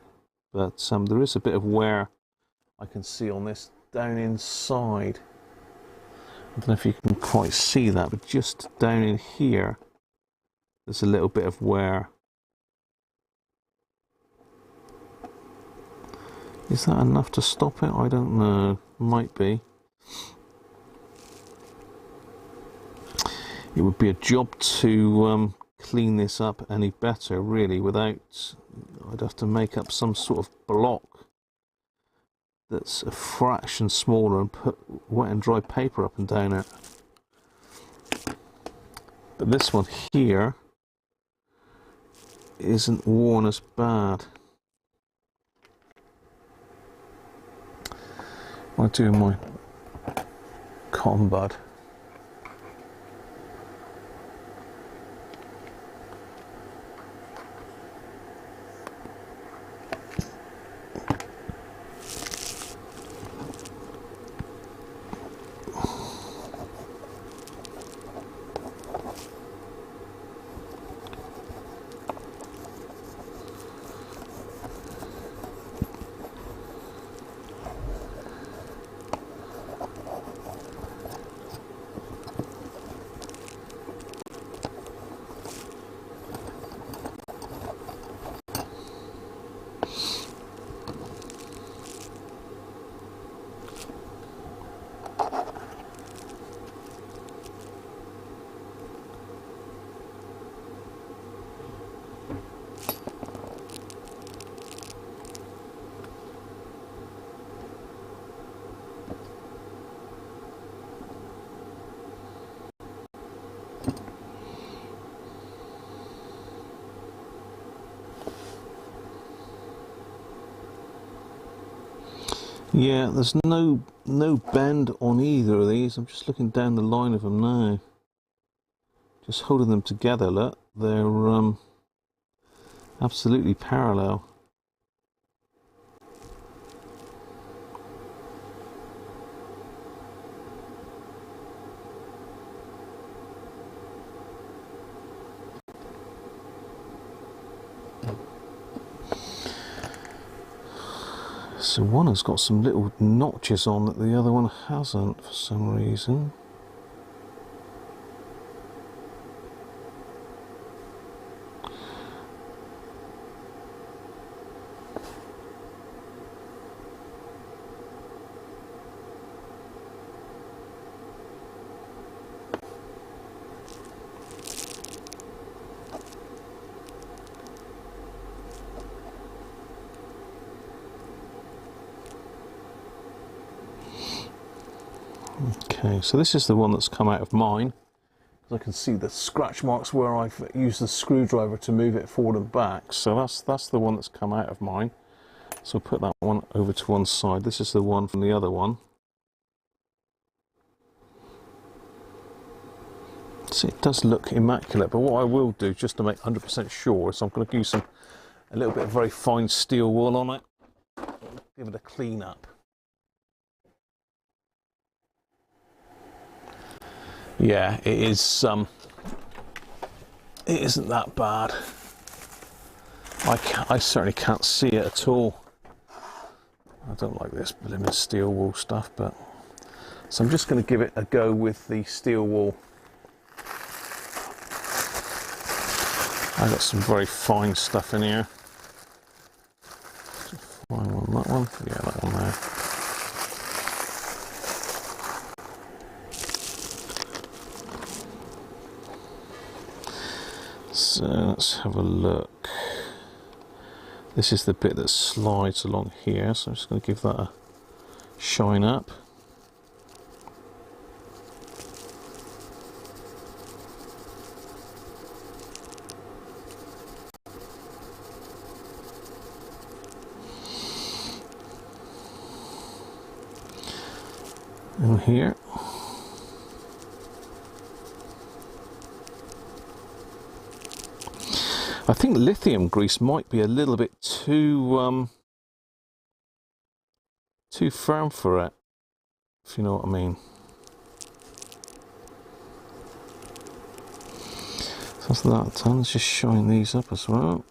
but there is a bit of wear I can see on this down inside. I don't know if you can quite see that, but just down in here there's a little bit of wear. Is that enough to stop it? I don't know. Might be. It would be a job to clean this up any better, really, without... I'd have to make up some sort of block that's a fraction smaller and put wet and dry paper up and down it. But this one here isn't worn as bad. I'm doing my cotton bud. Yeah, there's no bend on either of these. I'm just looking down the line of them now. Just holding them together, look. They're absolutely parallel. So one has got some little notches on that the other one hasn't for some reason. Okay, so this is the one that's come out of mine. I can see the scratch marks where I've used the screwdriver to move it forward and back. So that's the one that's come out of mine. So I'll put that one over to one side. This is the one from the other one. See, it does look immaculate, but what I will do, just to make 100% sure, is I'm going to use a little bit of very fine steel wool on it. Give it a clean up. Yeah, it is. It isn't that bad. I certainly can't see it at all. I don't like this blimmin' steel wool stuff, but so I'm just going to give it a go with the steel wool. I got some very fine stuff in here. Fine one, that one, yeah, that one there. So let's have a look. This is the bit that slides along here, so I'm just going to give that a shine up. And here. I think lithium grease might be a little bit too firm for it, if you know what I mean. So that's that done. Let's just shine these up as well.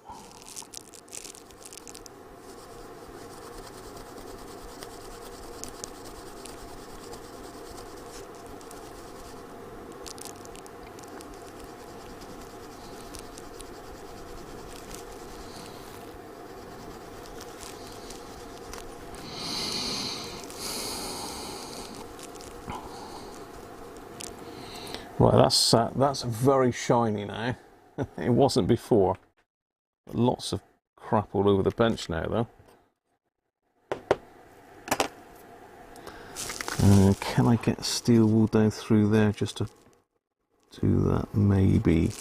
Right, that's very shiny now. It wasn't before. Lots of crap all over the bench now, though. Can I get steel wool down through there just to do that? Maybe.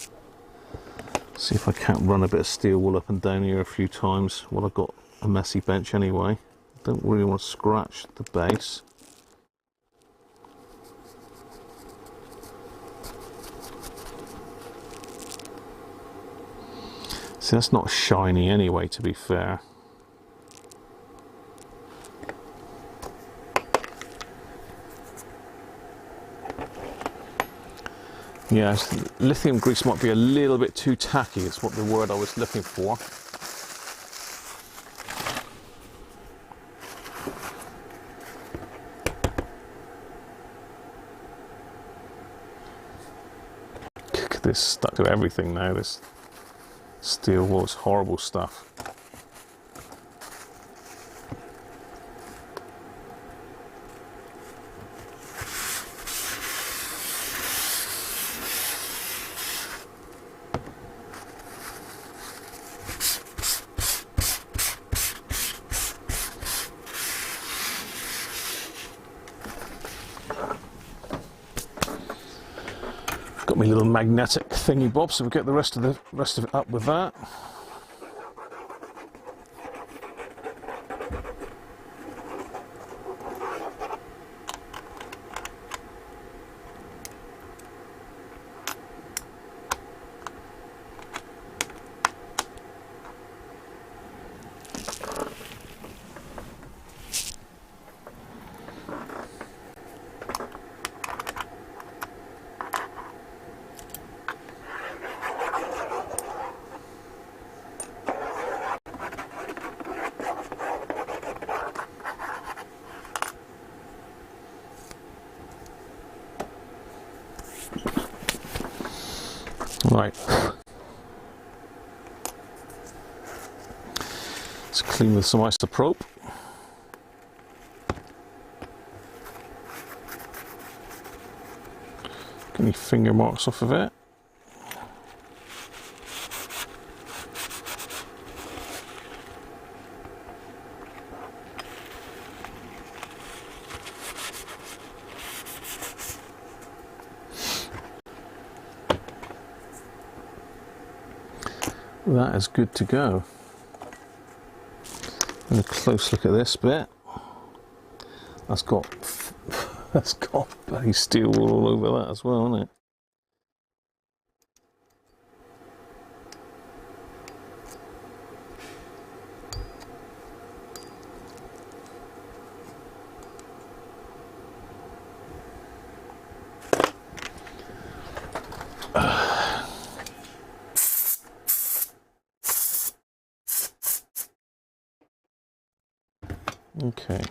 See if I can't run a bit of steel wool up and down here a few times while I've got a messy bench anyway. Don't really want to scratch the base. See, that's not shiny anyway, to be fair. Yeah, lithium grease might be a little bit too tacky, is what the word I was looking for. This stuck to everything now, this steel wool is horrible stuff. Got my little magnetic thingy bob, so we'll get the rest of it up with that. Right, let's clean with some isopropyl. Get any finger marks off of it. That is good to go. And a close look at this bit. That's got bloody steel wool all over that as well, isn't it? Okay.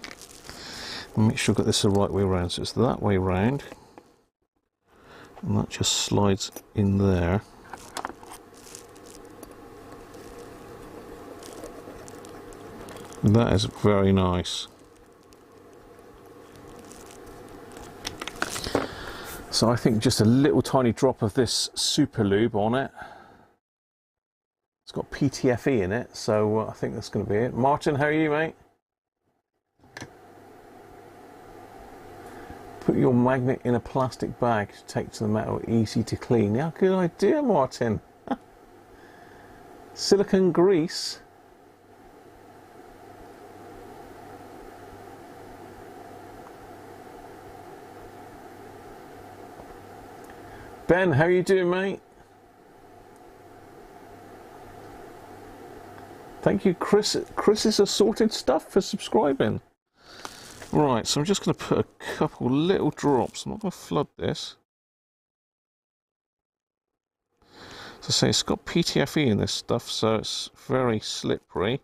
Make sure I've got this the right way around. So it's that way round. And that just slides in there. That is very nice. So I think just a little tiny drop of this super lube on it. It's got PTFE in it, so I think that's going to be it. Martin, how are you, mate? Put your magnet in a plastic bag to take to the metal, easy to clean. Yeah, good idea, Martin. Silicone grease. Ben, how are you doing, mate? Thank you, Chris. Chris's Assorted Stuff for subscribing. Right, so I'm just going to put a couple little drops. I'm not going to flood this. So say it's got PTFE in this stuff, so it's very slippery.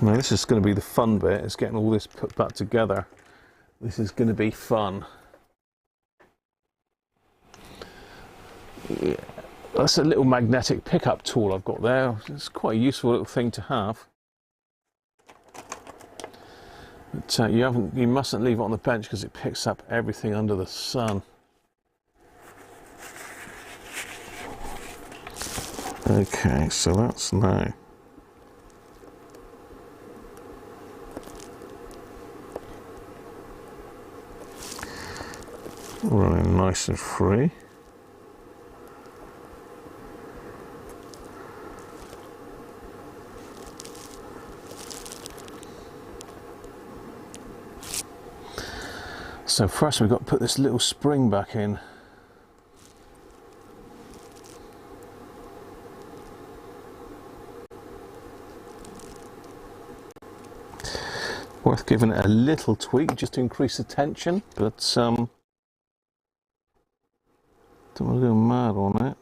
Now this is going to be the fun bit, is getting all this put back together. This is going to be fun. Yeah, that's a little magnetic pickup tool I've got there. It's quite a useful little thing to have. But you mustn't leave it on the bench because it picks up everything under the sun. Okay, so that's now. Running nice and free. So first we've got to put this little spring back in. Worth giving it a little tweak just to increase the tension, but don't want to go mad on it.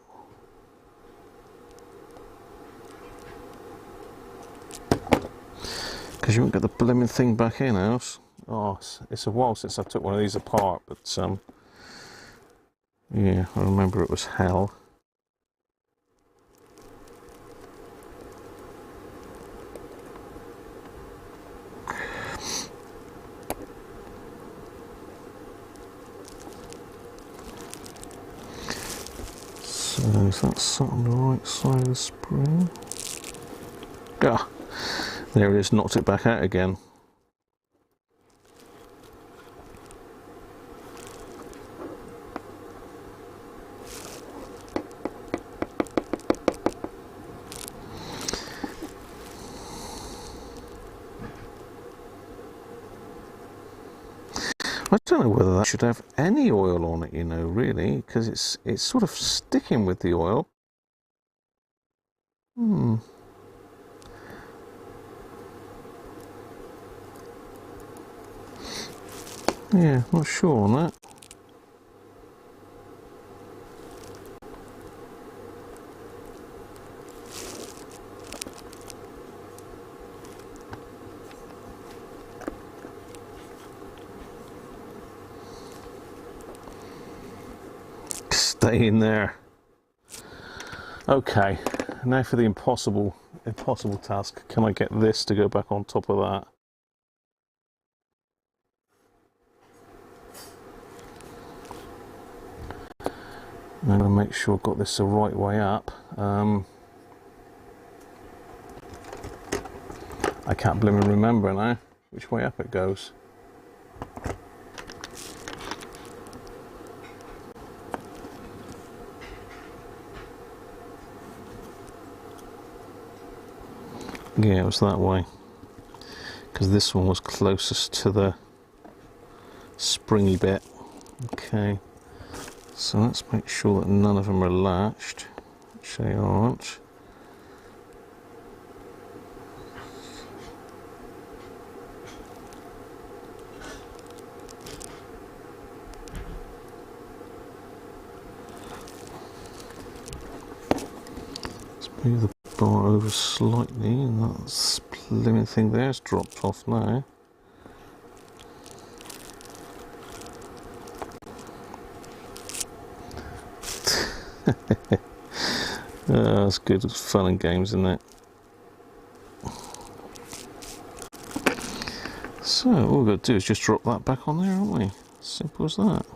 Because you won't get the blooming thing back in else. Oh, it's a while since I took one of these apart, but yeah, I remember it was hell. So is that sat on the right side of the spring? Ah, there it is, knocked it back out again. I don't know whether that should have any oil on it, you know, really, because it's sort of sticking with the oil. Yeah, not sure on that. Stay in there. Okay, now for the impossible task. Can I get this to go back on top of that? I'm going to make sure I've got this the right way up. I can't blooming remember now which way up it goes. Yeah, it was that way, because this one was closest to the springy bit. Okay, so let's make sure that none of them are latched, which they aren't. Move the bar over slightly, and that slimming thing there's dropped off now. That's good. It's fun and games, isn't it? So all we've got to do is just drop that back on there, aren't we? Simple as that.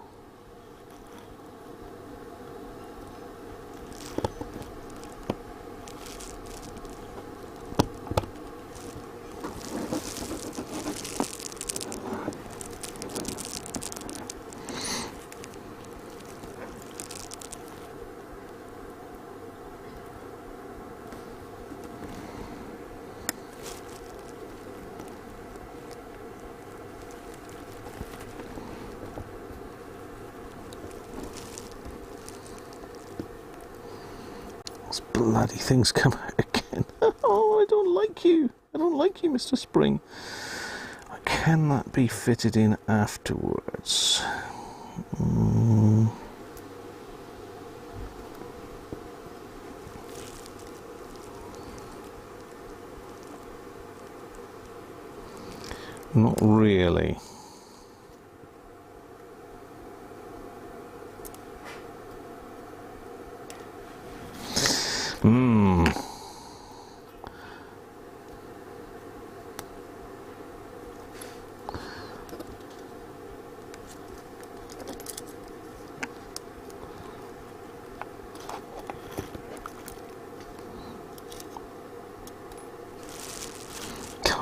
Bloody things come out again. Oh, I don't like you. I don't like you, Mr. Spring. Can that be fitted in afterwards? Not really.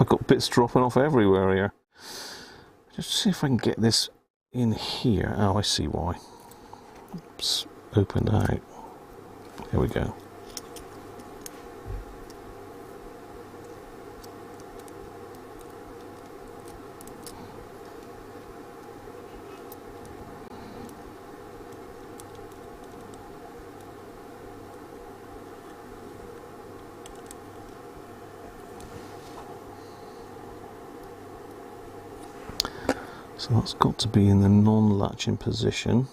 I've got bits dropping off everywhere here. Just see if I can get this in here. Oh, I see why. Oops, opened out. Here we go. So that's got to be in the non-latching position.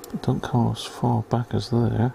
But don't come as far back as there.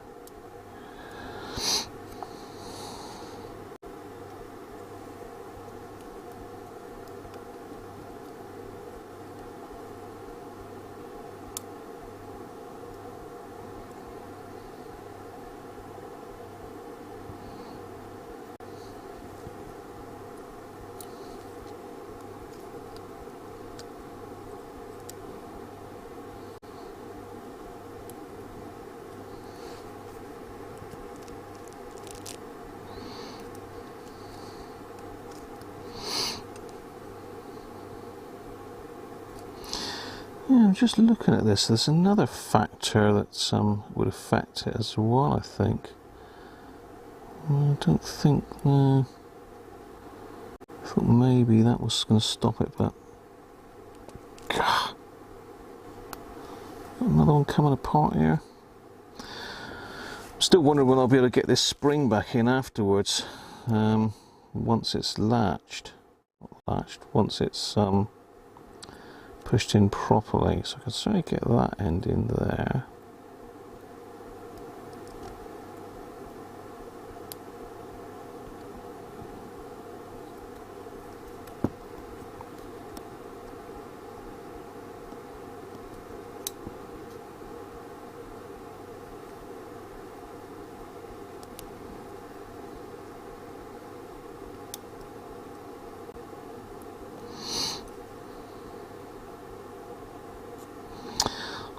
Yeah, I'm just looking at this. There's another factor that would affect it as well, I think. I don't think... No. I thought maybe that was going to stop it, but... God. Another one coming apart here. I'm still wondering when I'll be able to get this spring back in afterwards. Once it's latched. Not latched. Once it's... pushed in properly, so I can certainly get that end in there.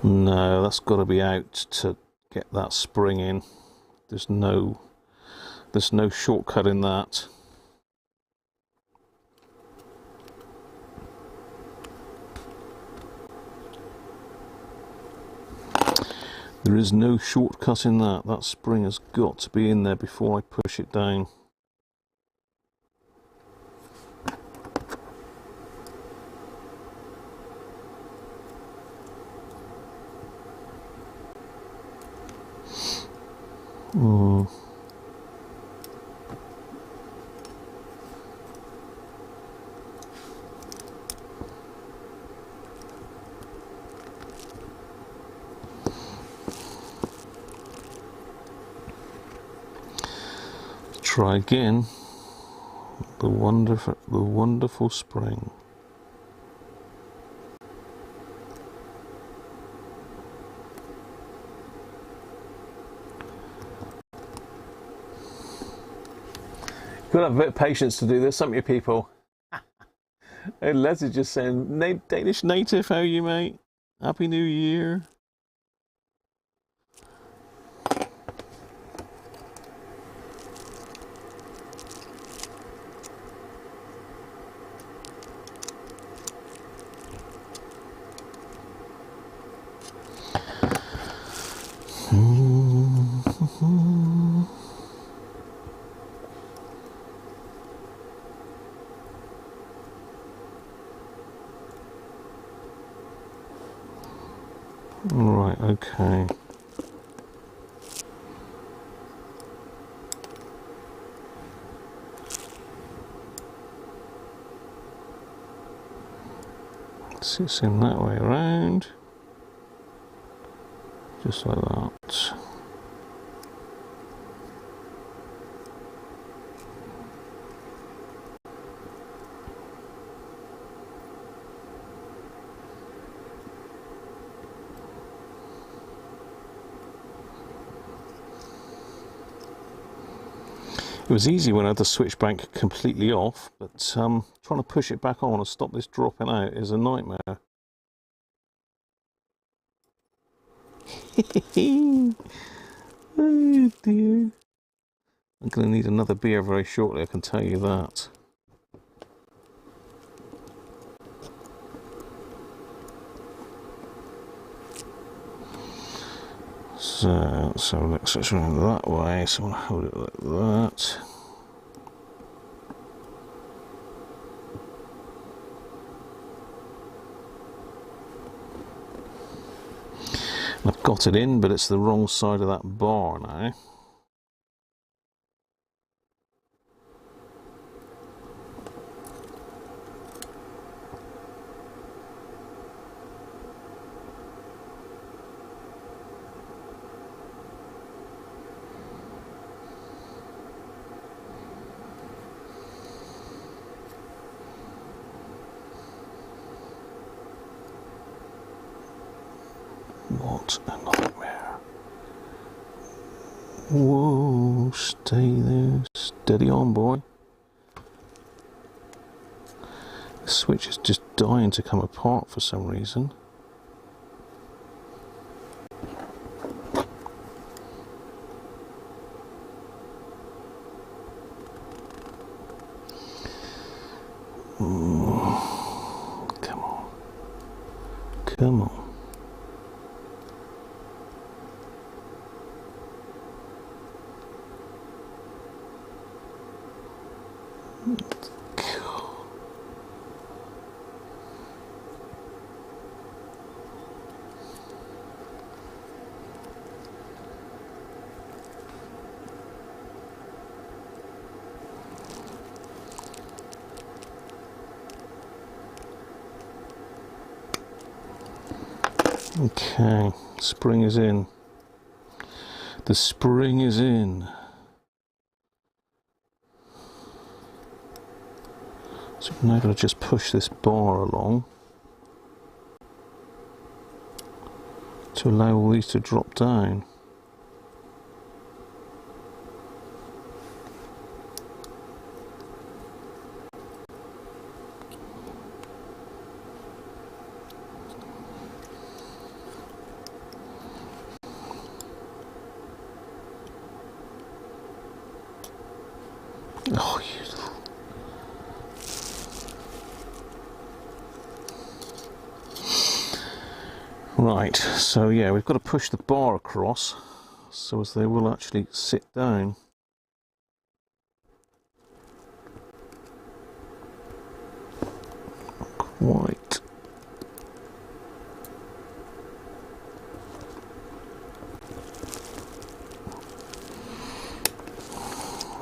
No, that's got to be out to get that spring in. There's no shortcut in that. There is no shortcut in that. That spring has got to be in there before I push it down. try again. The wonderful spring. You've got to have a bit of patience to do this, haven't you, people? And Les is just saying, Danish native, how are you, mate? Happy New Year. Right, okay. So it's in that way around. Just like that. It was easy when I had the switch bank completely off, but trying to push it back on and stop this dropping out is a nightmare. Oh dear. I'm going to need another beer very shortly, I can tell you that. So let's switch around that way, so I'm going to hold it like that. I've got it in, but it's the wrong side of that bar now. What a nightmare. Whoa, stay there. Steady on, boy. The switch is just dying to come apart for some reason. Come on. Come on. Okay, spring is in. The spring is in. So I'm now going to just push this bar along to allow all these to drop down. Oh, you. Right, so yeah, we've got to push the bar across so as they will actually sit down. Quite.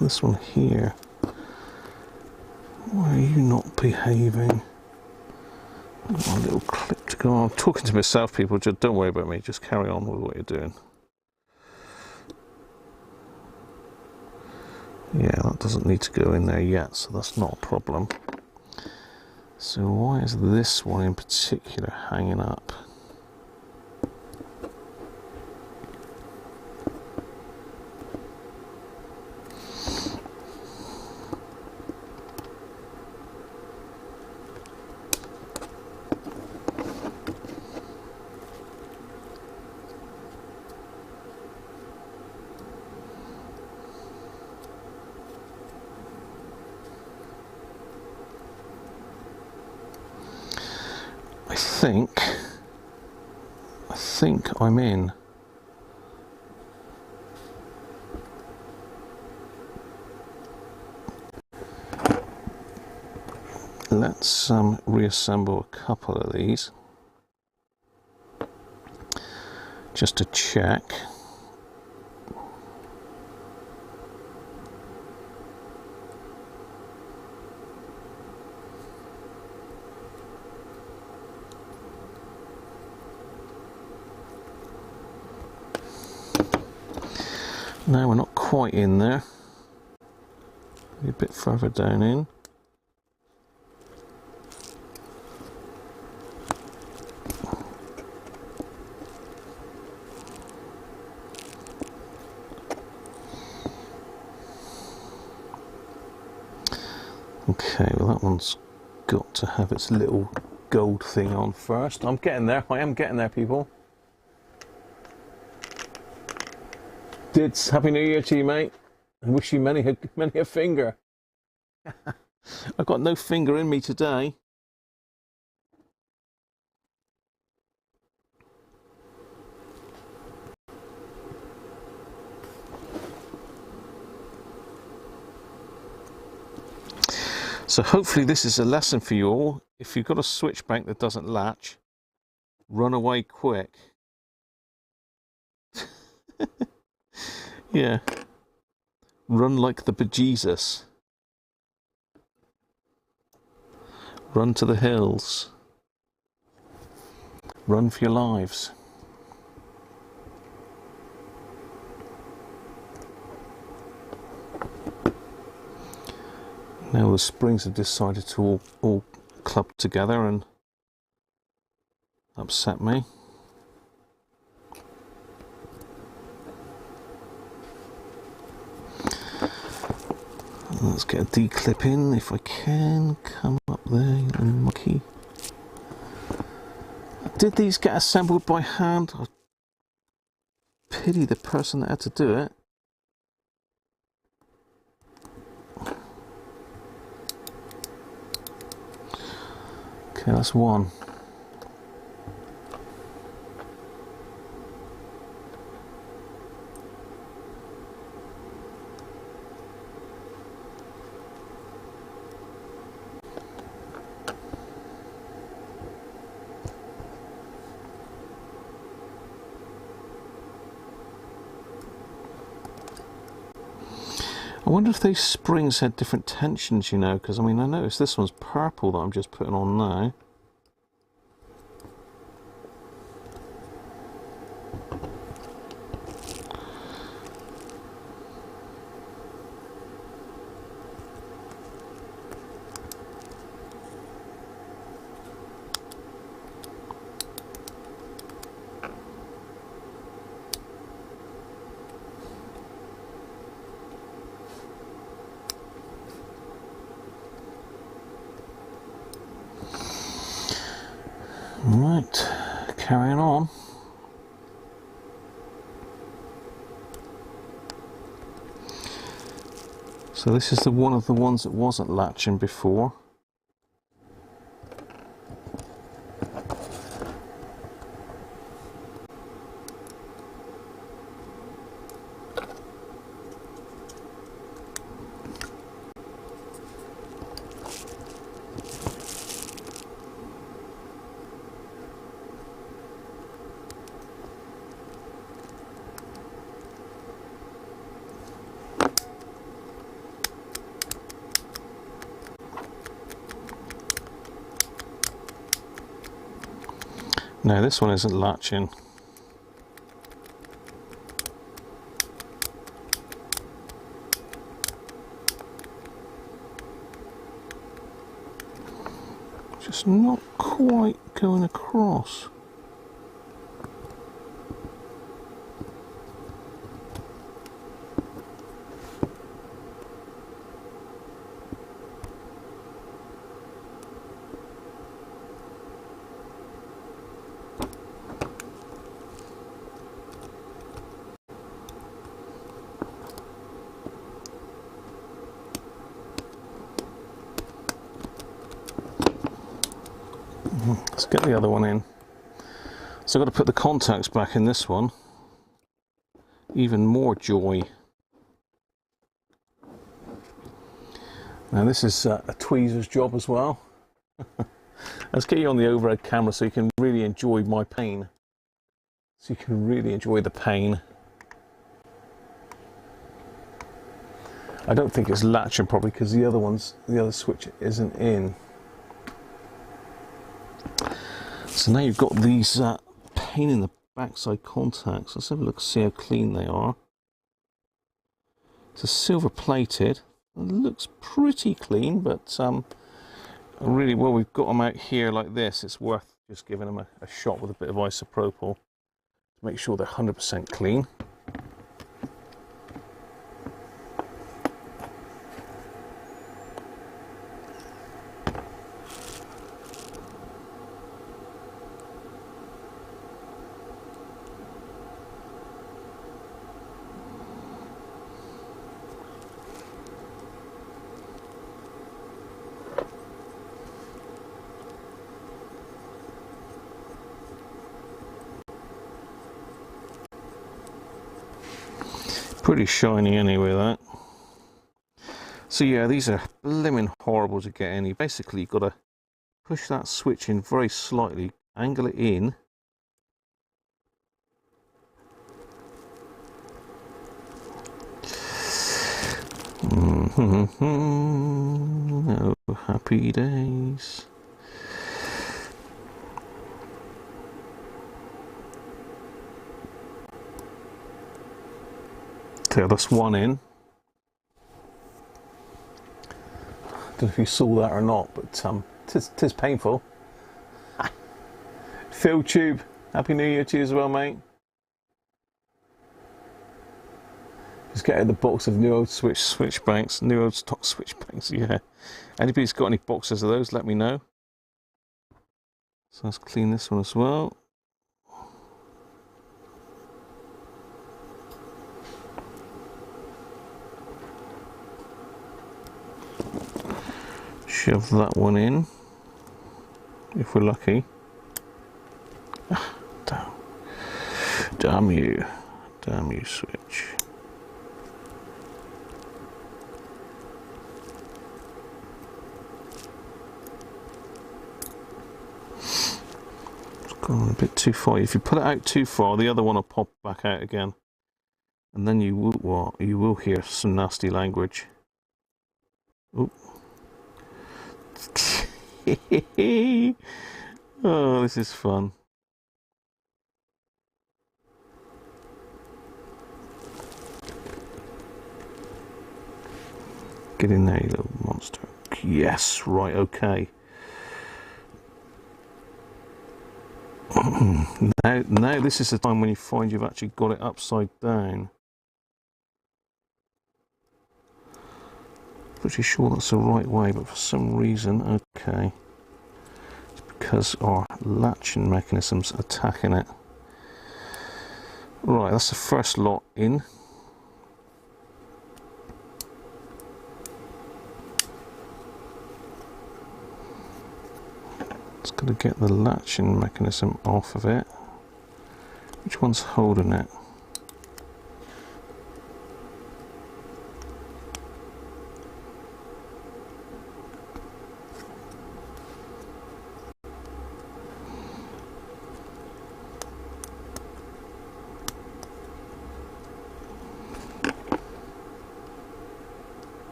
This one here. Why are you not behaving? A little clip to go on. I'm talking to myself, people. Just don't worry about me. Just carry on with what you're doing. Yeah, that doesn't need to go in there yet, so that's not a problem. So why is this one in particular hanging up? I think I'm in. Let's reassemble a couple of these just to check. No, we're not quite in there. Maybe a bit further down in. Okay, well that one's got to have its little gold thing on first. I'm getting there. I am getting there, people. Dids, Happy New Year to you, mate. I wish you many a finger. I've got no finger in me today. So hopefully this is a lesson for you all. If you've got a switch bank that doesn't latch, run away quick. Yeah. Run like the bejesus. Run to the hills. Run for your lives. Now the springs have decided to all club together and upset me. Let's get a D-clip in if I can. Come up there, you little monkey. Did these get assembled by hand? I pity the person that had to do it. Okay, that's one. I wonder if these springs had different tensions, you know, because I mean I noticed this one's purple that I'm just putting on now. Right, carrying on. So this is one of the ones that wasn't latching before. No, this one isn't latching. Just not quite going across. Let's get the other one in. So I've got to put the contacts back in this one. Even more joy. Now this is a tweezer's job as well. Let's get you on the overhead camera so you can really enjoy my pain. So you can really enjoy the pain. I don't think it's latching properly because the other switch isn't in. So now you've got these pain in the backside contacts. Let's have a look, see how clean they are. It's a silver plated. It looks pretty clean, but really, well, we've got them out here like this. It's worth just giving them a shot with a bit of isopropyl to make sure they're 100% clean. Pretty shiny anyway, that. So yeah, these are blimmin' horrible to get in. You basically got to push that switch in very slightly, angle it in. Oh, happy days. Okay, that's one in. Don't know if you saw that or not, but tis painful. Phil Tube, Happy New Year to you as well, mate. Just get out the box of new old switch banks, new old stock switch banks. Yeah. Anybody's got any boxes of those? Let me know. So let's clean this one as well. Shove that one in, if we're lucky. Damn you switch. It's gone a bit too far. If you put it out too far, the other one will pop back out again, and then you will, well, you will hear some nasty language. Oop. Oh, this is fun. Get in there, you little monster. Yes, right, okay. Now this is the time when you find you've actually got it upside down. Pretty sure that's the right way, but for some reason, okay, it's because our latching mechanism's attacking it. Right, that's the first lot in. It's got to get the latching mechanism off of it. Which one's holding it?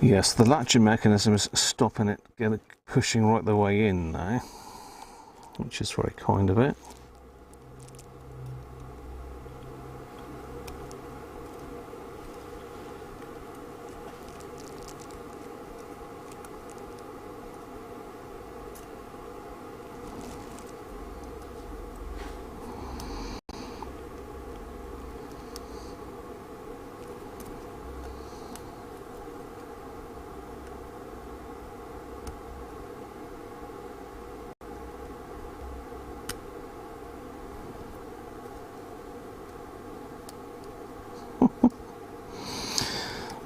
Yes, the latching mechanism is stopping it, pushing right the way in now, which is very kind of it.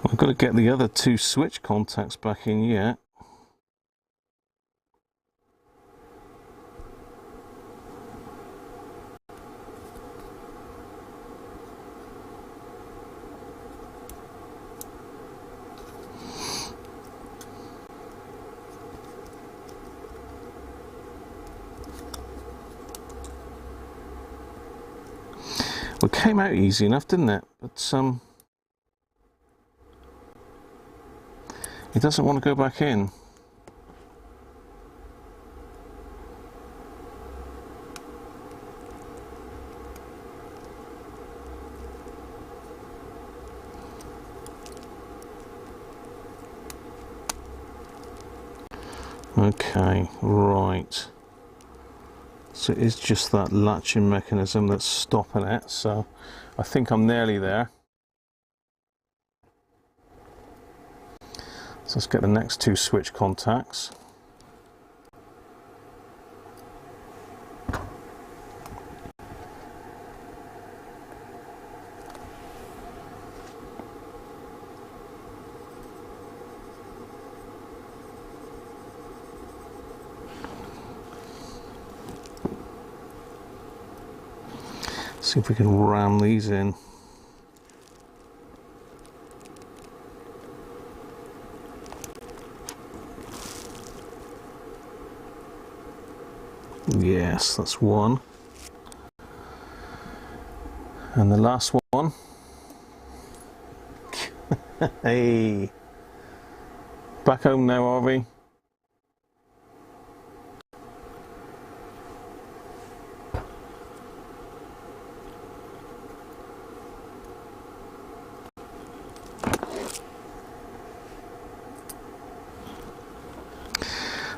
I've got to get the other two switch contacts back in yet. Well, it came out easy enough, didn't it? But it doesn't want to go back in. Okay, right. So it is just that latching mechanism that's stopping it, so I think I'm nearly there. So let's get the next two switch contacts. See if we can ram these in. Yes, that's one. And the last one. Hey. Back home now, are we?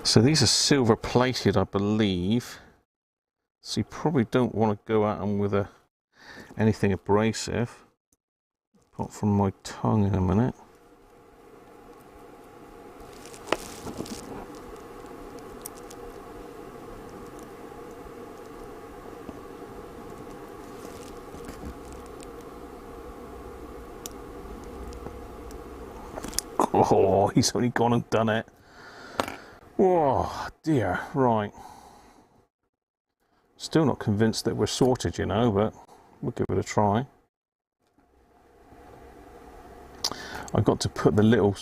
So these are silver plated, I believe. So you probably don't want to go at them with anything abrasive, apart from my tongue in a minute. Oh, he's only gone and done it. Oh dear, right. Still not convinced that we're sorted, you know, but we'll give it a try. I've got to put the little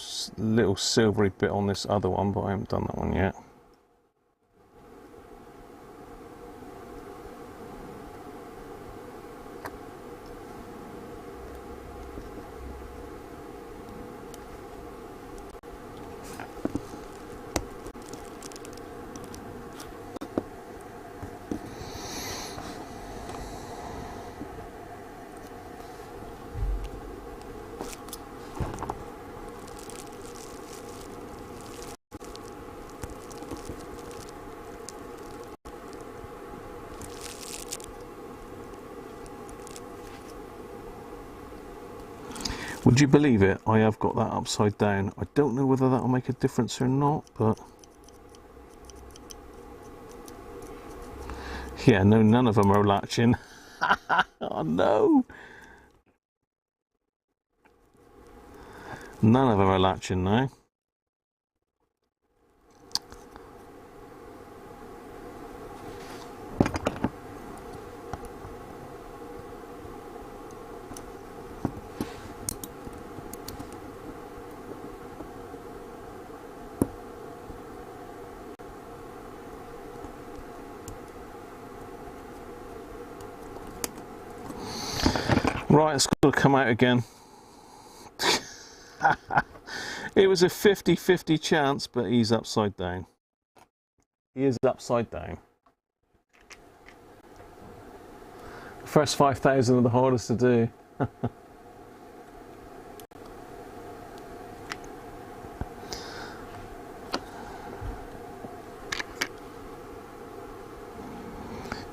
silvery bit on this other one, but I haven't done that one yet. Would you believe it? I have got that upside down. I don't know whether that'll make a difference or not, but yeah, no, none of them are latching. Oh no! None of them are latching now. Right, it's got to come out again. It was a 50-50 chance, but he's upside down. He is upside down. First 5,000 are the hardest to do.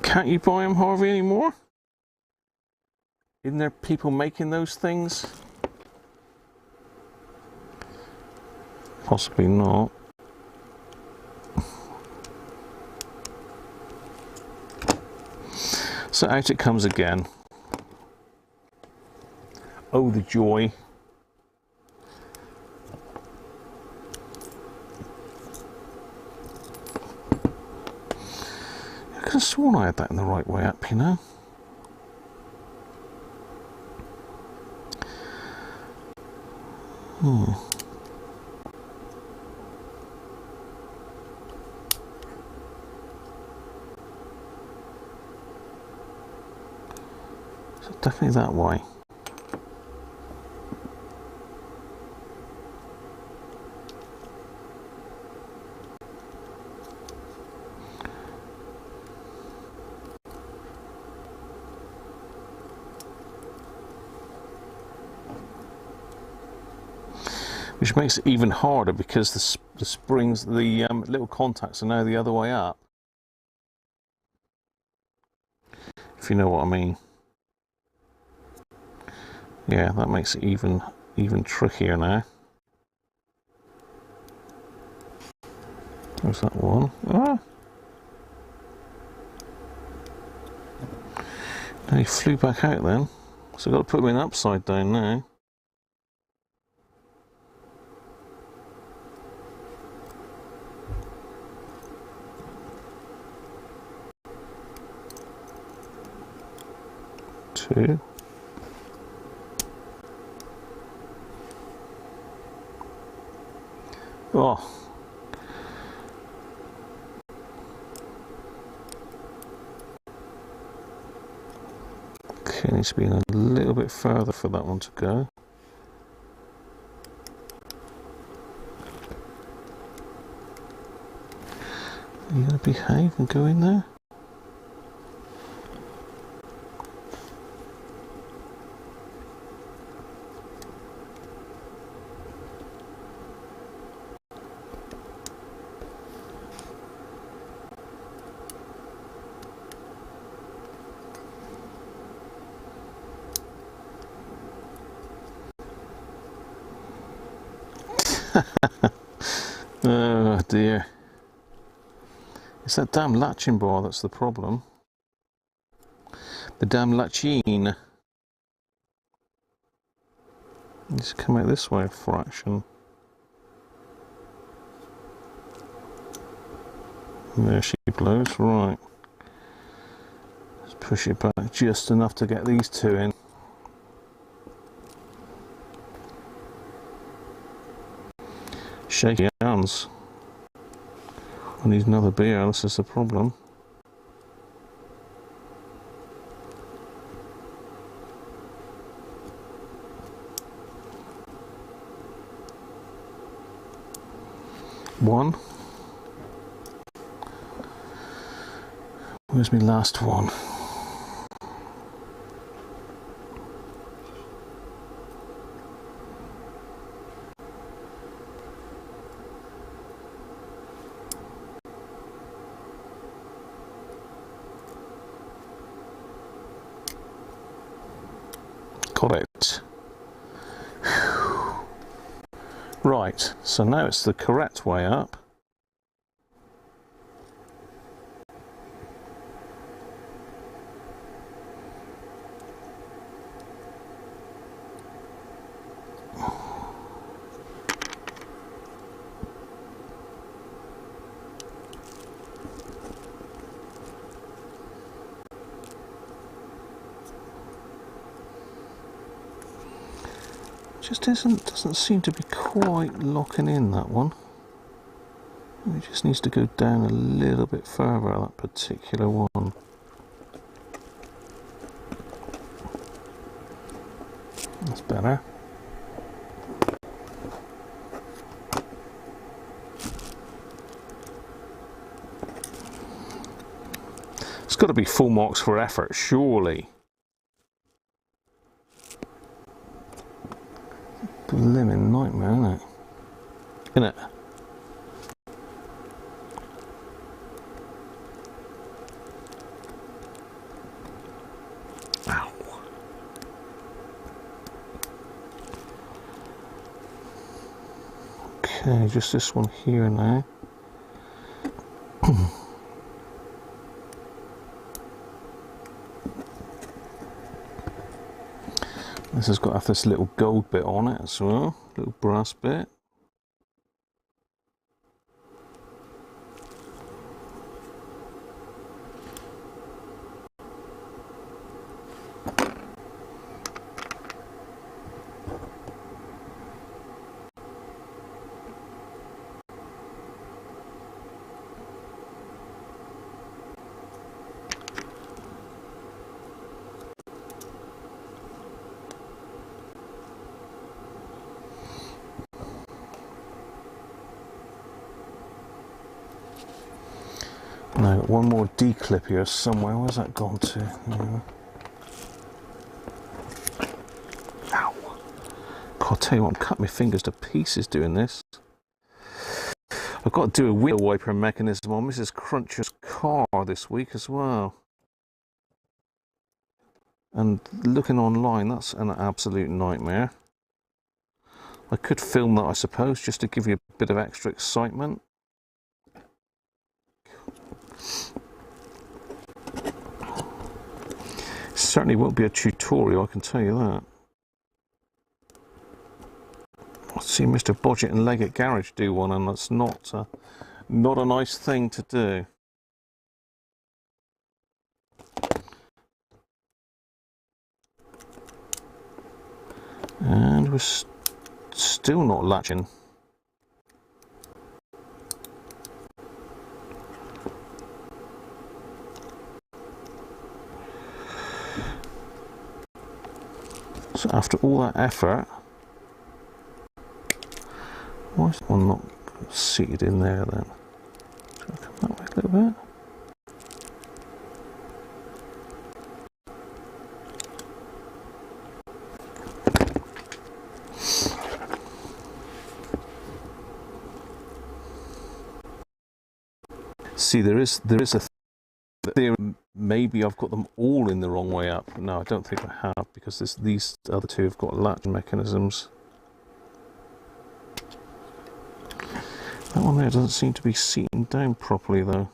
Can't you buy them, Harvey, anymore? Isn't there people making those things? Possibly not. So out it comes again. Oh, the joy. I could have sworn I had that in the right way up, you know. So definitely that way. Which makes it even harder because the springs, the little contacts are now the other way up. If you know what I mean. Yeah, that makes it even trickier now. There's that one. Ah. Now he flew back out then. So I've got to put him in upside down now. Two. Oh. Okay, needs to be a little bit further for that one to go. Are you going to behave and go in there? Oh dear. It's that damn latching bar that's the problem. The damn latchine. Just come out this way a fraction. And there she blows, right. Let's push it back just enough to get these two in. Shaky hands. I need another beer, this is the problem. One. Where's my last one? Got it. Right, so now it's the correct way up. Just doesn't seem to be quite locking in, that one. It just needs to go down a little bit further, that particular one. That's better. It's got to be full marks for effort, surely. Blimmin' nightmare, isn't it? Isn't it? Ow. Okay, just this one here now. This has got this little gold bit on it as well, little brass bit. Now, got one more D-clip here somewhere. Where's that gone to? Yeah. Ow! God, I'll tell you what, I'm cutting my fingers to pieces doing this. I've got to do a window wiper mechanism on Mrs. Cruncher's car this week as well. And looking online, that's an absolute nightmare. I could film that, I suppose, just to give you a bit of extra excitement. Certainly won't be a tutorial, I can tell you that. I've seen Mr. Bodgett and Leggett Garage do one, and that's not a nice thing to do. And we're still not latching. So after all that effort, why is one not seated in there then? Should I come that way a little bit? See, there is a theory. Maybe I've got them all in the wrong way up. No, I don't think I have, because these other two have got latch mechanisms. That one there doesn't seem to be seating down properly though.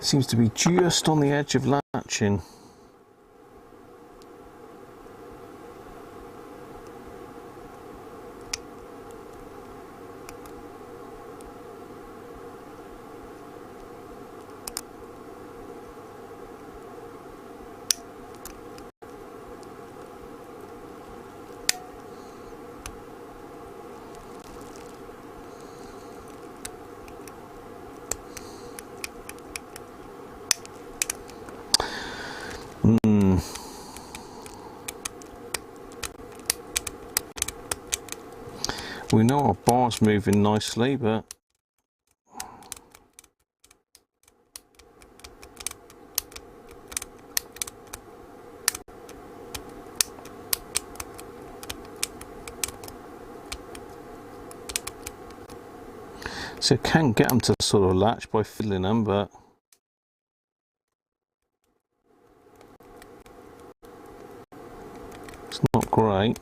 Seems to be just on the edge of latching. We know our bar's moving nicely, but so I can get them to sort of latch by fiddling them, but it's not great.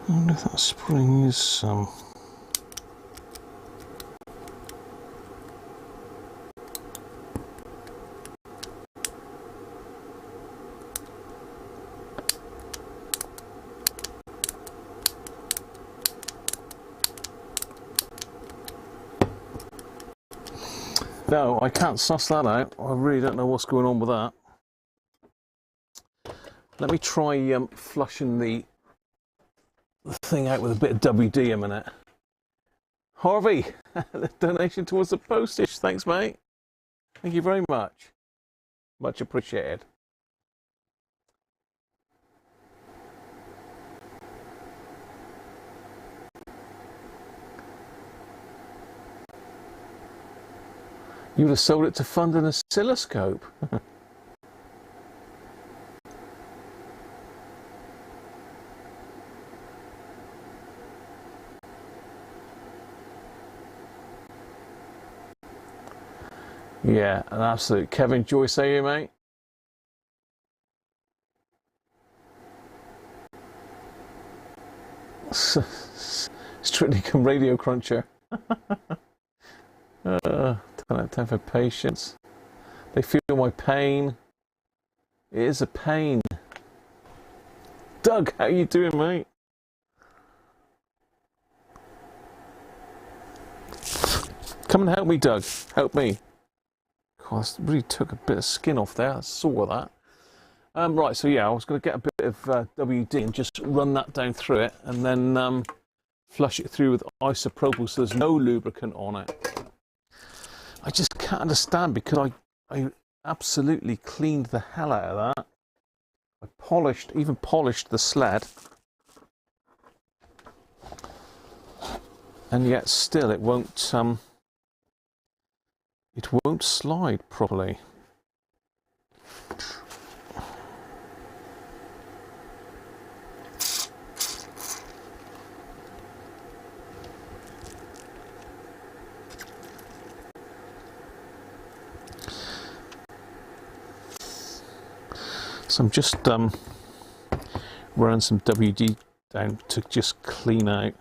I wonder if that spring is No, I can't suss that out. I really don't know what's going on with that. Let me try flushing the thing out with a bit of WD a minute. Harvey, the donation towards the postage. Thanks, mate. Thank you very much. Much appreciated. You would have sold it to fund an oscilloscope. Yeah, an absolute Kevin Joyce, are you, mate? Strictly come Radiocruncher. Don't have time for patience. They feel my pain. It is a pain. Doug, how you doing, mate? Come and help me, Doug. Help me. God, I really took a bit of skin off there. I saw that. Right, so yeah, I was going to get a bit of WD and just run that down through it, and then flush it through with isopropyl so there's no lubricant on it. I just can't understand, because I absolutely cleaned the hell out of that. I even polished the sled, and yet still it won't slide properly. So I'm just running some WD down to just clean out.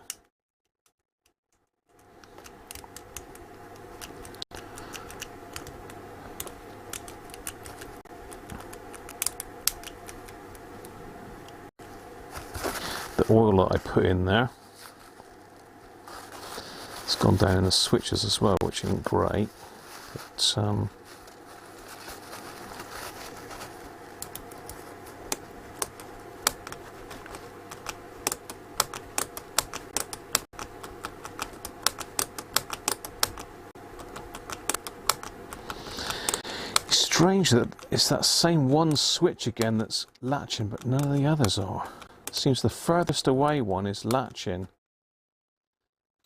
The oil that I put in there. It's gone down in the switches as well, which isn't great. But strange that it's that same one switch again that's latching, but none of the others are. It seems the furthest away one is latching.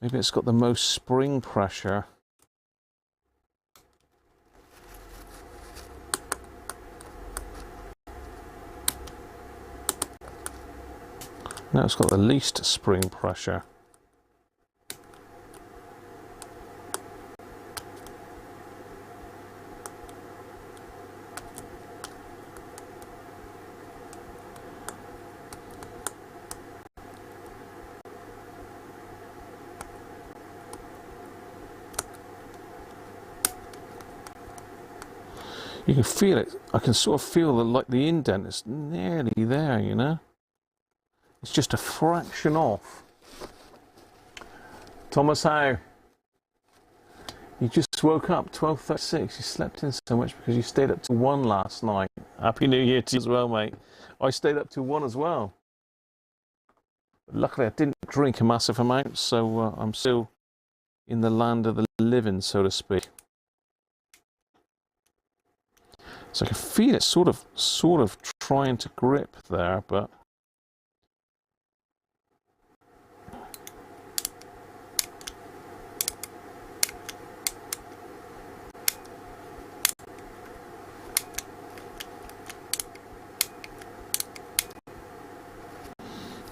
Maybe it's got the most spring pressure. No, it's got the least spring pressure. You can feel it. I can sort of feel that, like, the indent is nearly there, you know? It's just a fraction off. Thomas, how? You just woke up, 12:36. You slept in so much because you stayed up to 1 last night. Happy New Year to you as well, mate. I stayed up to 1 as well. But luckily, I didn't drink a massive amount, so I'm still in the land of the living, so to speak. So I can feel it sort of trying to grip there, but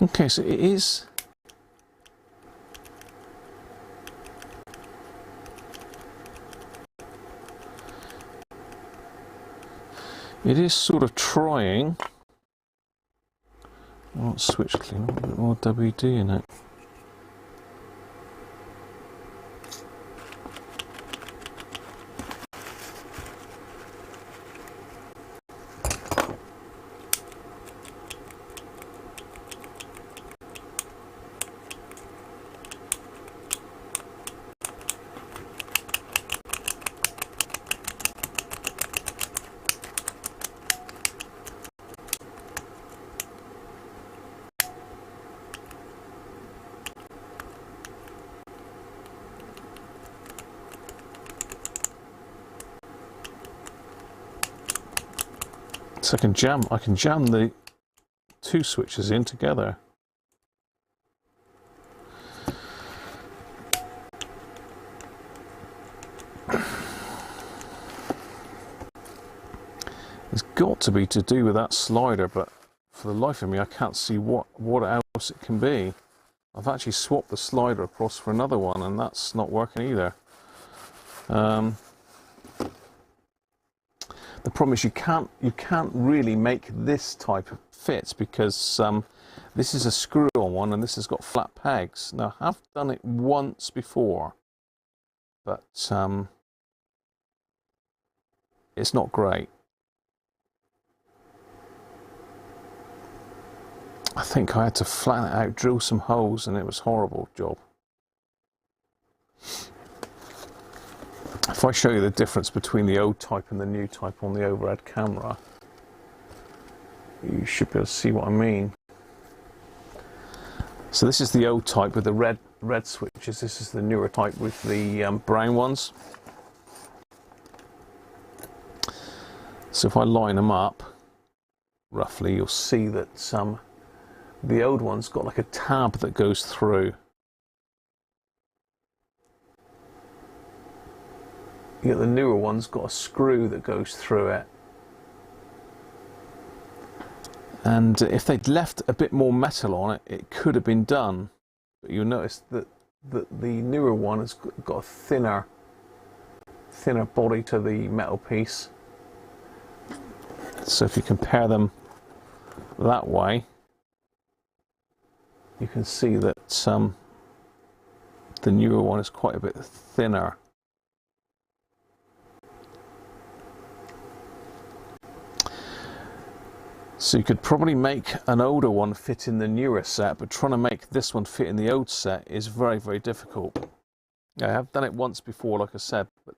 okay, so it is. It is sort of trying. want switch clean, a bit more WD in it. So I can jam the two switches in together. It's got to be to do with that slider, but for the life of me I can't see what else it can be. I've actually swapped the slider across for another one and that's not working either. The problem is you can't really make this type of fits because this is a screw-on one and this has got flat pegs. Now I have done it once before, but it's not great. I think I had to flatten it out, drill some holes, and it was a horrible job. If I show you the difference between the old type and the new type on the overhead camera, you should be able to see what I mean. So this is the old type with the red switches. This is the newer type with the brown ones. So if I line them up roughly, you'll see that the old one's got like a tab that goes through. Yet the newer one's got a screw that goes through it. And if they'd left a bit more metal on it, it could have been done. But you'll notice that the newer one has got a thinner body to the metal piece. So if you compare them that way, you can see that the newer one is quite a bit thinner. So you could probably make an older one fit in the newer set, but trying to make this one fit in the old set is very, very difficult. I have done it once before, like I said, but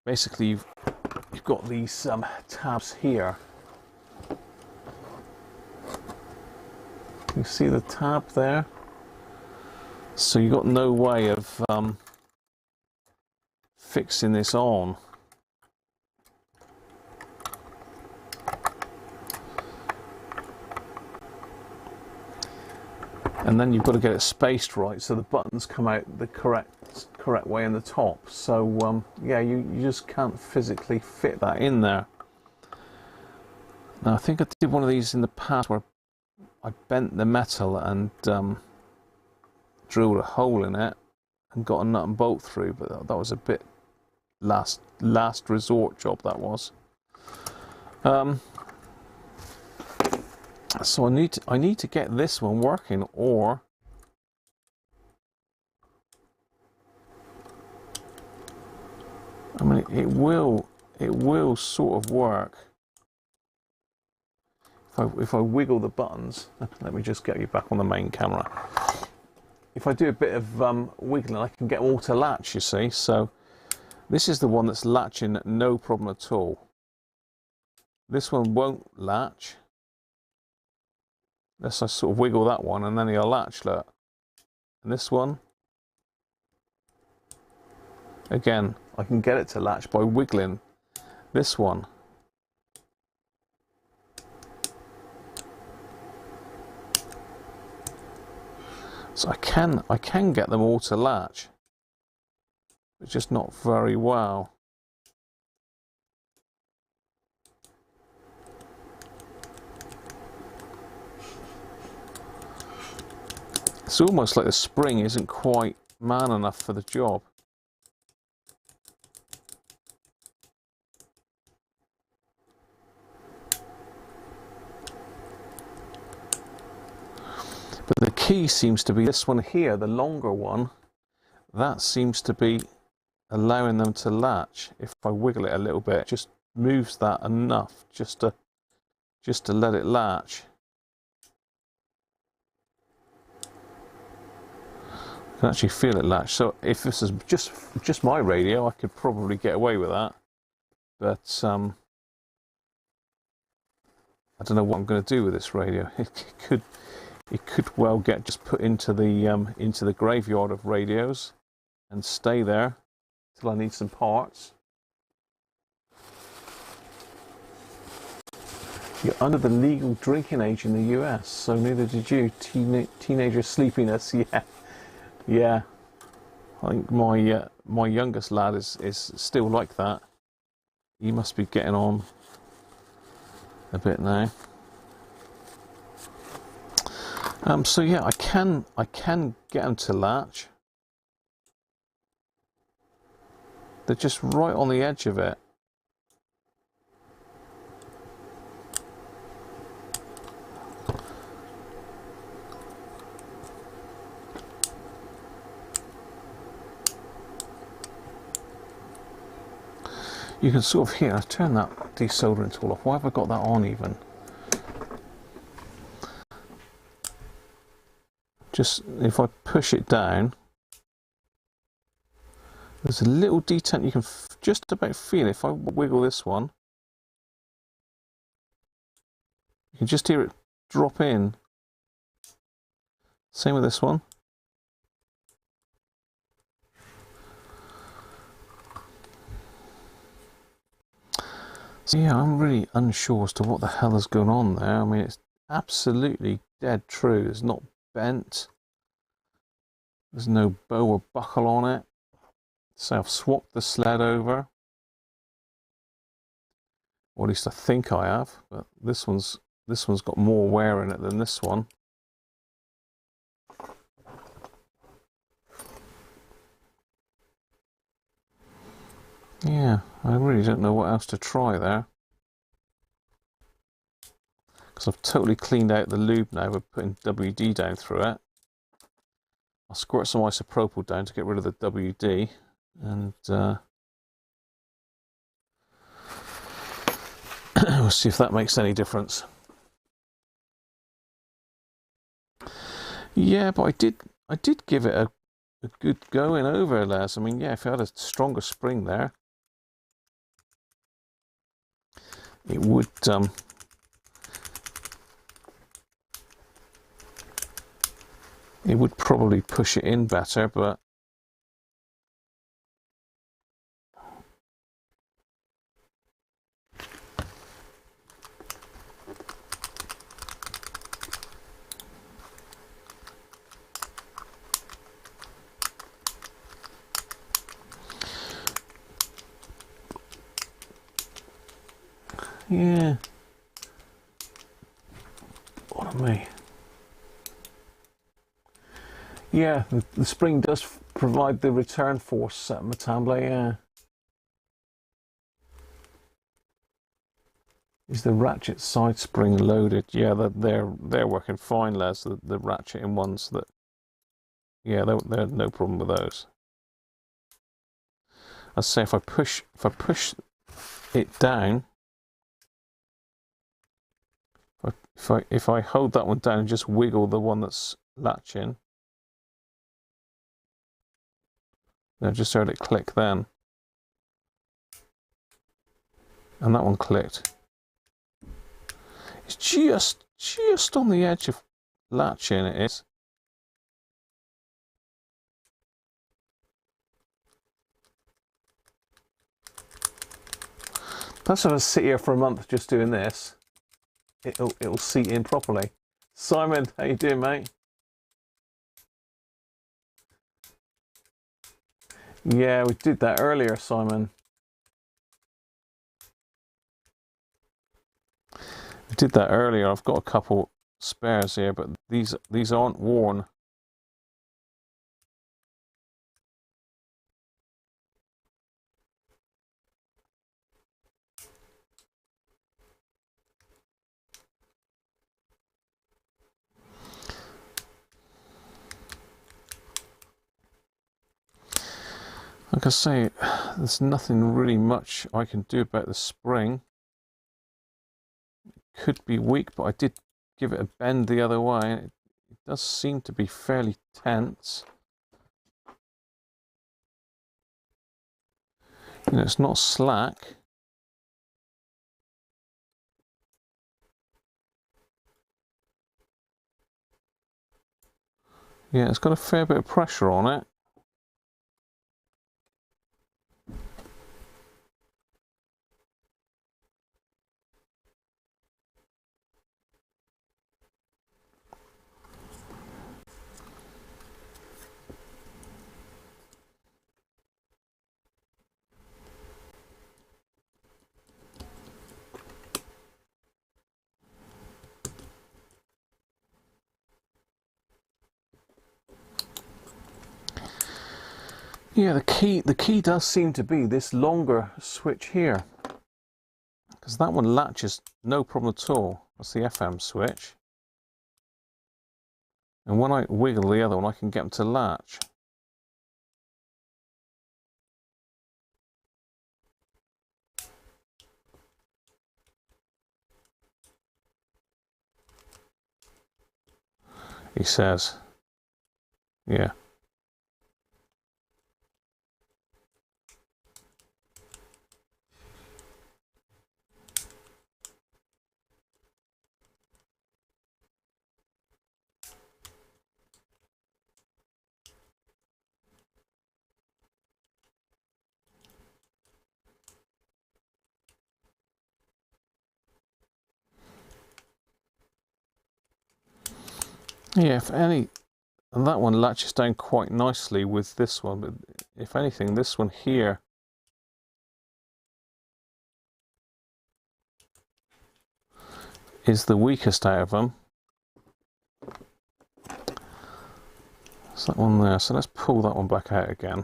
basically you've got these tabs here. You see the tab there? So you've got no way of fixing this on. And then you've got to get it spaced right so the buttons come out the correct way in the top. So yeah, you just can't physically fit that in there. Now I think I did one of these in the past where I bent the metal and drilled a hole in it and got a nut and bolt through, but that was a bit last resort job, that was. So I need to get this one working, or I mean it will sort of work if I wiggle the buttons. Let me just get you back on the main camera. If I do a bit of wiggling, I can get them all to latch, you see. So this is the one that's latching, no problem at all. This one won't latch. Let's just sort of wiggle that one and then he'll latch, look. And this one, again, I can get it to latch by wiggling this one. So I can get them all to latch, but just not very well. It's almost like the spring isn't quite man enough for the job. But the key seems to be this one here, the longer one. That seems to be allowing them to latch. If I wiggle it a little bit, it just moves that enough just to let it latch. I can actually feel it latch. So if this is just my radio, I could probably get away with that. But I don't know what I'm going to do with this radio. It could well get just put into the graveyard of radios and stay there till I need some parts. You're under the legal drinking age in the US, so neither did you. Teenager sleepiness, yeah. I think my youngest lad is still like that. He must be getting on a bit now. So yeah, I can get them to latch. They're just right on the edge of it. You can sort of hear, I turn that desoldering tool off. Why have I got that on even? Just, if I push it down, there's a little detent you can just about feel. If I wiggle this one, you can just hear it drop in. Same with this one. So yeah, I'm really unsure as to what the hell is going on there. I mean, it's absolutely dead true. It's not bent. There's no bow or buckle on it. So I've swapped the sled over. Or at least I think I have. But this one's got more wear in it than this one. Yeah, I really don't know what else to try there. Because I've totally cleaned out the lube now by putting WD down through it. I'll squirt some isopropyl down to get rid of the WD. And we'll see if that makes any difference. Yeah, but I did give it a good going over, Les. I mean, yeah, if I had a stronger spring there, it would probably push it in better, but yeah. What am I? Yeah, the spring does provide the return force at Matamble, yeah. Is the ratchet side spring loaded? Yeah, they're working fine, Les. The ratcheting ones that, yeah, they're no problem with those. I'd say if I push it down, if I hold that one down and just wiggle the one that's latching, I just heard it click then, and that one clicked. It's just on the edge of latching. It is. Perhaps if I sit here for a month just doing this, it'll seat in properly. Simon, how you doing, mate? Yeah, we did that earlier, Simon. We did that earlier. I've got a couple spares here, but these aren't worn. Like I say, there's nothing really much I can do about the spring. It could be weak, but I did give it a bend the other way. It does seem to be fairly tense. You know, it's not slack. Yeah, it's got a fair bit of pressure on it. Yeah, the key does seem to be this longer switch here, because that one latches no problem at all. That's the FM switch. And when I wiggle the other one, I can get them to latch. He says, yeah. Yeah, if any, and that one latches down quite nicely with this one, but if anything, this one here is the weakest out of them. It's that one there, so let's pull that one back out again.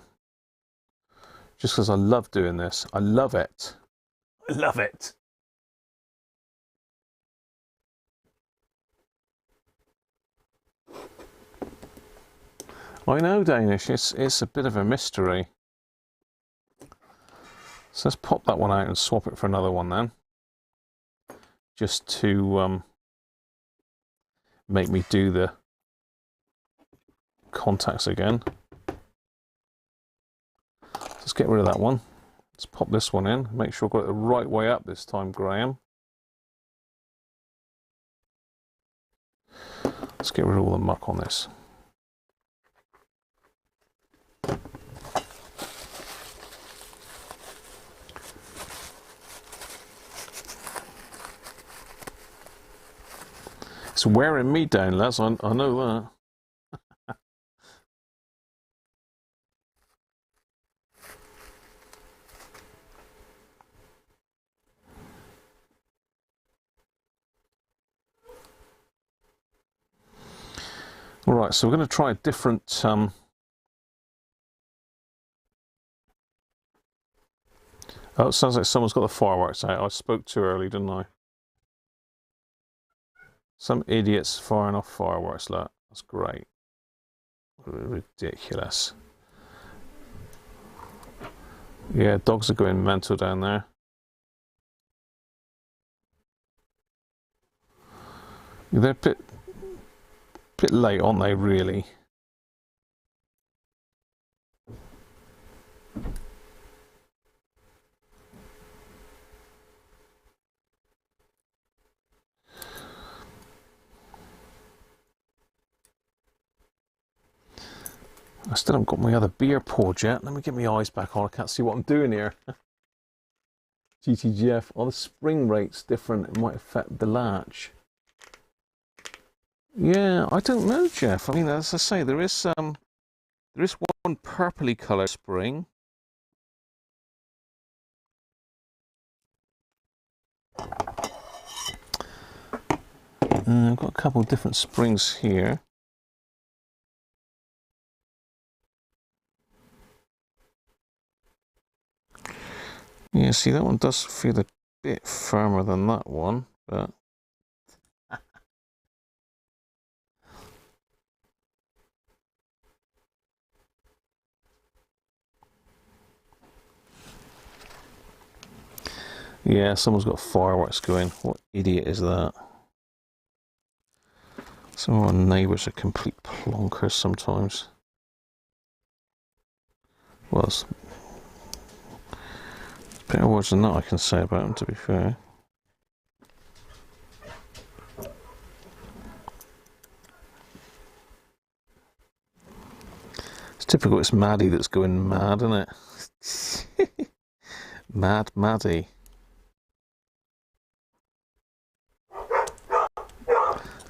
Just because I love doing this. I love it. I love it. I know, Danish, it's a bit of a mystery. So let's pop that one out and swap it for another one then. Just to make me do the contacts again. Let's get rid of that one. Let's pop this one in. Make sure I've got it the right way up this time, Graham. Let's get rid of all the muck on this. It's wearing me down, lads. I know that. All right, so we're going to try a different. Oh, it sounds like someone's got the fireworks out. I spoke too early, didn't I? Some idiots firing off fireworks, look. That's great. Ridiculous. Yeah, dogs are going mental down there. They're a bit late, aren't they, really? I still haven't got my other beer poured yet. Let me get my eyes back on. I can't see what I'm doing here. GTGF. Oh, the spring rate's different. It might affect the latch. Yeah, I don't know, Jeff. I mean, as I say, there is one purpley colour spring. I've got a couple of different springs here. Yeah, see, that one does feel a bit firmer than that one, but Yeah, someone's got fireworks going. What idiot is that? Some of our neighbours are complete plonkers sometimes. Well, there's better words than that I can say about them, to be fair. It's typical, it's Maddie that's going mad, isn't it? Mad Maddie.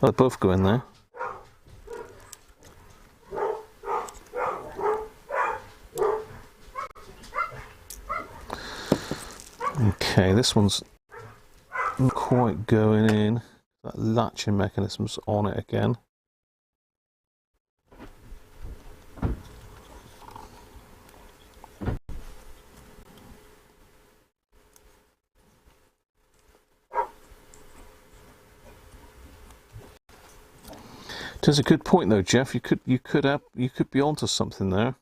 Oh, they're both going there. Okay, this one's not quite going in. That latching mechanism's on it again. There's a good point though, Jeff. You could be onto something there.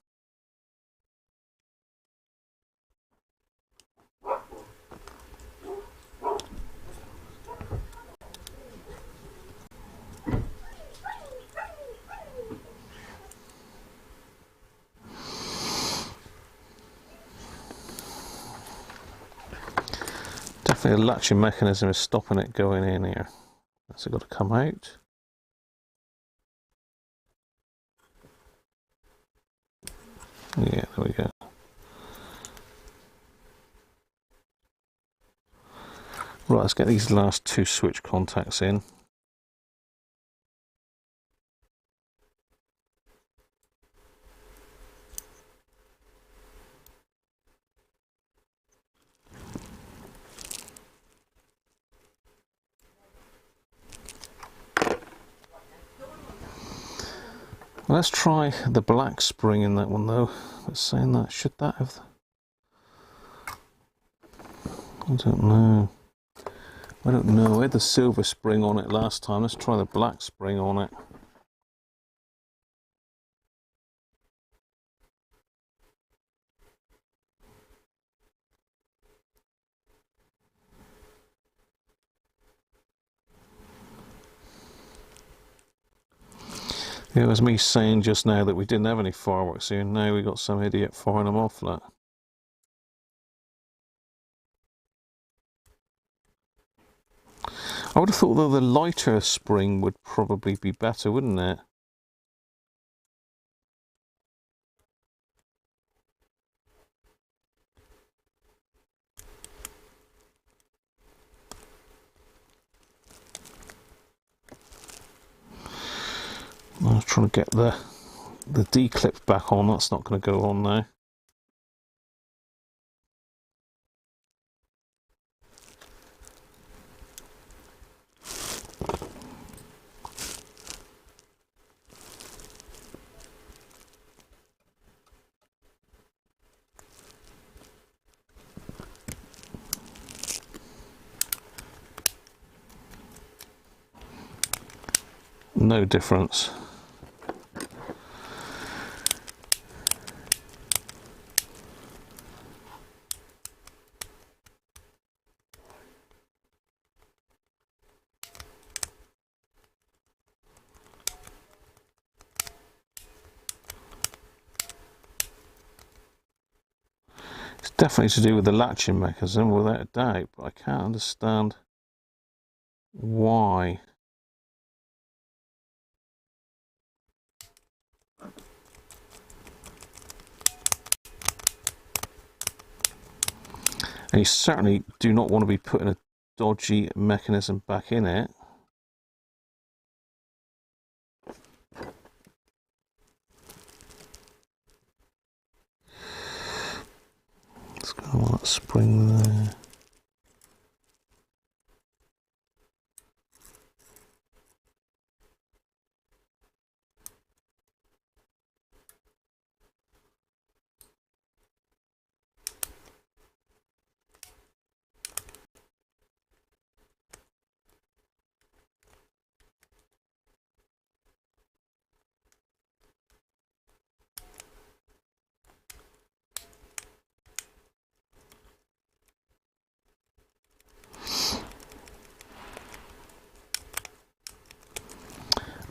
Definitely the latching mechanism is stopping it going in here. That's got to come out. Yeah, there we go. Right, let's get these last two switch contacts in. Let's try the black spring in that one though. It's saying that, should that have... I don't know. I don't know. We had the silver spring on it last time. Let's try the black spring on it. It was me saying just now that we didn't have any fireworks here, and now we got some idiot firing them off that. I would have thought though the lighter spring would probably be better, wouldn't it? I was trying to get the D-clip back on. That's not going to go on now. No difference. It's definitely to do with the latching mechanism, without a doubt, but I can't understand why. And you certainly do not want to be putting a dodgy mechanism back in it. Let's go on that spring there.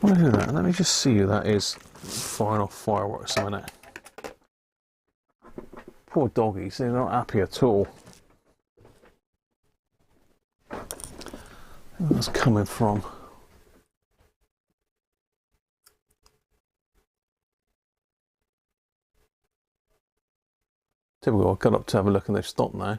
wonder who that. Let me just see who that is. Firing off fireworks a minute. Poor doggies, they're not happy at all. Where that's coming from? Typical, I got up to have a look and they've stopped now.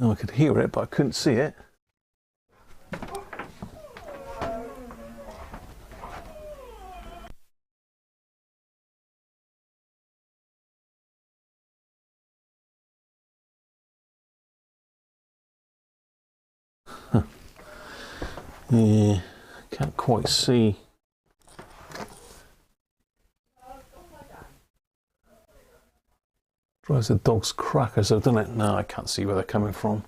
Oh, I could hear it, but I couldn't see it. Yeah, can't quite see. Drives the dog's crackers though, doesn't it? No, I can't see where they're coming from.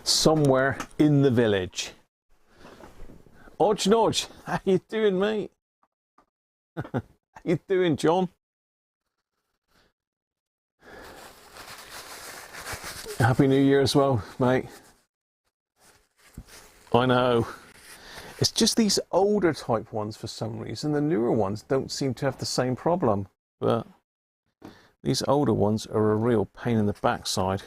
Somewhere in the village. Odge Nodge, how you doing, mate? How you doing, John? Happy New Year as well, mate. I know. It's just these older type ones for some reason. The newer ones don't seem to have the same problem. But these older ones are a real pain in the backside.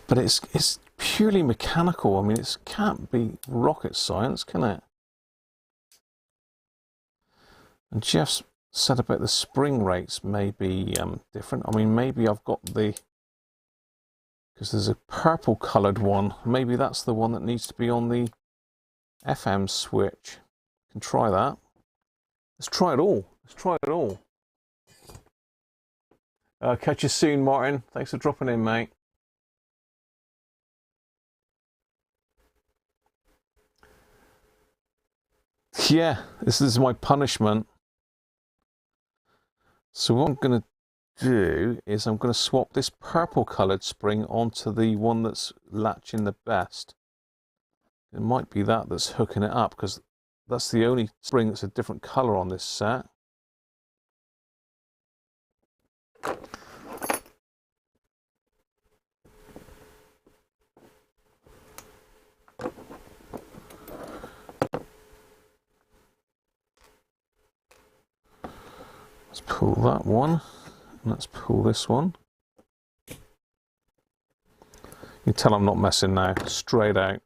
But it's purely mechanical. I mean, it can't be rocket science, can it? And Jeff's said about the spring rates may be different. I mean, maybe I've got the, because there's a purple coloured one. Maybe that's the one that needs to be on the FM switch. Can try that. Let's try it all. Let's try it all. Catch you soon, Martin. Thanks for dropping in, mate. Yeah, this is my punishment. So what I'm going to do is I'm going to swap this purple coloured spring onto the one that's latching the best. It might be that that's hooking it up, because that's the only spring that's a different colour on this set. Let's pull that one. Let's pull this one. You can tell I'm not messing now. Straight out.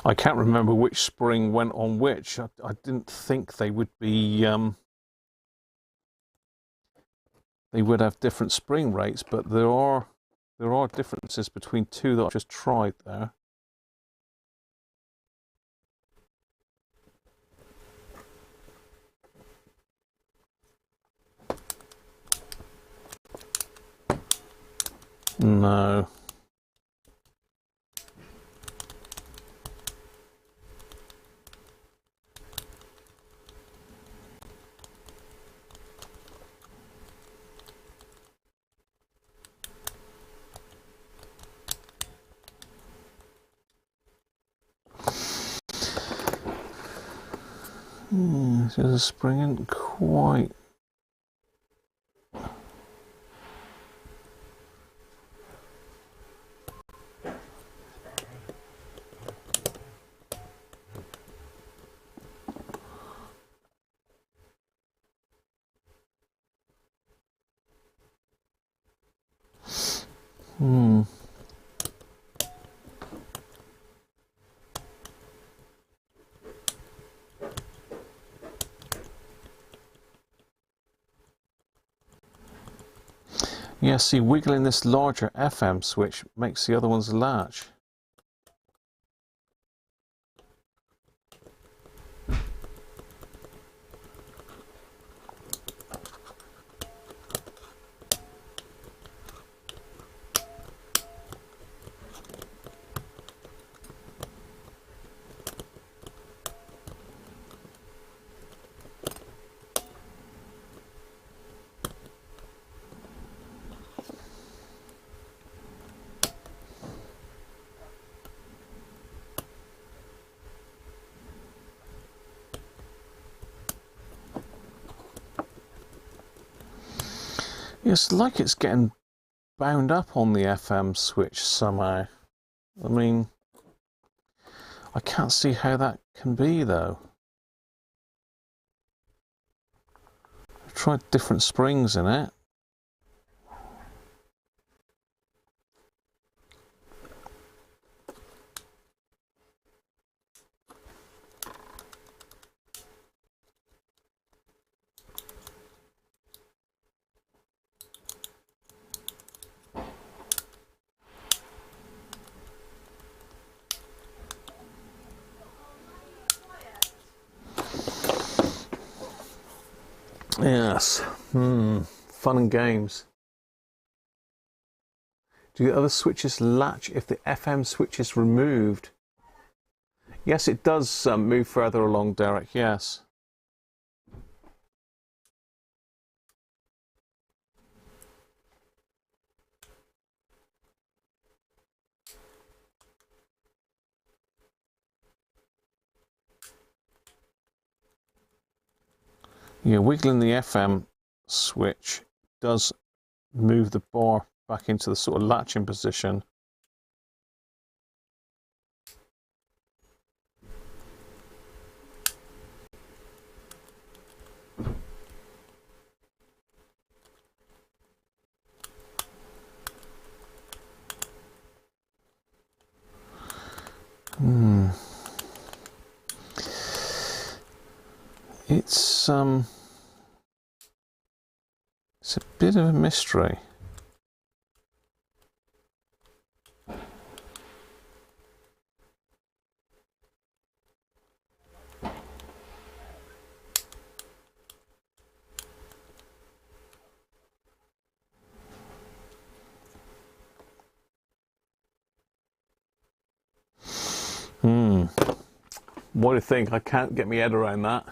I can't remember which spring went on which. I didn't think they would be, they would have different spring rates, but there are differences between two that I just tried there. No. So the spring isn't quite. Yeah, see, wiggling this larger FM switch makes the other ones latch. It's like it's getting bound up on the FM switch somehow. I mean, I can't see how that can be though. I've tried different springs in it. Yes, fun and games. Do the other switches latch if the FM switch is removed? Yes, it does move further along, Derek, yes. Yeah, wiggling the FM switch does move the bar back into the sort of latching position. It's a bit of a mystery. What do you think? I can't get my head around that.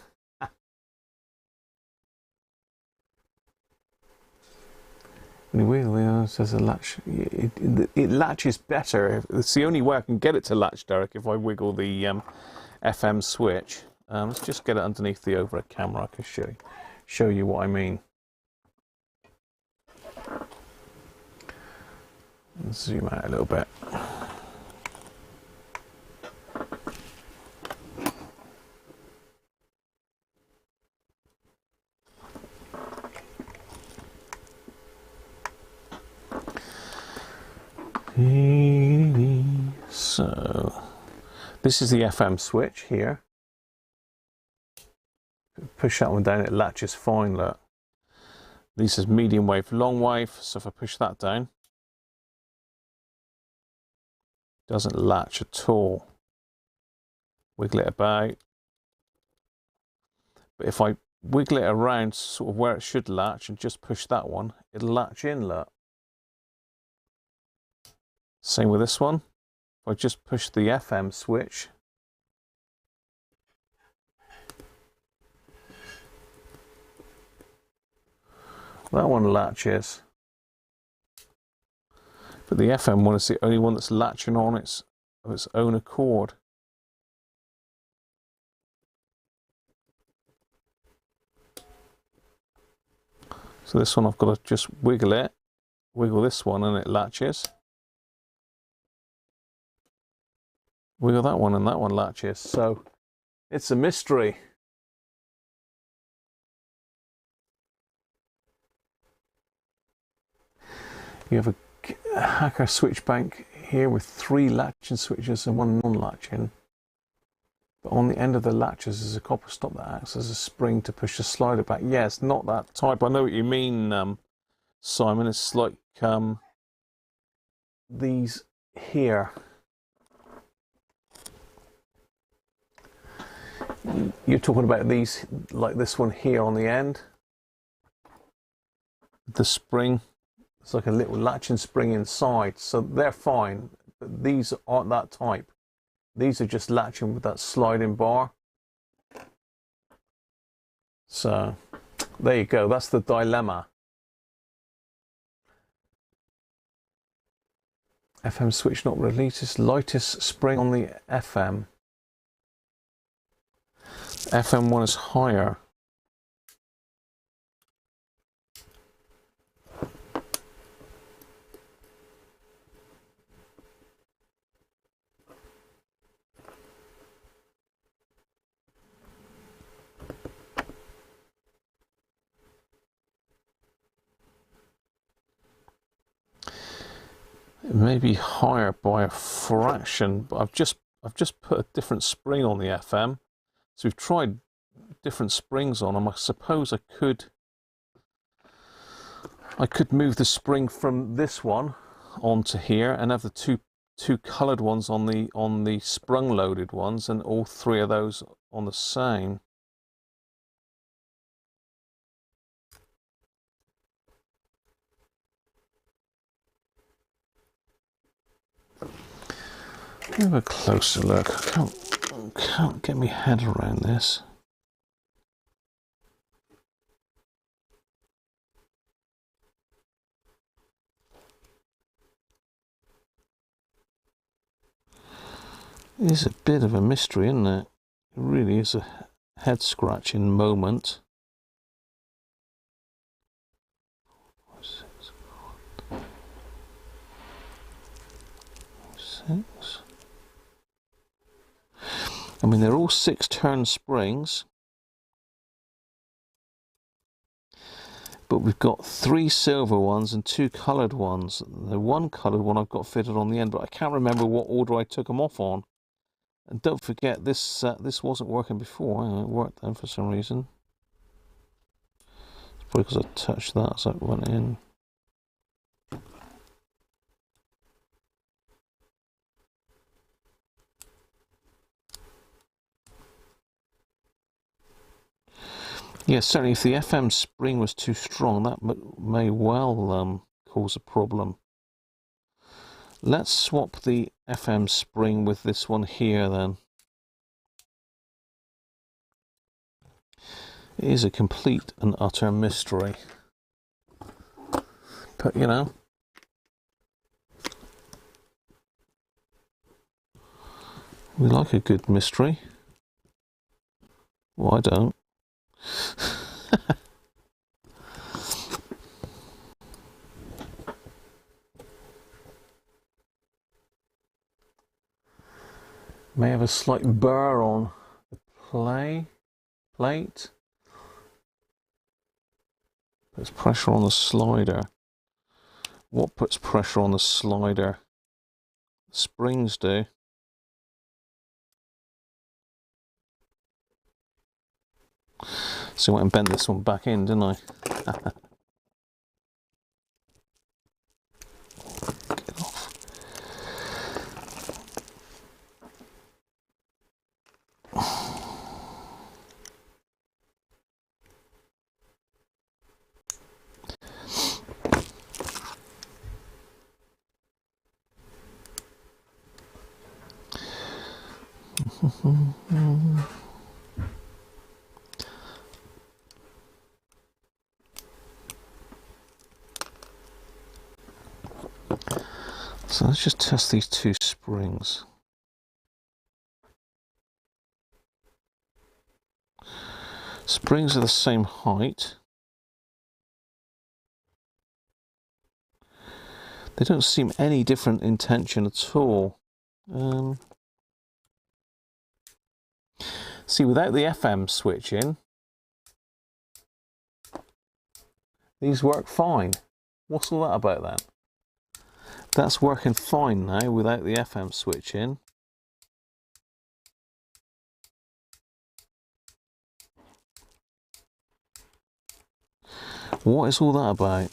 It says a latch. It latches better. It's the only way I can get it to latch, Derek, if I wiggle the FM switch. Let's just get it underneath the overhead camera. I can show you what I mean. Let's zoom out a little bit. So this is the FM switch here. Push that one down, it latches fine, look. This is medium wave, long wave, so if I push that down, it doesn't latch at all. Wiggle it about. But if I wiggle it around sort of where it should latch and just push that one, it'll latch in, look. Same with this one. If I just push the FM switch, that one latches. But the FM one is the only one that's latching on of its own accord. So this one I've got to just wiggle it, wiggle this one and it latches. Wiggle that one and that one latches. So it's a mystery. You have a hacker switch bank here with 3 latching switches and 1 non-latching. But on the end of the latches is a copper stop that acts as a spring to push the slider back. Yes, not that type. I know what you mean, Simon. It's like these here. You're talking about these, like this one here on the end. The spring, it's like a little latching spring inside, so they're fine. But these aren't that type. These are just latching with that sliding bar. So there you go, that's the dilemma. FM switch not released, lightest spring on the FM. FM one is higher. It may be higher by a fraction, but I've just put a different spring on the FM. So we've tried different springs on them. I suppose I could move the spring from this one onto here and have the two coloured ones on the sprung loaded ones, and all three of those on the same. Have a closer look. I can't get my head around this. It is a bit of a mystery, isn't it? It really is a head scratching moment. Six. I mean, they're all 6-turn springs, but we've got 3 silver ones and 2 coloured ones. The one coloured one I've got fitted on the end, but I can't remember what order I took them off on. And don't forget, this wasn't working before. It worked then for some reason. It's probably because I touched that as it went in. Yeah, certainly if the FM spring was too strong, that may well cause a problem. Let's swap the FM spring with this one here then. It is a complete and utter mystery. But, you know, we like a good mystery. Well, I don't. May have a slight burr on the plate. Puts pressure on the slider. What puts pressure on the slider? Springs do. So I went and bent this one back in, didn't I? Get off. So let's just test these 2 springs. Springs are the same height. They don't seem any different in tension at all. See, without the FM switch in, these work fine. What's all that about then? That's working fine now without the FM switch in. What is all that about?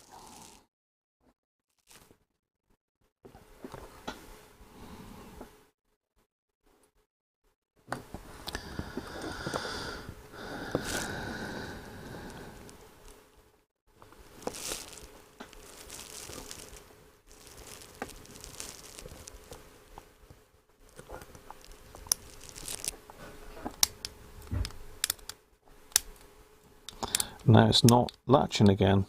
Now it's not latching again.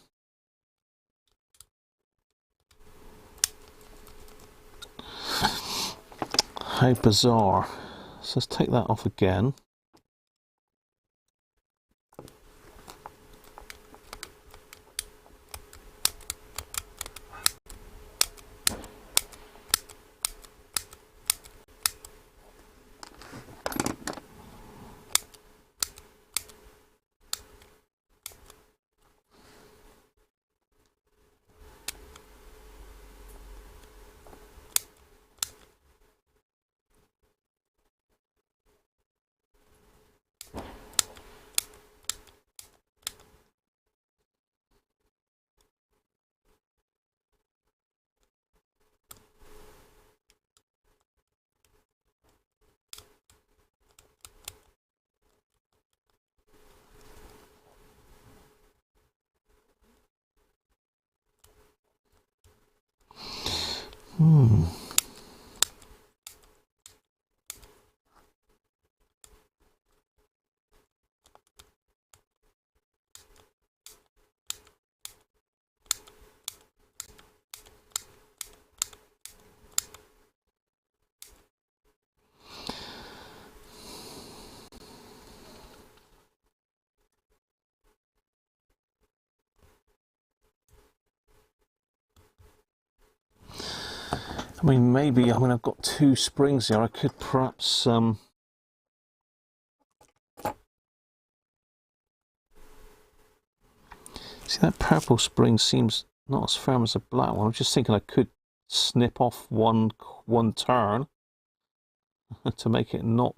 How bizarre. So let's take that off again. I mean, maybe, I've got two springs here. I could perhaps, see, that purple spring seems not as firm as the black one. I'm just thinking I could snip off one turn to make it not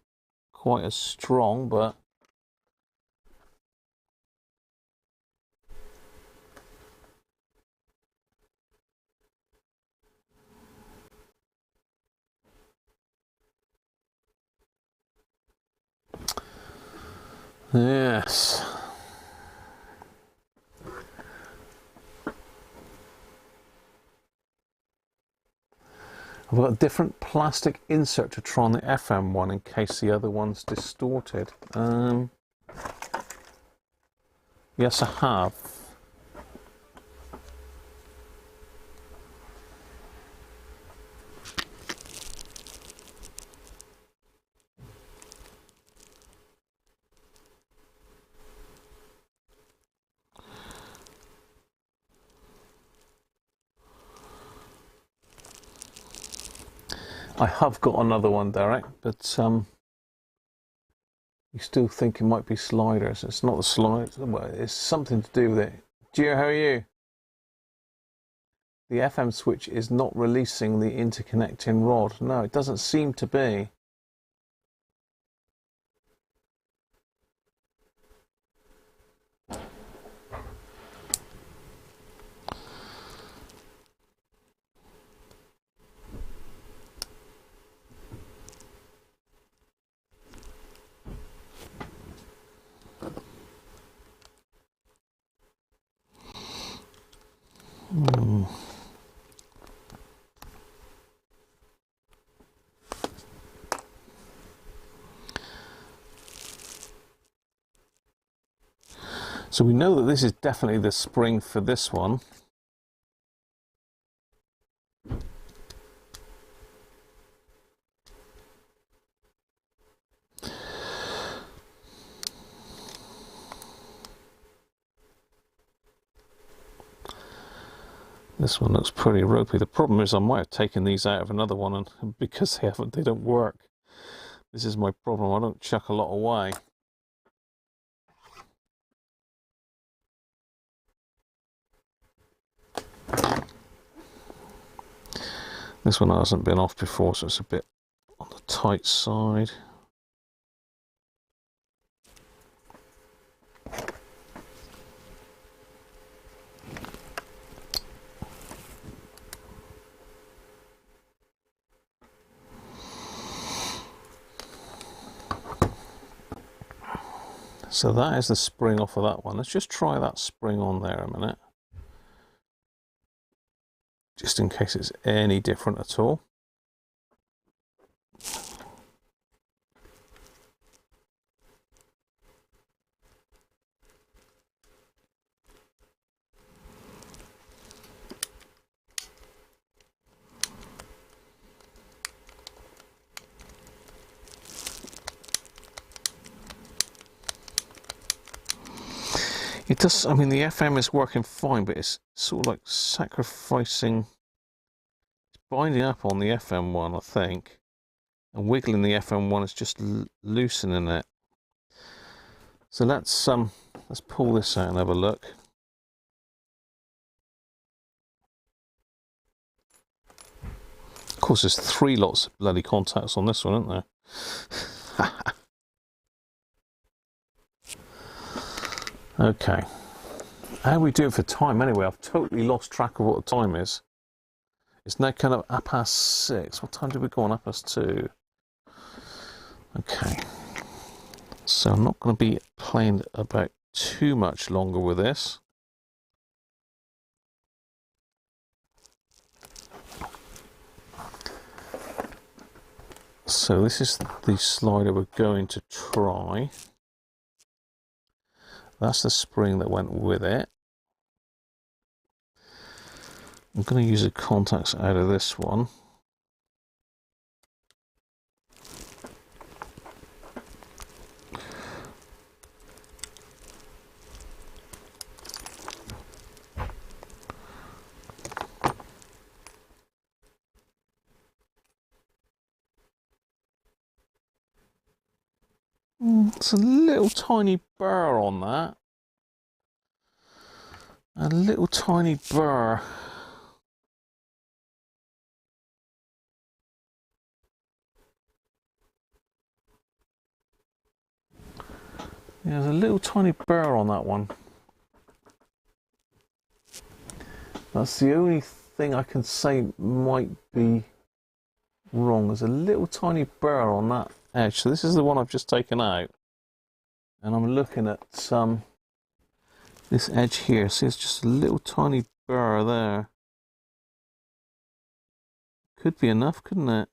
quite as strong, but yes. I've got a different plastic insert to try on the FM one in case the other one's distorted. Yes, I have. I have got another one, Derek, but you still think it might be sliders. It's not the sliders. Well, it's something to do with it. Gio, how are you? The FM switch is not releasing the interconnecting rod. No, it doesn't seem to be. So we know that this is definitely the spring for this one. This one looks pretty ropey. The problem is I might have taken these out of another one, and because they don't work. This is my problem. I don't chuck a lot away. This one hasn't been off before, so it's a bit on the tight side. So that is the spring off of that one. Let's just try that spring on there a minute. Just in case it's any different at all. It does, I mean, the FM is working fine, but it's sort of like sacrificing, it's binding up on the FM one, I think, and wiggling the FM one is just loosening it. So let's pull this out and have a look. Of course, there's 3 lots of bloody contacts on this one, isn't there? Okay. How are we doing for time anyway? I've totally lost track of what the time is. It's now kind of 6:30. What time did we go on? 2:30. Okay. So I'm not going to be playing about too much longer with this. So this is the slider we're going to try. That's the spring that went with it. I'm going to use the contacts out of this one. It's a little tiny burr on that. A little tiny burr. Yeah, there's a little tiny burr on that one. That's the only thing I can say might be wrong. There's a little tiny burr on that edge. So this is the one I've just taken out. And I'm looking at this edge here. See, it's just a little tiny burr there. Could be enough, couldn't it?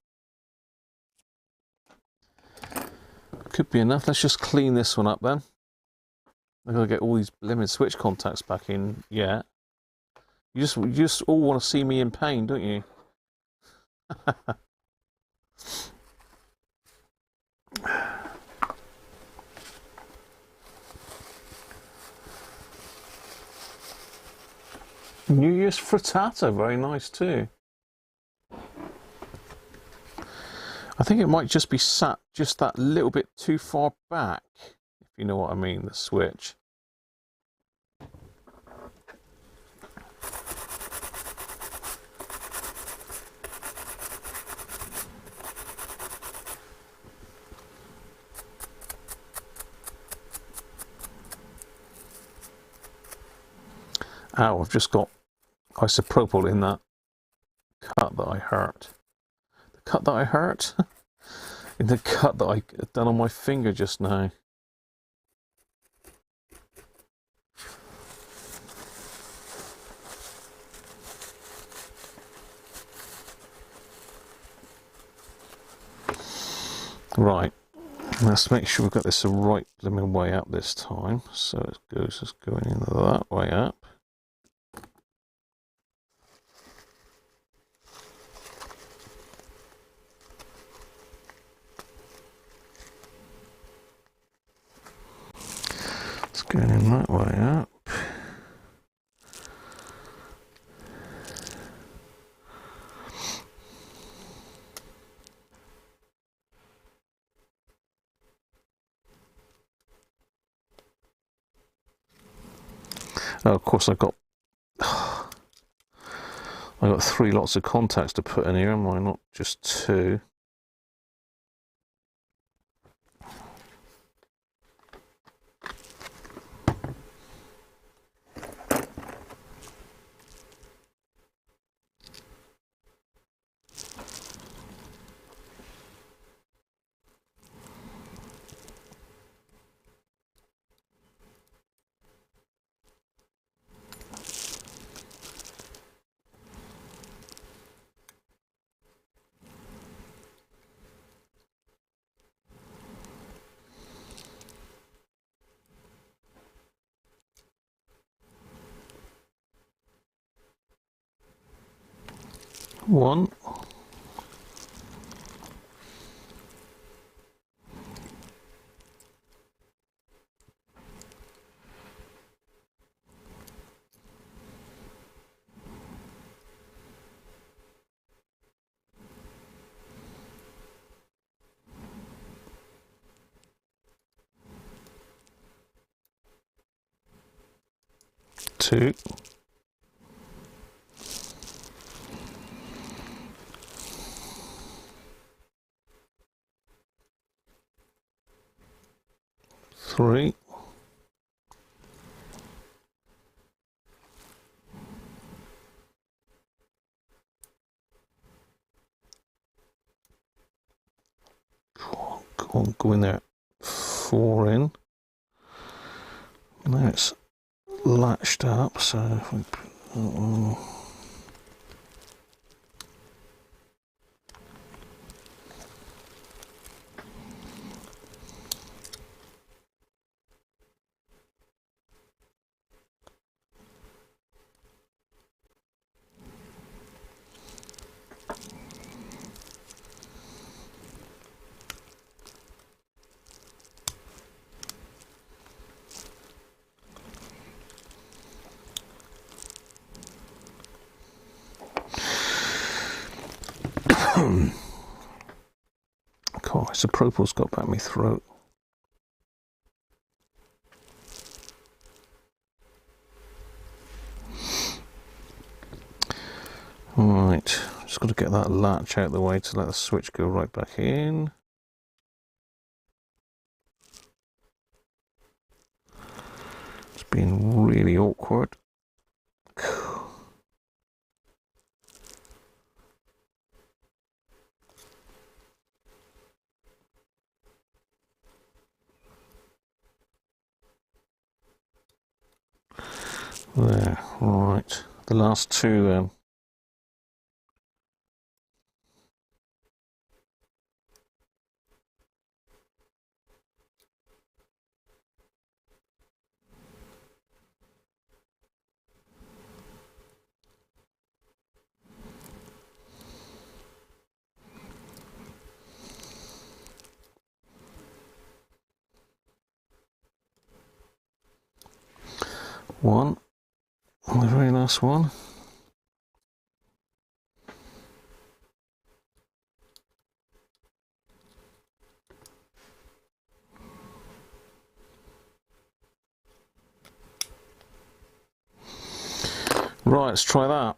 Could be enough. Let's just clean this one up then. I've got to get all these blimmin' switch contacts back in yet. You just all want to see me in pain, don't you? New Year's frittata, very nice too. I think it might just be sat just that little bit too far back, if you know what I mean, the switch. Ow, I've just got isopropyl in that cut that I hurt. The cut that I hurt? In the cut that I done on my finger just now. Right, let's make sure we've got this the right blooming way up this time. So it goes just going in that way up. It's going in that way up. Oh, of course, I got 3 lots of contacts to put in here, am I? Not just 2. One. 2. Three. Go in there. 4 in. Now it's latched up, so if we put that on. Gosh, the propel's got back in my throat. Right, just got to get that latch out of the way to let the switch go right back in. It's been really awkward. There, right. The last 2 then. One. The very last one. Right, let's try that.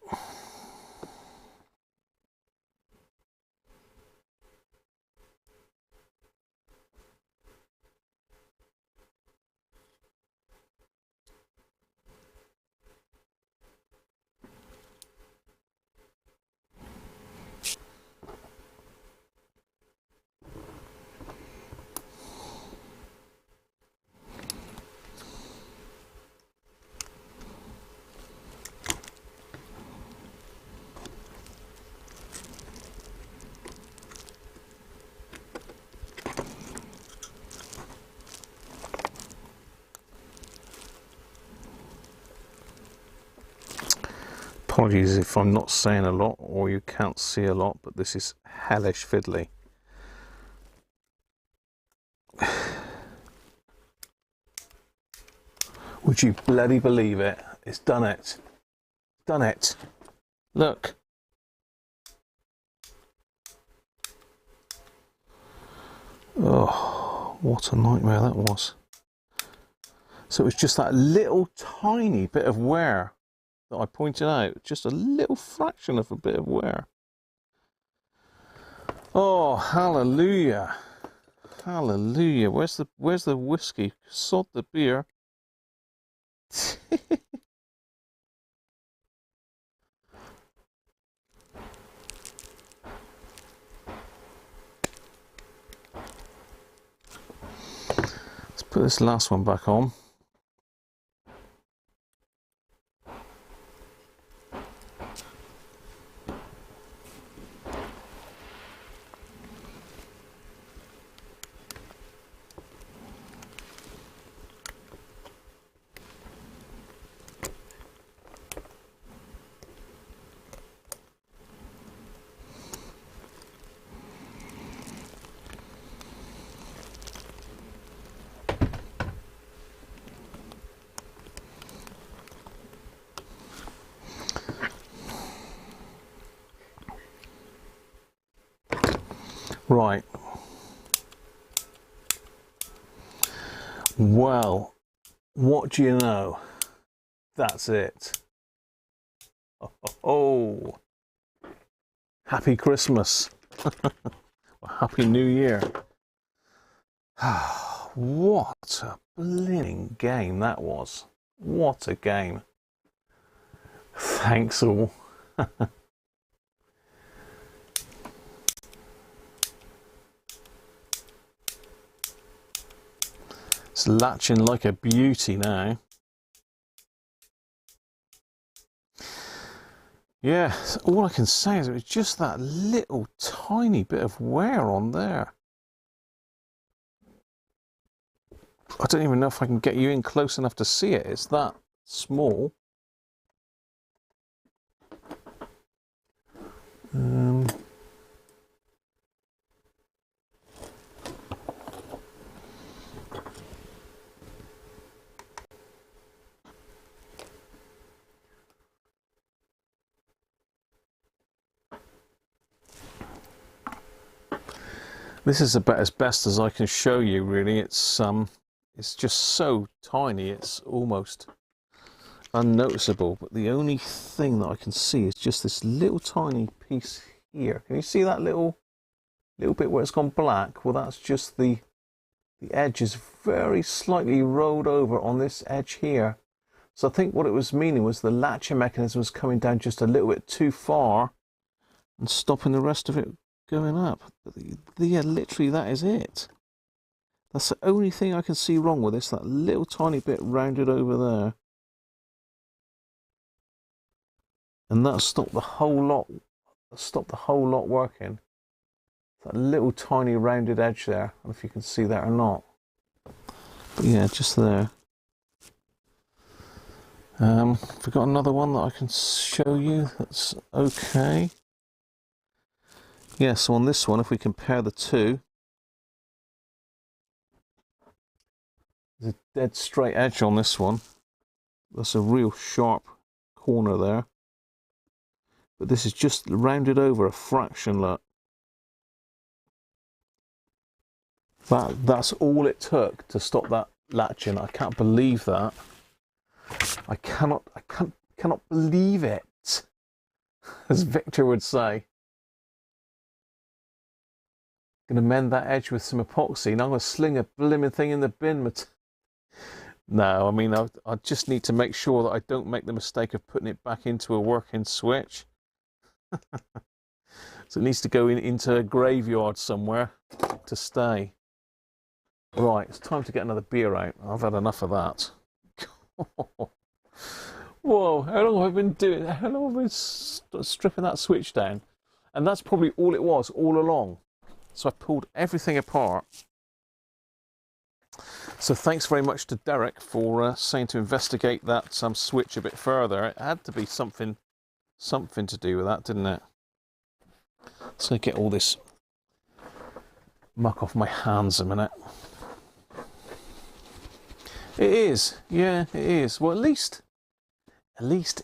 Apologies if I'm not saying a lot or you can't see a lot, but this is hellish fiddly. Would you bloody believe it? It's done it. Done it. Look. Oh, what a nightmare that was. So it was just that little tiny bit of wear that I pointed out, just a little fraction of a bit of wear. Oh, hallelujah. Hallelujah. Where's the whiskey? Sod the beer. Let's put this last one back on. Right. Well, what do you know? That's it. Oh, happy Christmas. Happy New Year. What a blinking game that was. What a game. Thanks all. It's latching like a beauty now. Yeah, all I can say is it was just that little tiny bit of wear on there. I don't even know if I can get you in close enough to see it. It's that small. This is about as best as I can show you, really. It's just so tiny, it's almost unnoticeable. But the only thing that I can see is just this little tiny piece here. Can you see that little bit where it's gone black? Well, that's just the edge is very slightly rolled over on this edge here. So I think what it was meaning was the latching mechanism was coming down just a little bit too far and stopping the rest of it going up. But yeah, literally that is it. That's the only thing I can see wrong with this, that little tiny bit rounded over there. And that stopped the whole lot, working. That little tiny rounded edge there. I don't know if you can see that or not. But yeah, just there. I've got another one that I can show you that's okay. Yeah, so on this one, if we compare the two, there's a dead straight edge on this one. That's a real sharp corner there. But this is just rounded over a fraction, look. That's all it took to stop that latching. I can't believe that. I cannot believe it, as Victor would say. Gonna mend that edge with some epoxy, and I'm gonna sling a blimmin' thing in the bin. No, I mean, I just need to make sure that I don't make the mistake of putting it back into a working switch. So it needs to go into a graveyard somewhere to stay. Right, it's time to get another beer out. I've had enough of that. Whoa, how long have I been doing? How long have I been stripping that switch down? And that's probably all it was all along. So I pulled everything apart. So thanks very much to Derek for saying to investigate that switch a bit further. It had to be something to do with that, didn't it? So get all this muck off my hands a minute. It is, yeah, it is. Well, at least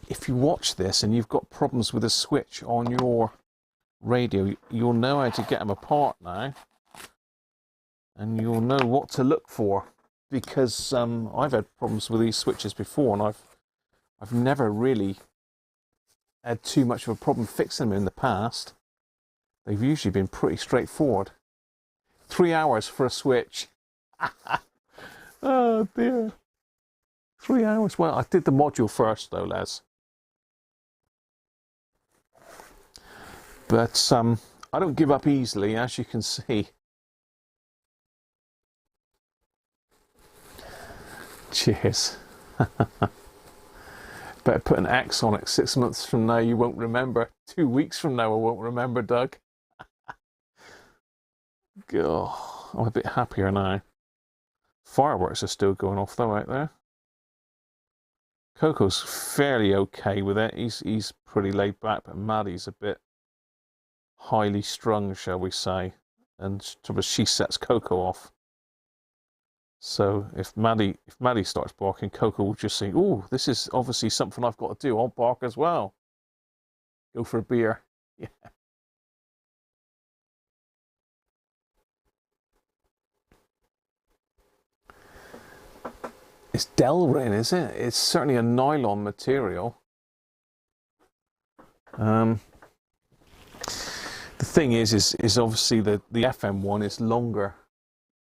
if you watch this and you've got problems with a switch on your radio, you'll know how to get them apart now, and you'll know what to look for. Because I've had problems with these switches before, and I've never really had too much of a problem fixing them in the past. They've usually been pretty straightforward. 3 hours for a switch. Oh dear. 3 hours. Well, I did the module first though, Les. But I don't give up easily, as you can see. Cheers. Better put an X on it. 6 months from now you won't remember. 2 weeks from now I won't remember, Doug. God, I'm a bit happier now. Fireworks are still going off though out there. Coco's fairly okay with it. He's pretty laid back, but Maddie's a bit highly strung, shall we say. And she sets Coco off. So if Maddie starts barking, Coco will just say, "Oh, this is obviously something I've got to do. I'll bark as well. Go for a beer." Yeah. It's Delrin, is it? It's certainly a nylon material. The thing is obviously the FM one is longer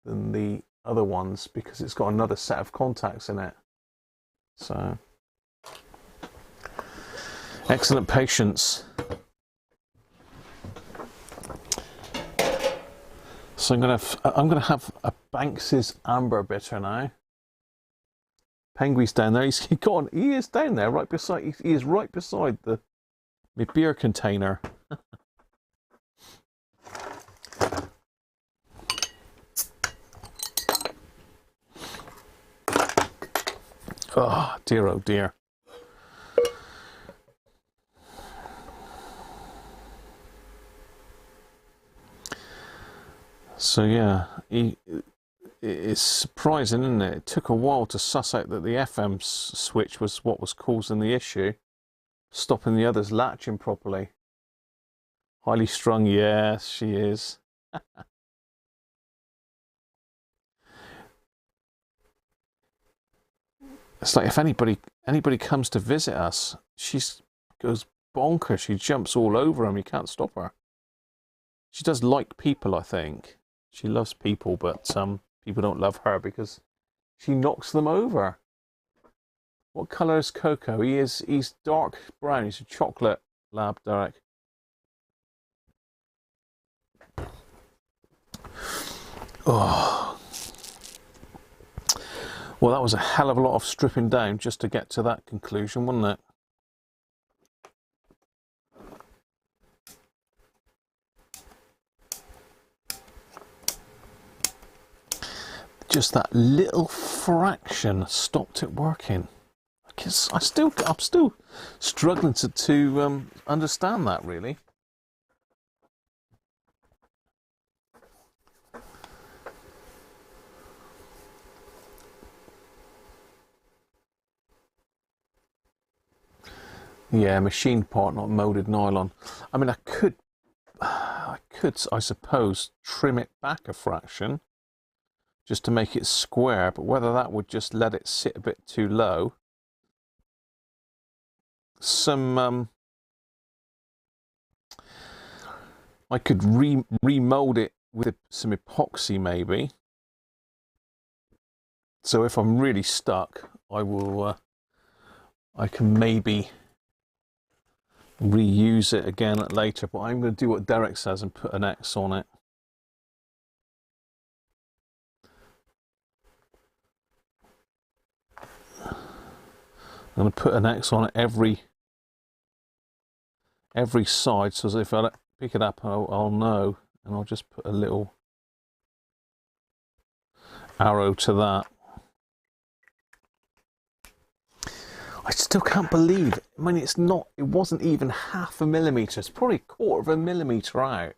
than the other ones because it's got another set of contacts in it. So excellent patience. So I'm gonna have a Banks's Amber Bitter now. Penguin's down there. He is down there, right beside. He is right beside my beer container. Oh dear, oh dear. So yeah, it's surprising, isn't it? It took a while to suss out that the FM switch was what was causing the issue, stopping the others latching properly. Highly strung, yes, she is. It's like if anybody comes to visit us, she goes bonkers. She jumps all over him. You can't stop her. She does like people, I think. She loves people, but people don't love her because she knocks them over. What colour is Coco? He's dark brown. He's a chocolate lab, Derek. Oh. Well, that was a hell of a lot of stripping down just to get to that conclusion, wasn't it? Just that little fraction stopped it working. I'm still struggling to understand that, really. Yeah, machine part, not molded nylon. I mean, I could, I suppose, trim it back a fraction just to make it square, but whether that would just let it sit a bit too low. I could remold it with some epoxy maybe. So if I'm really stuck, I can maybe reuse it again later, but I'm going to do what Derek says and put an X on it. I'm going to put an X on it every side, so if I pick it up, I'll know, and I'll just put a little arrow to that. I still can't believe it. I mean, it wasn't even half a millimetre. It's probably a quarter of a millimetre out.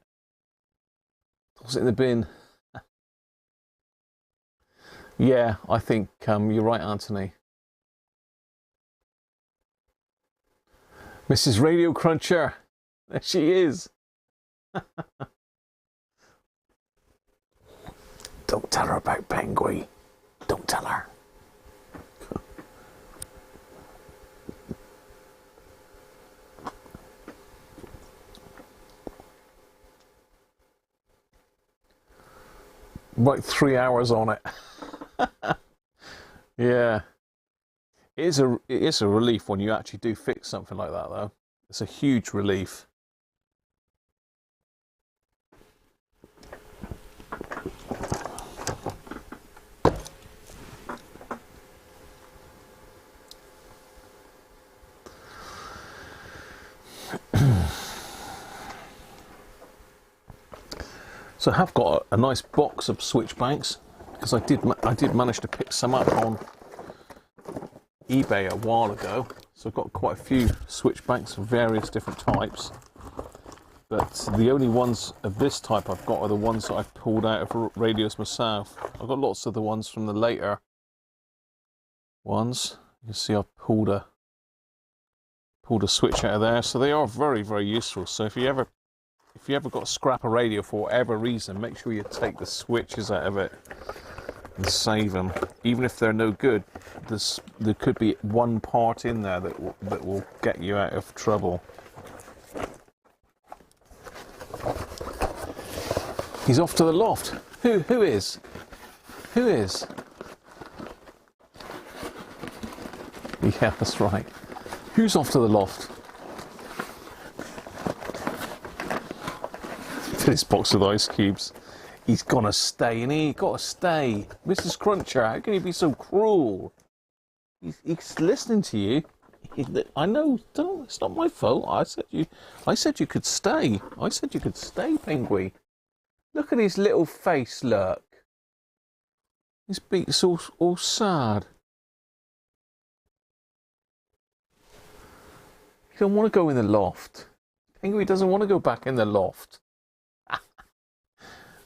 Was it in the bin? Yeah, I think you're right, Anthony. Mrs. Radiocruncher, there she is. Don't tell her about Penguin. Don't tell her. Right, 3 hours on it. Yeah. It is a relief when you actually do fix something like that, though. It's a huge relief. So I have got a nice box of switch banks because I did manage to pick some up on eBay a while ago. So I've got quite a few switch banks of various different types, but the only ones of this type I've got are the ones that I've pulled out of radios myself. I've got lots of the ones from the later ones. You can see I've pulled a switch out of there, so they are very, very useful. So if you ever got to scrap a radio for whatever reason, make sure you take the switches out of it. and save them. Even if they're no good, there could be one part in there that will get you out of trouble. He's off to the loft. Who is? Who is? Yeah, that's right. Who's off to the loft? This box with ice cubes. He's gonna stay, and he gotta stay. Mrs. Cruncher, how can you be so cruel? He's listening to you. I know. It's not my fault. I said you could stay. I said you could stay, Penguin. Look at his little face. Look. His beak's all sad. He don't want to go in the loft. Penguin doesn't want to go back in the loft.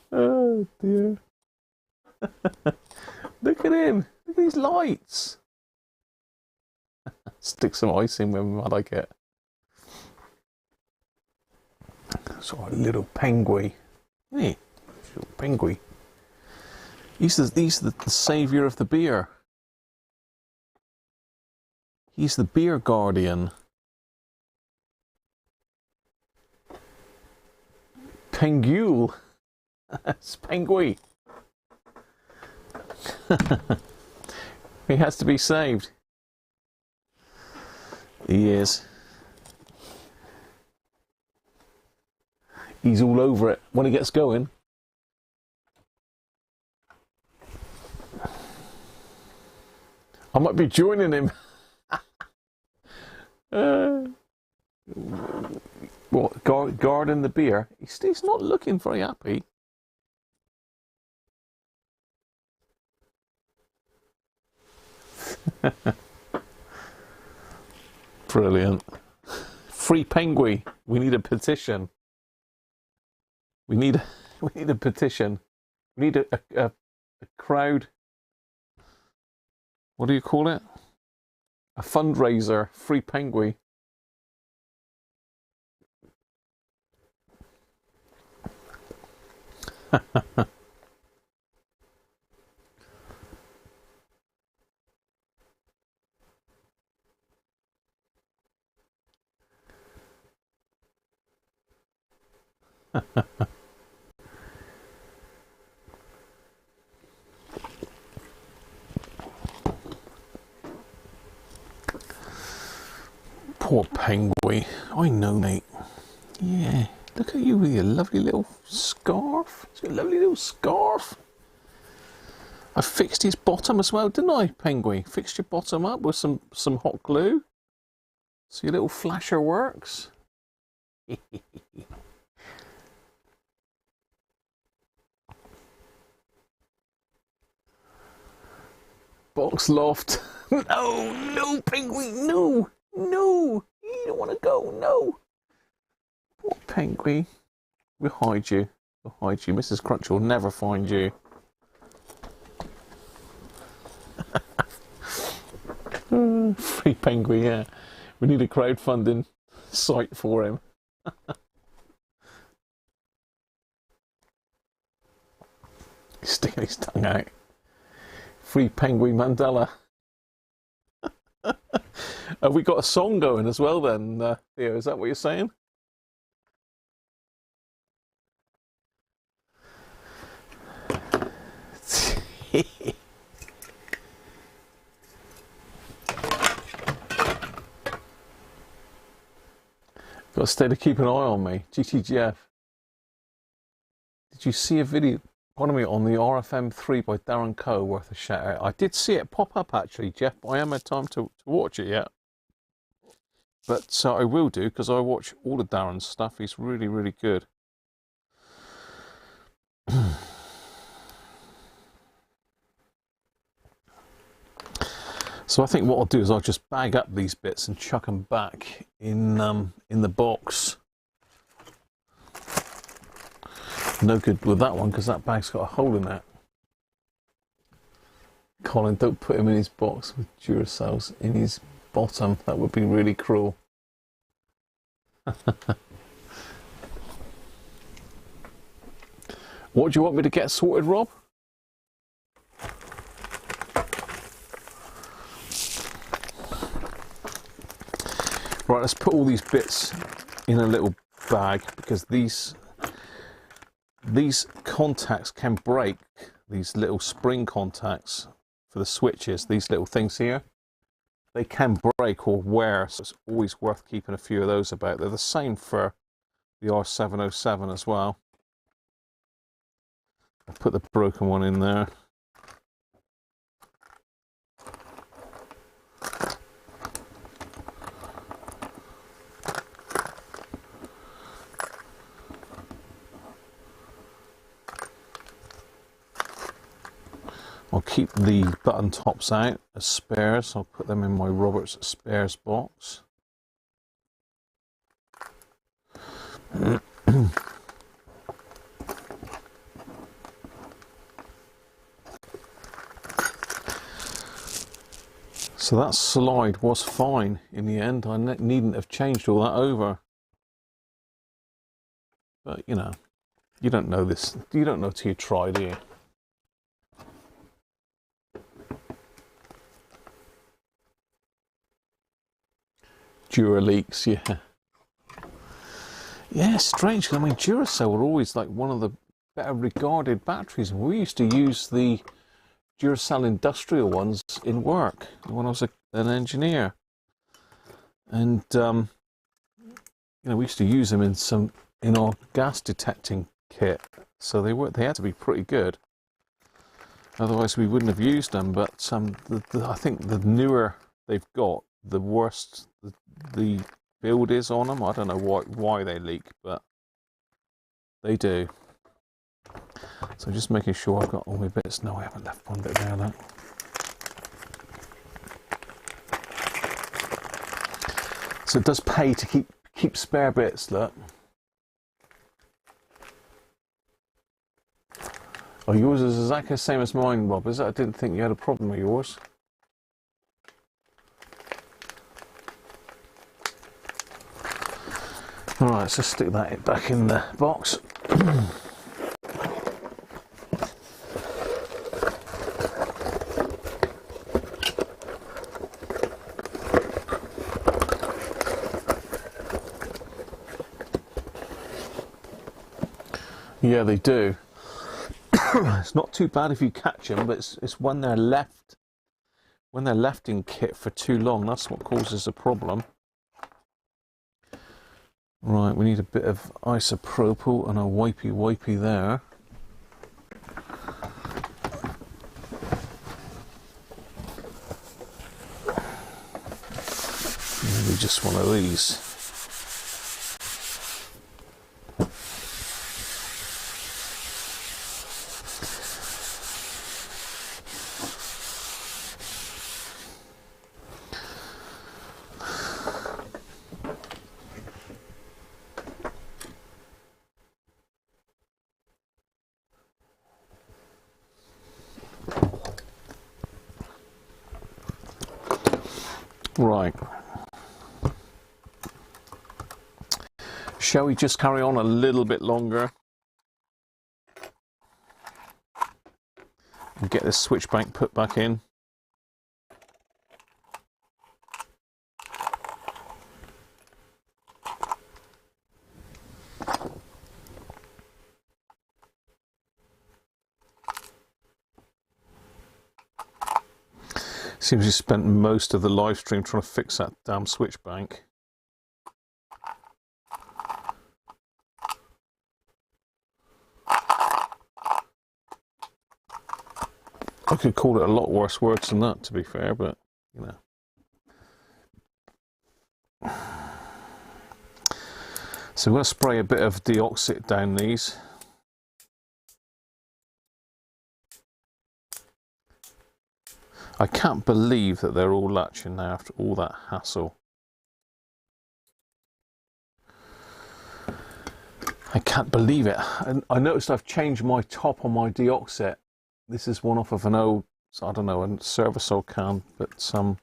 Oh dear. Look at him. Look at these lights. Stick some ice in when I like it. Sort of little penguin. Hey, little penguin. He's the saviour of the beer. He's the beer guardian. Penguin. It's Penguin. He has to be saved. He is. He's all over it when he gets going. I might be joining him. What, guarding the beer? He's not looking very happy. Brilliant. Free Penguin. We need a petition. We need a petition. We need a crowd. What do you call it? A fundraiser. Free Penguin. Poor Penguin. I know, mate. Yeah. Look at you with your lovely little scarf. It's got a lovely little scarf. I fixed his bottom as well, didn't I, Penguin? Fixed your bottom up with some hot glue. So your little flasher works. Box loft. No, Penguin, no. You don't want to go, no. Poor Penguin. We'll hide you. Mrs. Cruncher will never find you. Free Penguin, yeah. We need a crowdfunding site for him. He's sticking his tongue out. Free Penguin Mandela. Have we got a song going as well then, Theo? Is that what you're saying? Got to stay to keep an eye on me. GTGF. Did you see a video on the RFM3 by Darren Coe worth a shout out? I did see it pop up actually, Jeff, but I haven't had time to watch it yet. But I will do, because I watch all of Darren's stuff. He's really, really good. So I think what I'll do is I'll just bag up these bits and chuck them back in the box. No good with that one because that bag's got a hole in it. Colin, don't put him in his box with Duracells in his bottom. That would be really cruel. What do you want me to get sorted, Rob? Right, let's put all these bits in a little bag, because these contacts can break, these little spring contacts for the switches, these little things here, they can break or wear, so it's always worth keeping a few of those about. They're the same for the R707 as well. I'll put the broken one in there. I'll keep the button tops out as spares. I'll put them in my Roberts spares box. So that slide was fine in the end. I needn't have changed all that over. But you know, you don't know this. You don't know till you try, do you? Duraleaks, yeah. Yeah, strange. I mean, Duracell were always like one of the better regarded batteries. We used to use the Duracell industrial ones in work when I was an engineer, and you know, we used to use them in our gas detecting kit. So they had to be pretty good. Otherwise, we wouldn't have used them. But I think the newer they've got, the worse the build is on them. I don't know why they leak, but they do. So just making sure I've got all my bits. No, I haven't left one bit there. That. So it does pay to keep spare bits. Look. Oh, yours is exactly the same as mine, Rob. Is it? I didn't think you had a problem with yours. Alright, let's just stick that back in the box. Yeah, they do. It's not too bad if you catch them, but it's when they're left in kit for too long, that's what causes a problem. Right, we need a bit of isopropyl and a wipey there. Maybe just one of these. Right. Shall we just carry on a little bit longer and get this switch bank put back in? Seems you spent most of the live stream trying to fix that damn switch bank. I could call it a lot worse words than that, to be fair, but you know. So we're going to spray a bit of deoxit down these. I can't believe that they're all latching now after all that hassle. I can't believe it. And I noticed I've changed my top on my deoxit. This is one off of an old, I don't know, a Servicol can, but some.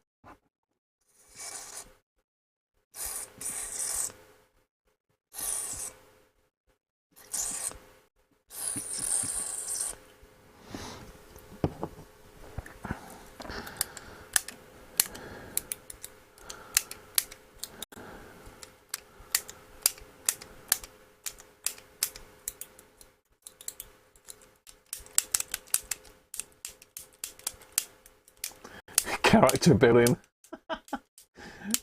character building.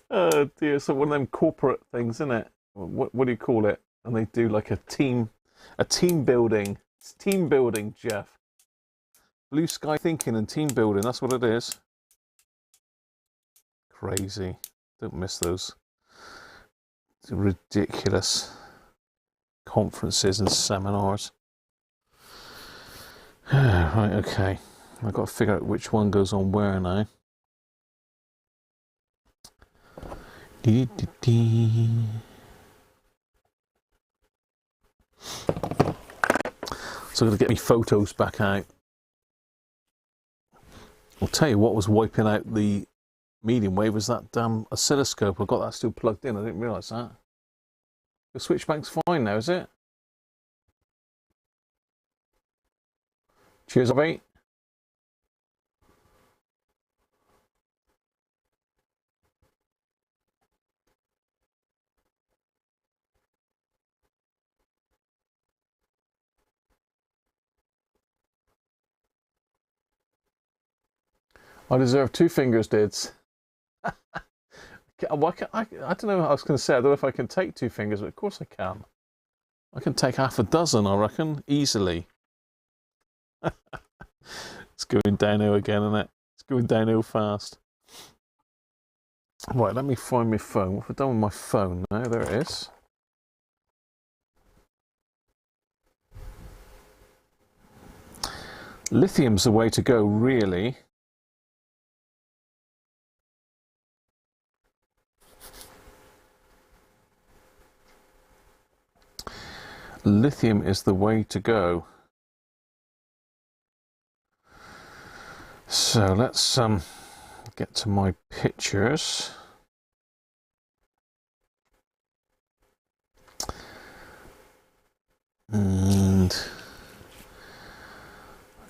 Oh dear, so one of them corporate things, isn't it? What do you call it? And they do like a team building. It's team building, Jeff. Blue sky thinking and team building, that's what it is. Crazy. Don't miss those. It's ridiculous conferences and seminars. Right, okay. I've got to figure out which one goes on where now. So I'm going to get me photos back out. I'll tell you what was wiping out the medium wave was that damn oscilloscope. I've got that still plugged in. I didn't realise that. The switchback's fine now, is it? Cheers, mate. I deserve 2 fingers, dids. I don't know what I was going to say. I don't know if I can take 2 fingers, but of course I can. I can take half a dozen, I reckon, easily. It's going downhill again, isn't it? It's going downhill fast. Right, let me find my phone. What have I done with my phone now? There it is. Lithium's the way to go, really. Lithium is the way to go. So let's get to my pictures. And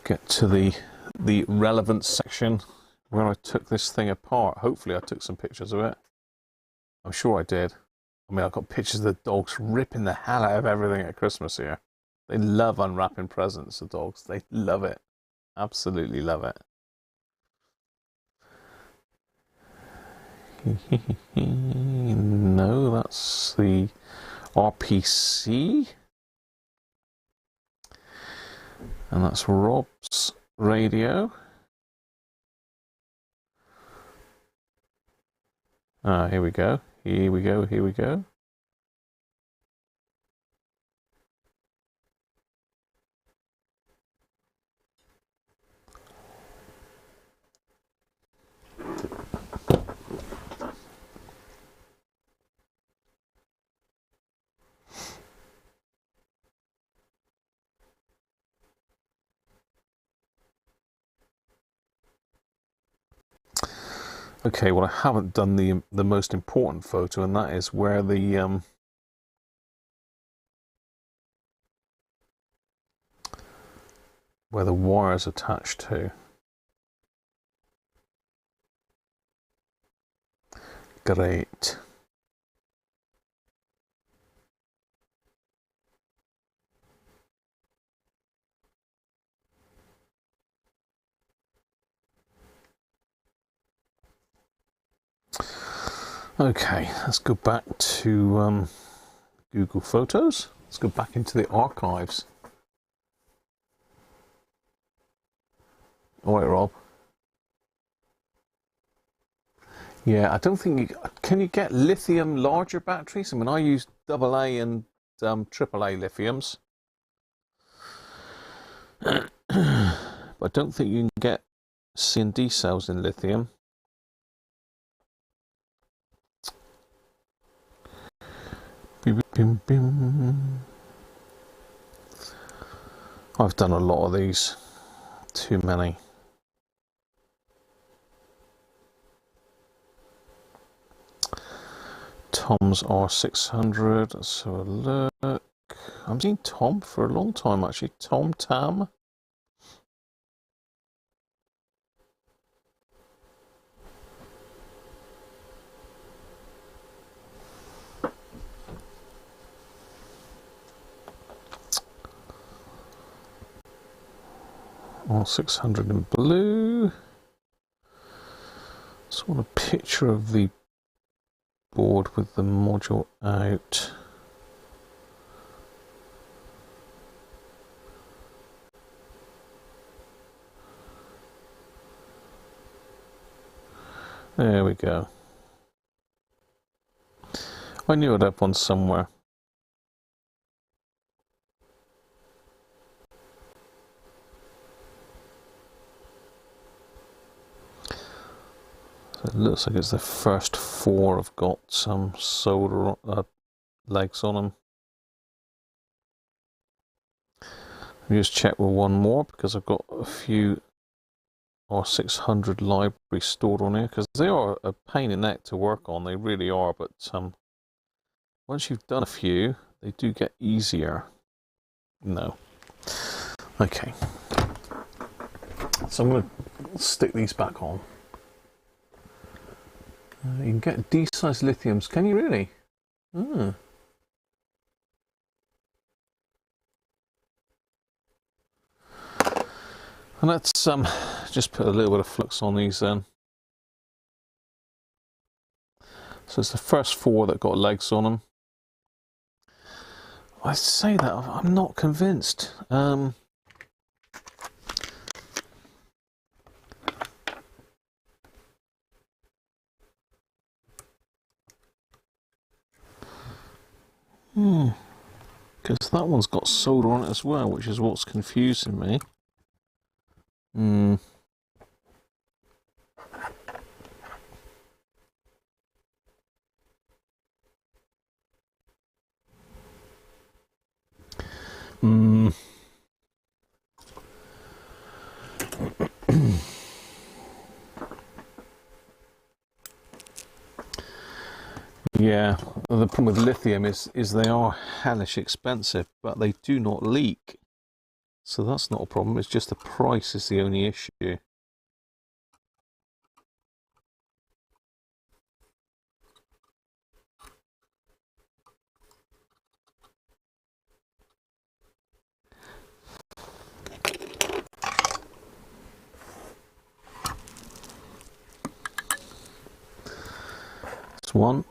get to the relevant section where I took this thing apart. Hopefully I took some pictures of it. I'm sure I did. I mean, I've got pictures of the dogs ripping the hell out of everything at Christmas here. They love unwrapping presents, the dogs. They love it. Absolutely love it. No, that's the RPC. And that's Rob's radio. Ah, here we go. Here we go, here we go. Okay, well, I haven't done the most important photo, and that is where the wire is attached to. Great. Okay, let's go back to Google Photos. Let's go back into the archives. All right, Rob. Yeah, I don't think you can. You get lithium larger batteries? I mean, I use AA and AAA lithiums, but I don't think you can get C and D cells in lithium. Bim, bim. I've done a lot of these. Too many. Tom's R600. Let's have a look. I've seen Tom for a long time, actually. Tom Tam. R600 in blue. Just want a picture of the board with the module out. There we go. I knew I'd have one somewhere. So it looks like it's the first 4 have got some solder legs on them. Let me just check with one more because I've got a few R600 libraries stored on here, because they are a pain in the neck to work on, they really are, but once you've done a few, they do get easier. No. Okay. So I'm going to stick these back on. You can get D-sized lithiums, can you really? Hmm. And let's just put a little bit of flux on these then. So it's the first 4 that got legs on them. I say that I'm not convinced. Because that one's got solder on it as well, which is what's confusing me. Yeah, the problem with lithium is they are hellish expensive, but they do not leak. So that's not a problem, it's just the price is the only issue. That's one.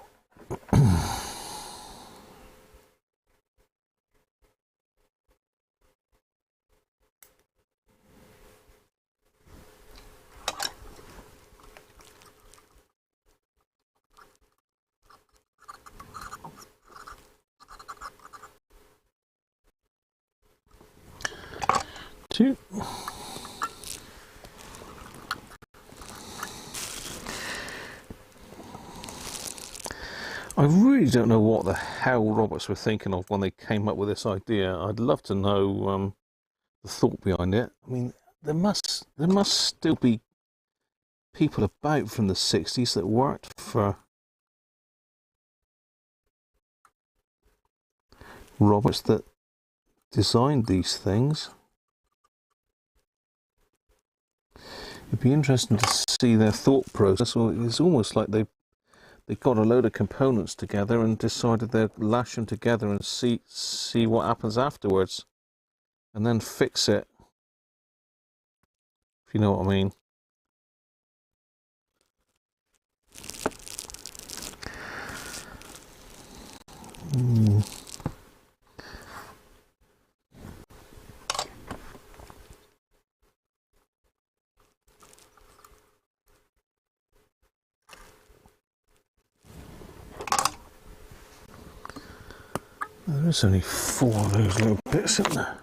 2. I really don't know what the hell Roberts were thinking of when they came up with this idea. I'd love to know the thought behind it. I mean, there must still be people about from the 60s that worked for Roberts that designed these things. It'd be interesting to see their thought process. Well, it's almost like they got a load of components together and decided they'd lash them together and see what happens afterwards, and then fix it. If you know what I mean. There's only 4 of those little bits in there.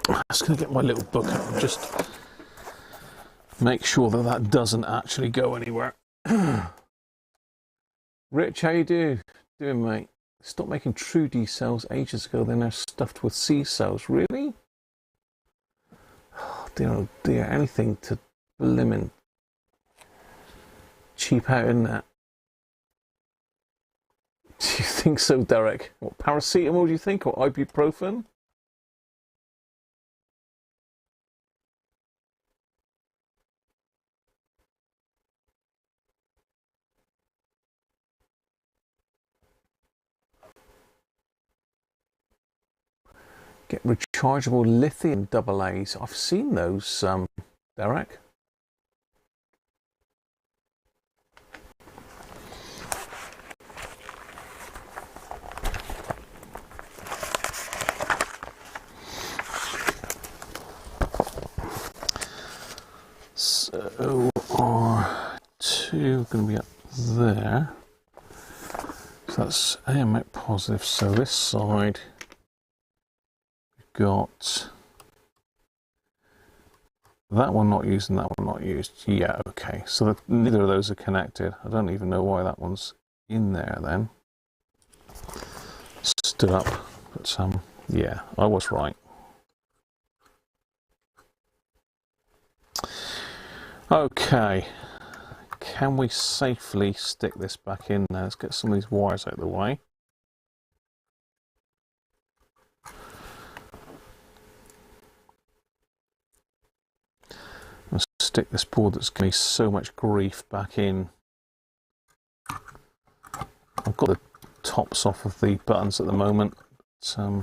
I'm just going to get my little book out and just make sure that doesn't actually go anywhere. Rich, how you doing, mate? Stopped making true D cells ages ago, then they're stuffed with C cells. Really? Oh dear, anything to blimmin' cheap out, isn't it? think so, Derek. What, paracetamol, do you think, or ibuprofen? Get rechargeable lithium AA's. I've seen those, Derek. So R2 going to be up there. So that's AMX positive. So this side we've got that one not used and that one not used. Yeah, okay. So neither of those are connected. I don't even know why that one's in there then. Stood up, but yeah, I was right. Okay, can we safely stick this back in now? Let's get some of these wires out of the way. Let's stick this board that's giving me so much grief back in. I've got the tops off of the buttons at the moment. But,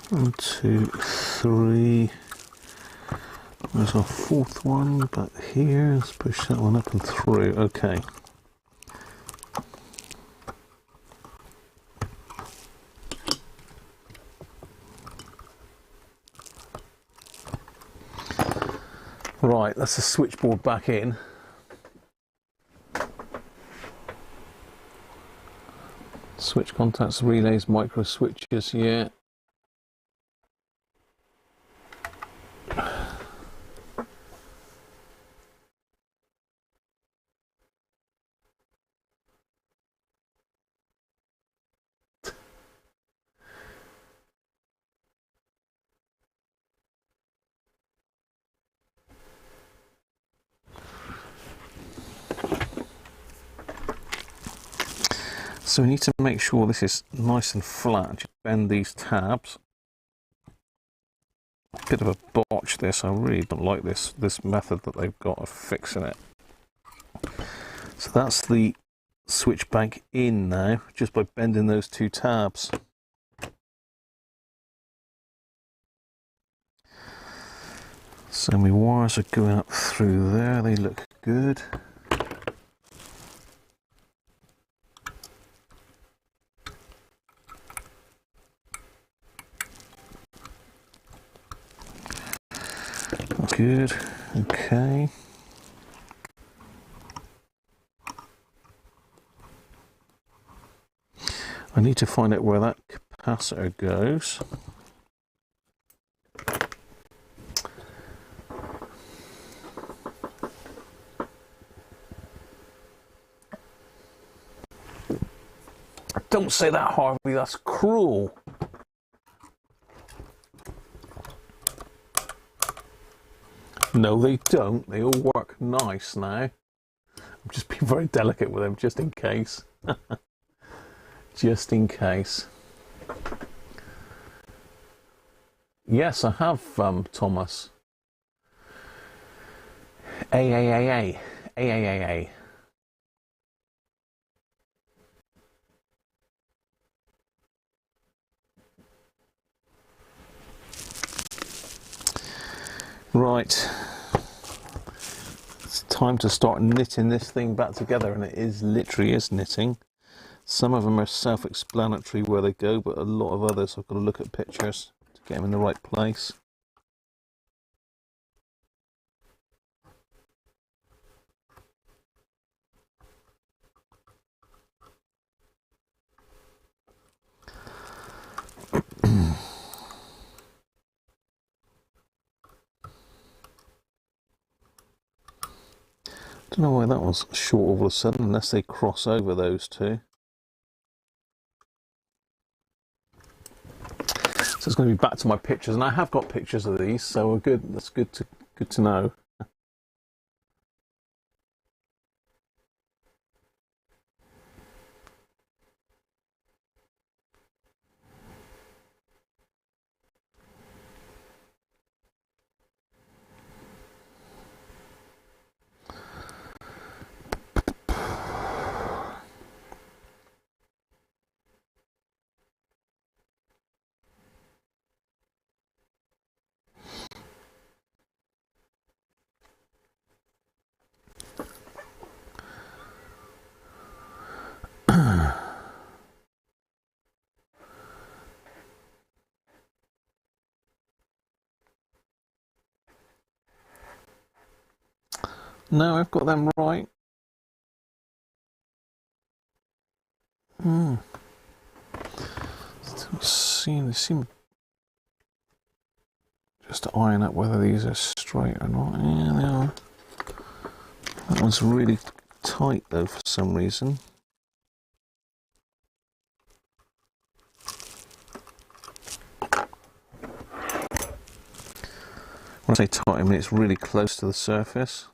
one, two, three. There's our fourth one back here. Let's push that one up and through. Okay. Right, that's the switchboard back in. Switch contacts, relays, micro switches, yeah. So we need to make sure this is nice and flat. Just bend these tabs. Bit of a botch this. I really don't like this method that they've got of fixing it. So that's the switch back in now, just by bending those two tabs. So my wires are going up through there. They look good. Good, okay. I need to find out where that capacitor goes. Don't say that, Harvey, that's cruel. No, they don't. They all work nice now. I'm just being very delicate with them, just in case. Just in case. Yes, I have, Thomas. AAAA. AAAA. Right, it's time to start knitting this thing back together, and it literally is knitting. Some of them are self-explanatory where they go, but a lot of others I've got to look at pictures to get them in the right place. Don't know why that was short all of a sudden, unless they cross over those two. So it's going to be back to my pictures, and I have got pictures of these, so we're good. That's good to know. No, I've got them right. They seem just to iron up whether these are straight or not. Yeah, they are. That one's really tight though for some reason. When I say tight, I mean it's really close to the surface.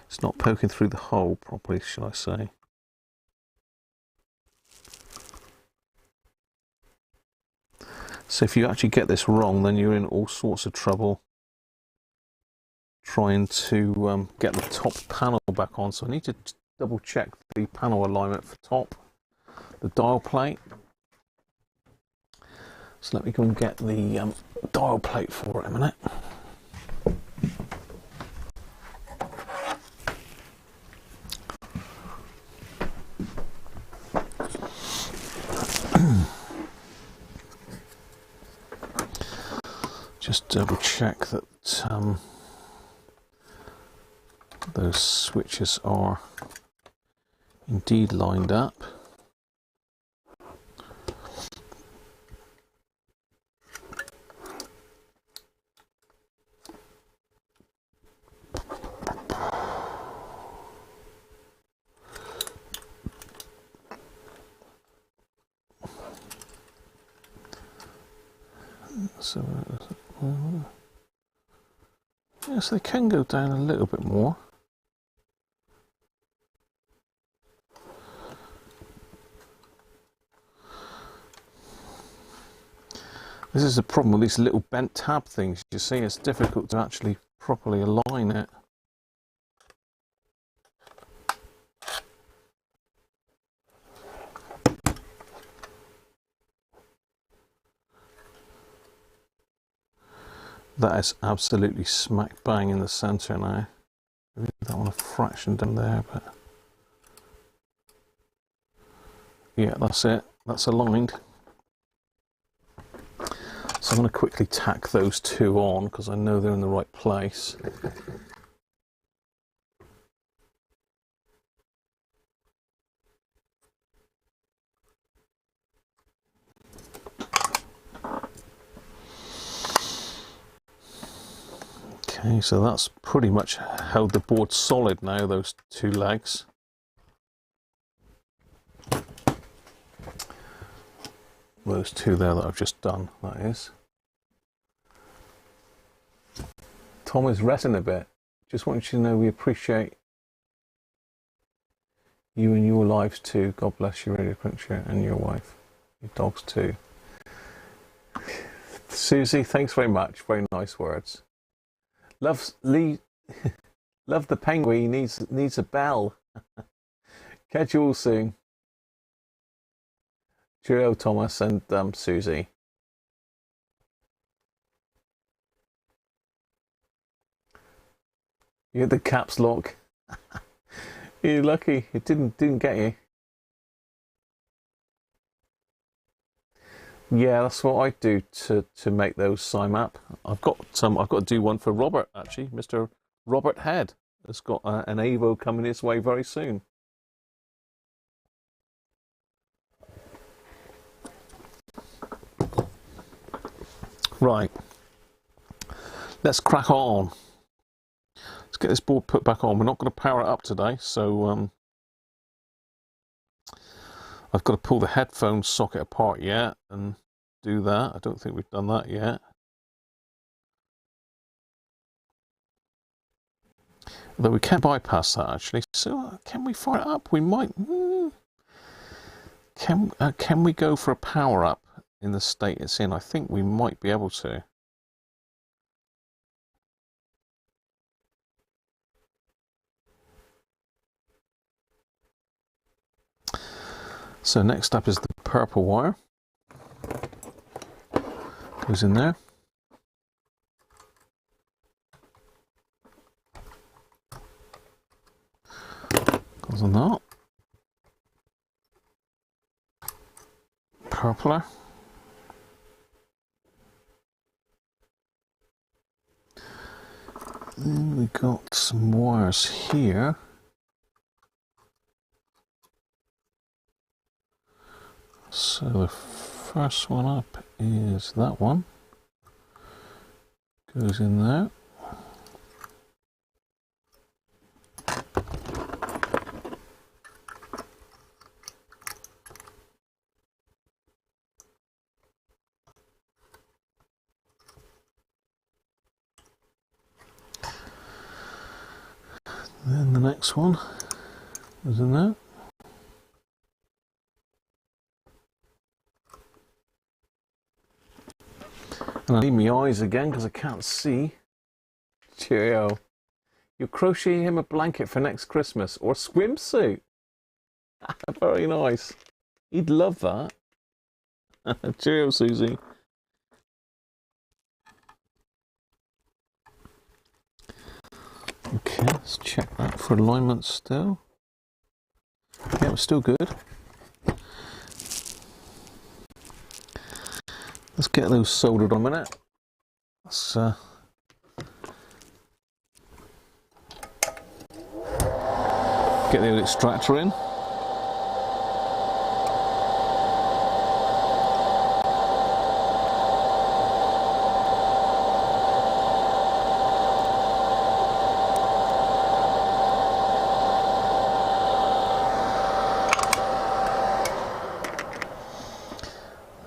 It's not poking through the hole properly, shall I say. So if you actually get this wrong, then you're in all sorts of trouble trying to get the top panel back on. So I need to double check the panel alignment for top, the dial plate. So let me go and get the dial plate for it a minute. Just double check that those switches are indeed lined up. So, yes, they can go down a little bit more. This is the problem with these little bent tab things. You see, it's difficult to actually properly align it. That is absolutely smack bang in the centre now. Maybe that one a fraction down there, but yeah, that's it. That's aligned. So I'm going to quickly tack those two on because I know they're in the right place. Okay, so that's pretty much held the board solid now, those two legs. Those two there that I've just done, that is. Tom is resting a bit. Just want you to know we appreciate you and your lives too. God bless you, Radiocruncher, and your wife. Your dogs too. Susie, thanks very much. Very nice words. Love the penguin. Needs a bell. Catch you all soon. Cheerio, Thomas and Susie. You had the caps lock. You're lucky. It didn't get you. Yeah, that's what I do to make those sign up. I've got to do one for Robert actually. Mr. Robert Head has got an Avo coming his way very soon. Right, let's crack on. Let's get this board put back on. We're not going to power it up today, so I've got to pull the headphone socket apart yet and do that. I don't think we've done that yet. Although we can bypass that actually. So can we fire it up? We might. Can we go for a power up in the state it's in? I think we might be able to. So next up is the purple wire. Goes in there. Goes on that. Purpler. Then we got some wires here. So the first one up is that one. Goes in there. Then the next one is in there. And I need my eyes again because I can't see. Cheerio. You're crocheting him a blanket for next Christmas or a swimsuit. Very nice. He'd love that. Cheerio, Susie. Okay, let's check that for alignment still. Yeah, it's still good. Let's get those soldered on a minute. Let's get the extractor in.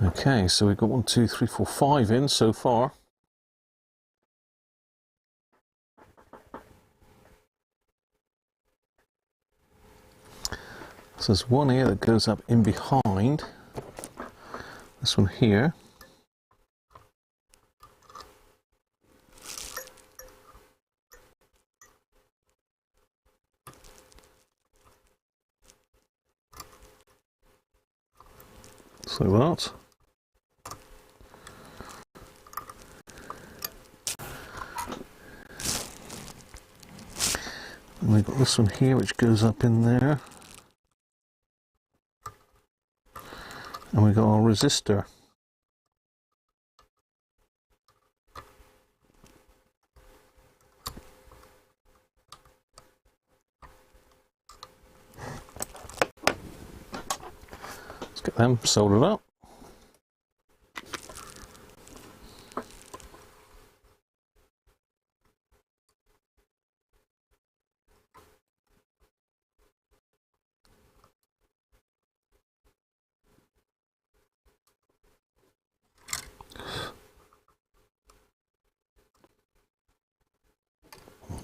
Okay, so we've got 1, 2, 3, 4, 5 in so far. So there's one here that goes up in behind. This one here. So that. And we've got this one here which goes up in there. And we've got our resistor. Let's get them soldered up.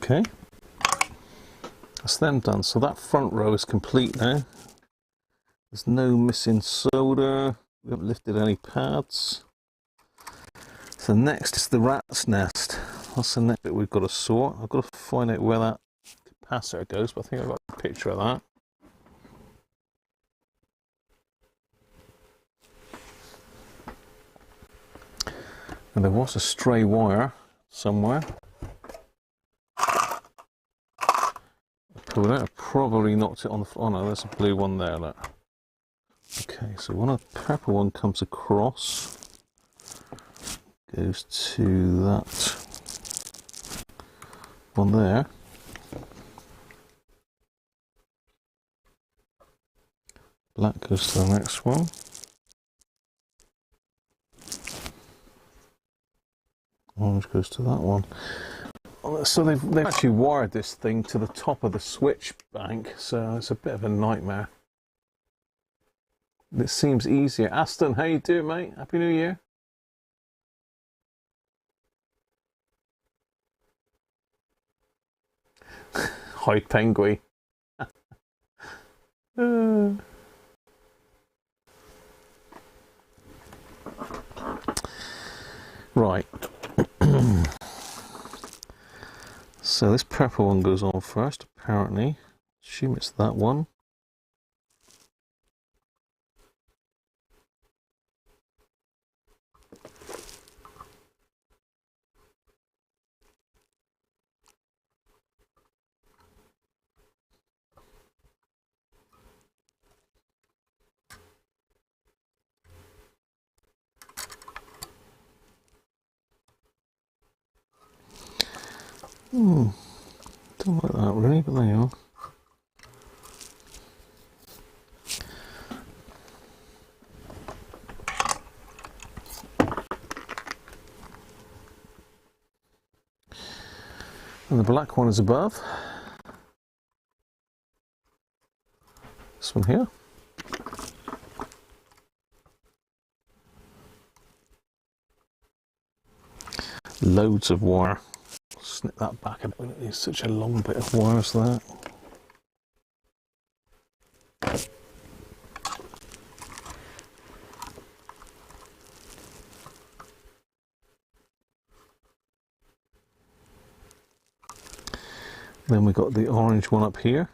Okay, that's them done. So that front row is complete now. There's no missing solder. We haven't lifted any pads. So next is the rat's nest. That's the next bit we've got to sort. I've got to find out where that capacitor goes, but I think I've got a picture of that. And there was a stray wire somewhere. I probably knocked it on the floor. Oh no, there's a blue one there. Look. Okay, so one of the purple one comes across, goes to that one there. Black goes to the next one. Orange goes to that one. On So they've actually wired this thing to the top of the switch bank, so it's a bit of a nightmare. This seems easier. Aston, how you doing, mate? Happy New Year. Hi, Penguin. Right. So this purple one goes on first, apparently. Assume it's that one. Don't like that really, but there you are. And the black one is above. This one here. Loads of wire. Snip that back a bit. It's such a long bit of wire as that. Then we got the orange one up here.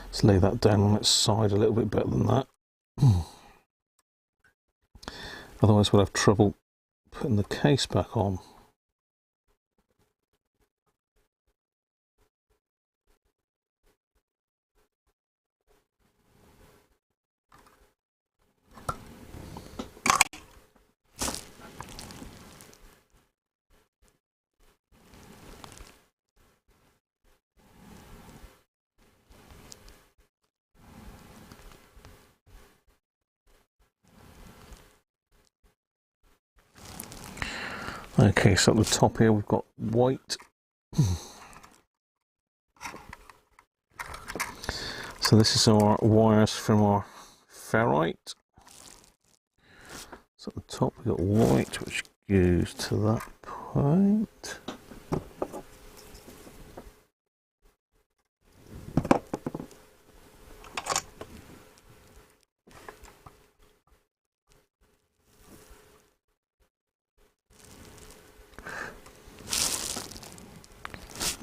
Let's lay that down on its side a little bit better than that. Otherwise we'll have trouble putting the case back on. Okay, so at the top here we've got white. So this is our wires from our ferrite. So at the top we've got white, which goes to that point.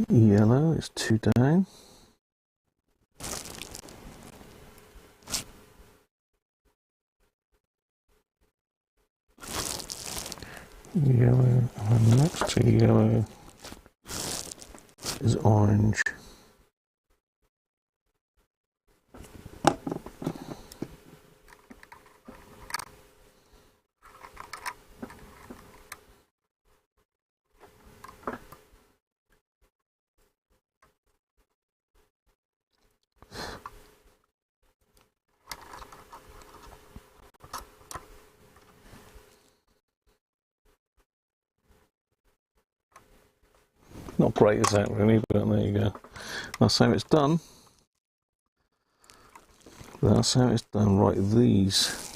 Yellow is 2 down. Yellow, and next to yellow is orange. Not great as that really, but there you go. That's how it's done. That's how it's done. Right, these.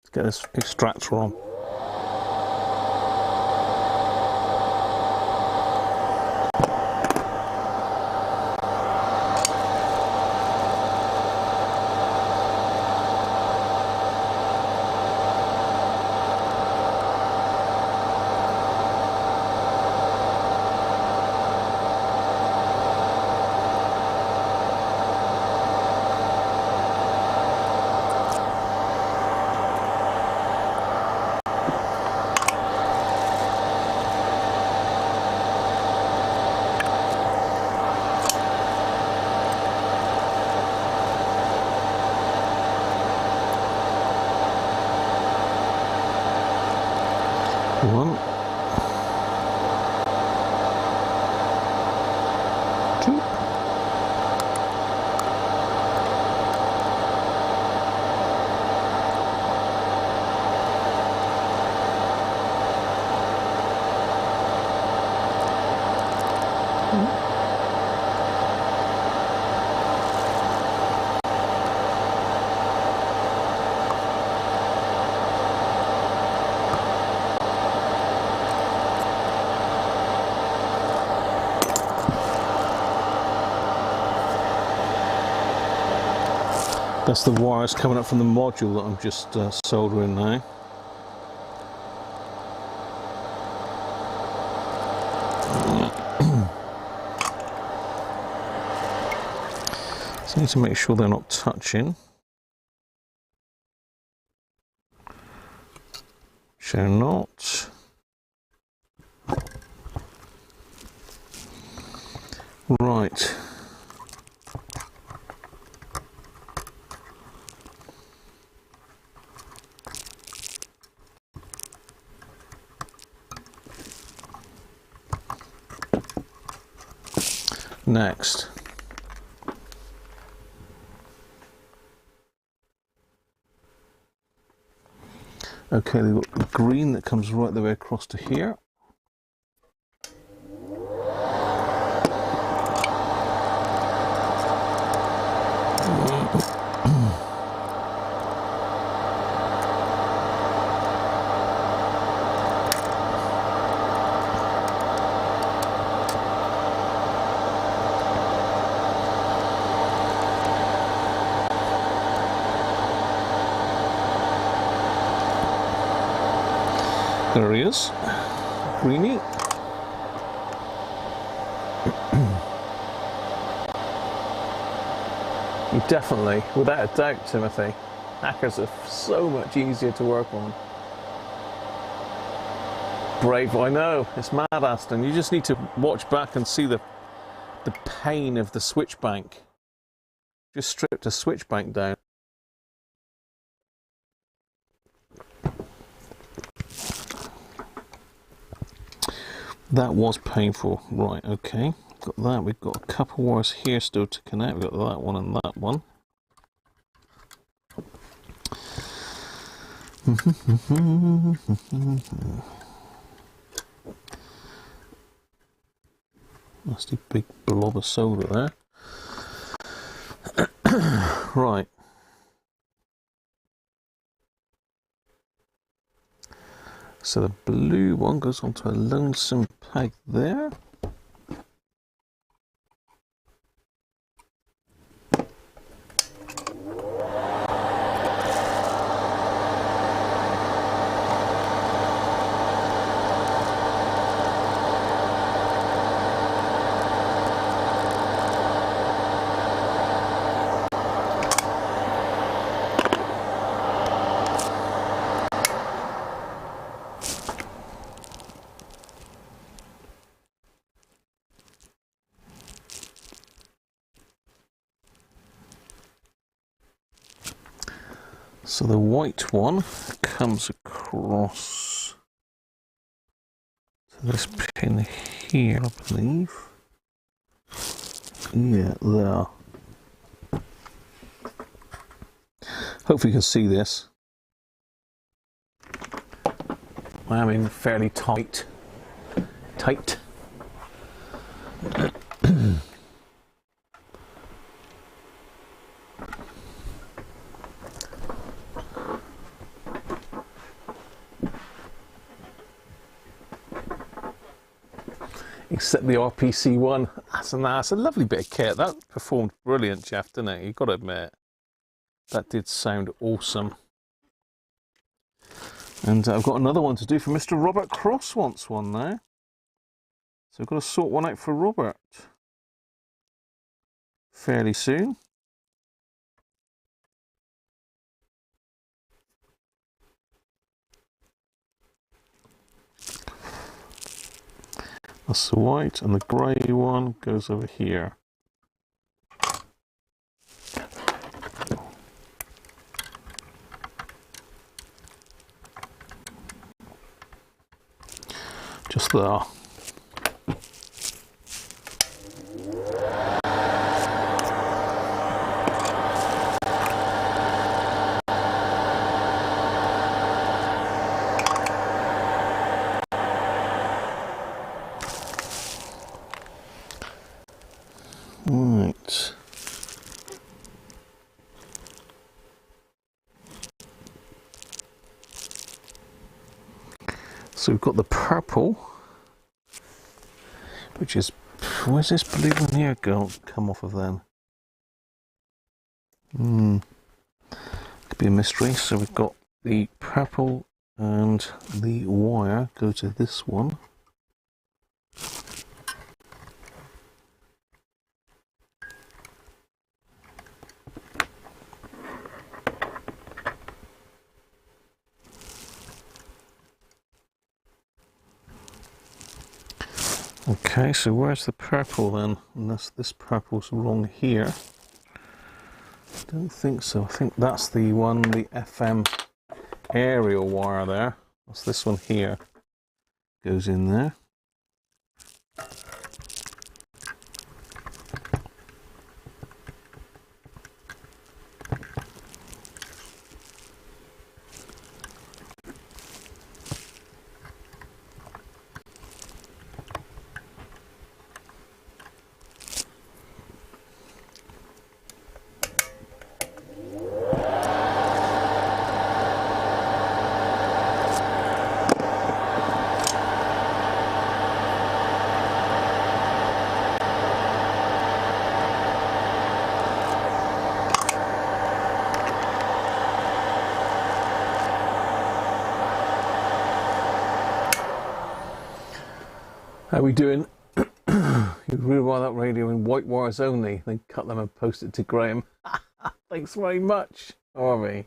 Let's get this extractor on. One, two. That's the wires coming up from the module that I'm just soldering now. So I need to make sure they're not touching. They're not. Right. Next. Okay, we've got the green that comes right the way across to here. There he is, greenie. You definitely, without a doubt, Timothy, hackers are so much easier to work on. Brave, I know, it's mad, Aston. You just need to watch back and see the pain of the switch bank. Just stripped a switch bank down. That was painful. Right, okay. Got that. We've got a couple wires here still to connect. We've got that one and that one. Nasty big blob of solder there. Right. So the blue one goes onto a lonesome peg there. So the white one comes across to this pin here, I believe. Yeah, there. Hopefully you can see this. I am in fairly tight. Except the RPC one, that's a lovely bit of kit. That performed brilliant, Jeff, didn't it? You've got to admit. That did sound awesome. And I've got another one to do for Mr. Robert Cross wants one now. So I've got to sort one out for Robert fairly soon. That's the white, and the grey one goes over here. Just there. Right. So we've got the purple, which is, where's this blue one here come off of then? Could be a mystery. So we've got the purple and the wire go to this one. Okay, so where's the purple then? Unless this purple's wrong here. Don't think so. I think that's the one, the FM aerial wire there. That's this one here. Goes in there. How are we doing? You rewire that radio in white wires only, then cut them and post it to Graham. Thanks very much, Harvey.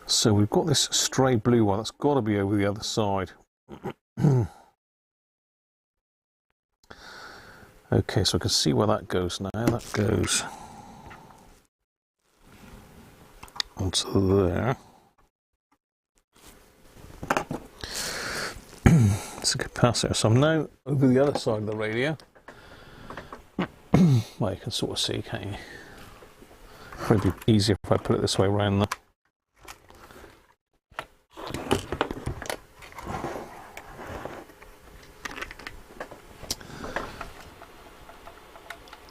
So we've got this stray blue one, that's got to be over the other side. Okay, so I can see where that goes now. That goes onto there. It's a capacitor. So I'm now over the other side of the radio. Well, you can sort of see, can't you? Probably be easier if I put it this way around there.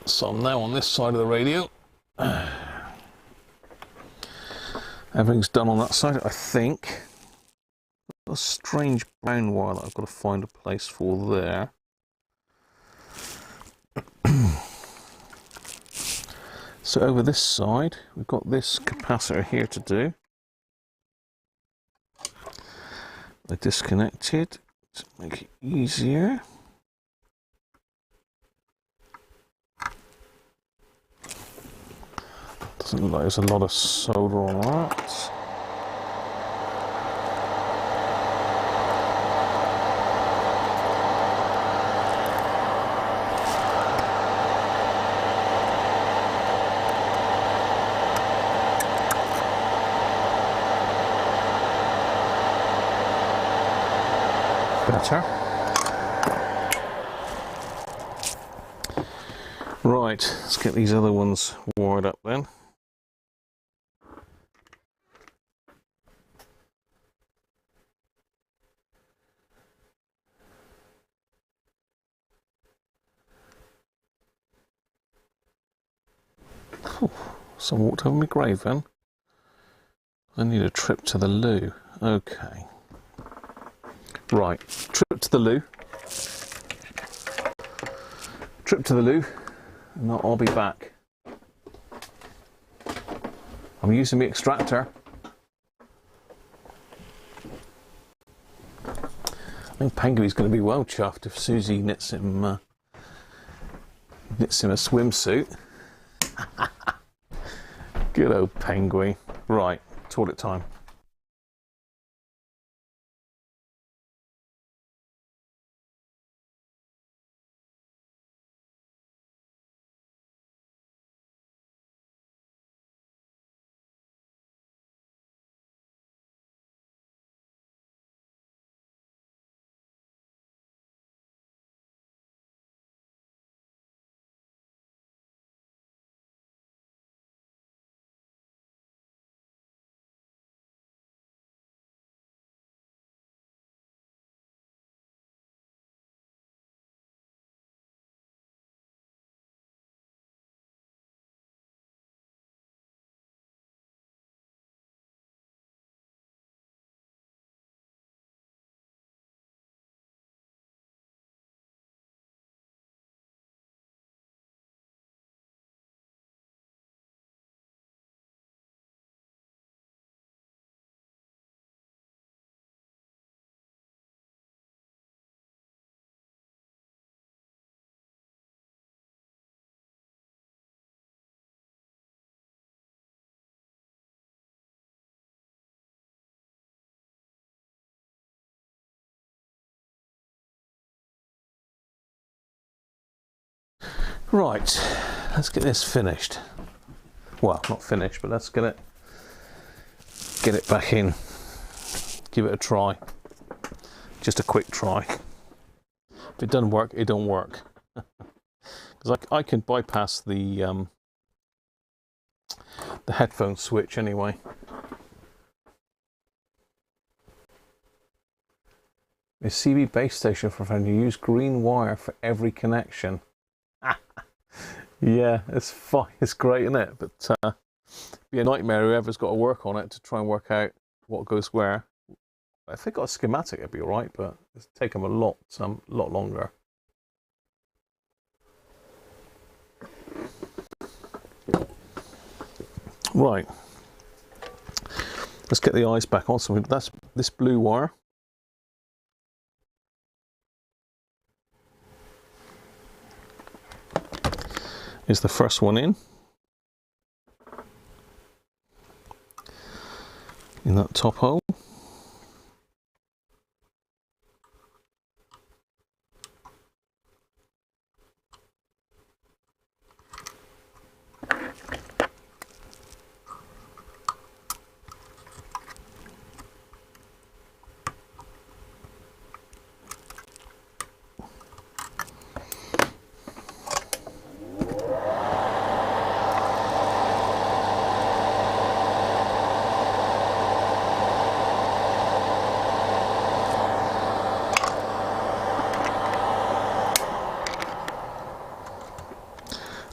So I'm now on this side of the radio. Everything's done on that side, I think. A strange brown wire that I've got to find a place for there. So over this side, we've got this capacitor here to do. I disconnected to make it easier. Doesn't look like there's a lot of solder on that. Better. Right, let's get these other ones wired up then. Someone walked over my grave then. I need a trip to the loo. Okay. Right, trip to the loo. Trip to the loo, and I'll be back. I'm using my extractor. I think Penguin's going to be well chuffed if Susie knits him a swimsuit. Good old Penguin. Right, toilet time. Right, let's get this finished. Well, not finished, but let's get it back in. Give it a try. Just a quick try. If it doesn't work, it don't work. Because I can bypass the headphone switch anyway. A CB base station for a friend. You use green wire for every connection. Yeah, it's fine. It's great, isn't it? But it'd be a nightmare whoever's got to work on it to try and work out what goes where. If they got a schematic, it'd be all right, but it's take them a lot longer. Right. Let's get the eyes back on. So that's this blue wire. Is the first one in that top hole.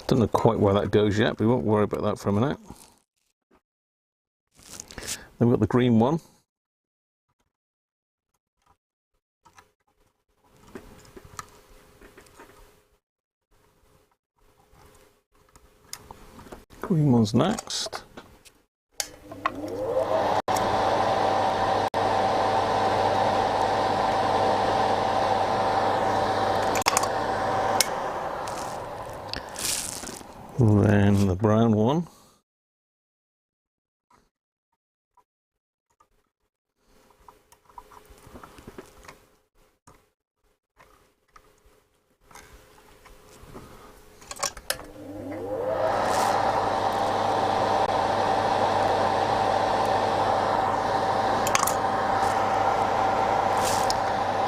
Don't know quite where that goes yet, but we won't worry about that for a minute. Then we've got the green one. Green one's next. Then the brown one.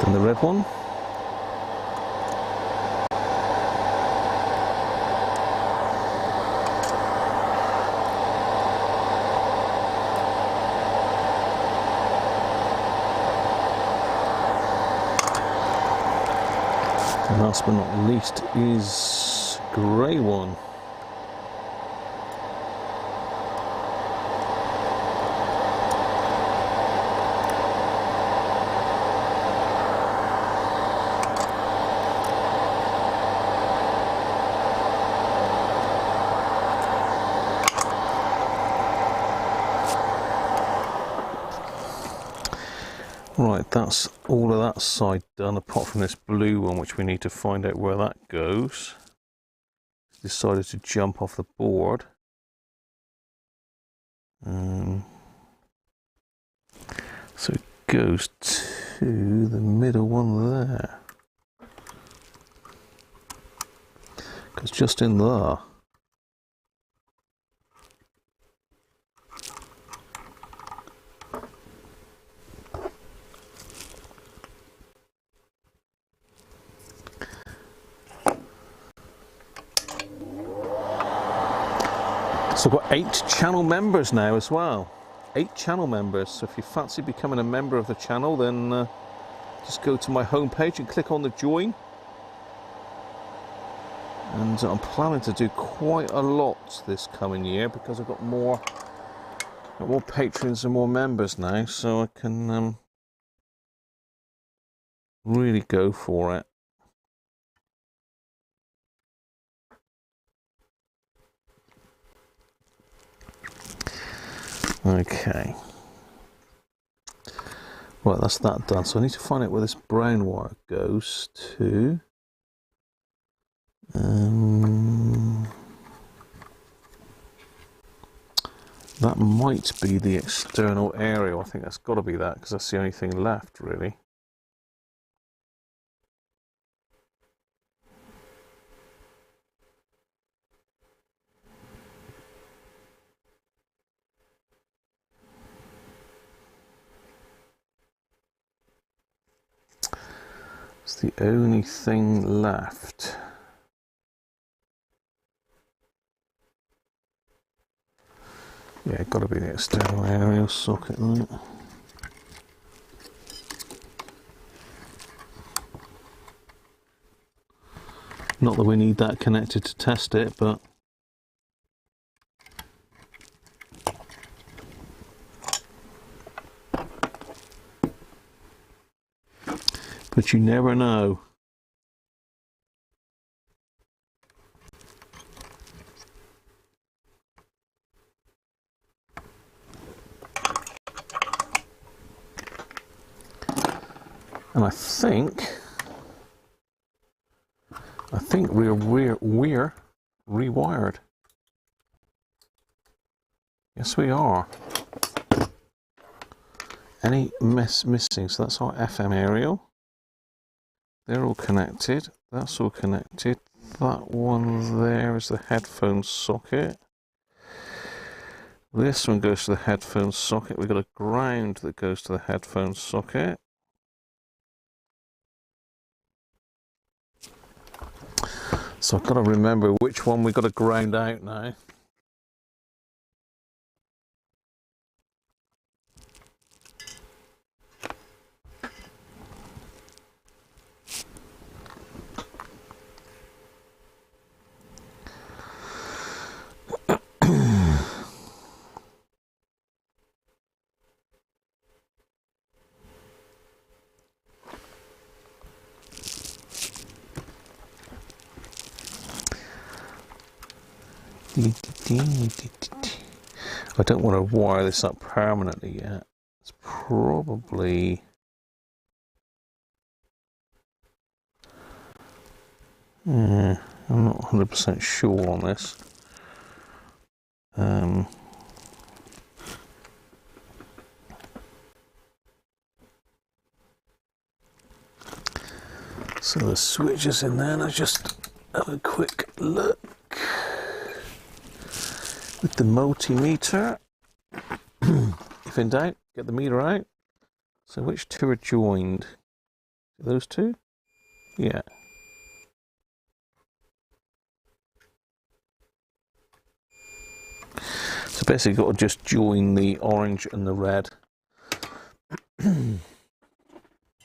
Then the red one. And last but not least is grey one. Right, that's all of that side done, apart from this blue one, which we need to find out where that goes. Decided to jump off the board. So it goes to the middle one there. Because just in there. So I've got 8 channel members now as well. 8 channel members. So if you fancy becoming a member of the channel, then just go to my homepage and click on the join. And I'm planning to do quite a lot this coming year because I've got more patrons and more members now, so I can really go for it. Okay, well, that's that done. So I need to find out where this brown wire goes to. That might be the external area. I think that's got to be that, because that's the only thing left, really. It's the only thing left. Yeah, got to be the external aerial socket, right? Not that we need that connected to test it, but you never know. And I think we're rewired. Yes, we are. Any missing? So that's our FM aerial. They're all connected. That's all connected. That one there is the headphone socket. This one goes to the headphone socket. We've got a ground that goes to the headphone socket. So I've got to remember which one we've got to ground out now. I don't want to wire this up permanently yet. It's probably... I'm not 100% sure on this. So the switch is in there, and I just have a quick look with the multimeter. If in doubt, get the meter out. So which two are joined? Those two? Yeah. So basically got to just join the orange and the red.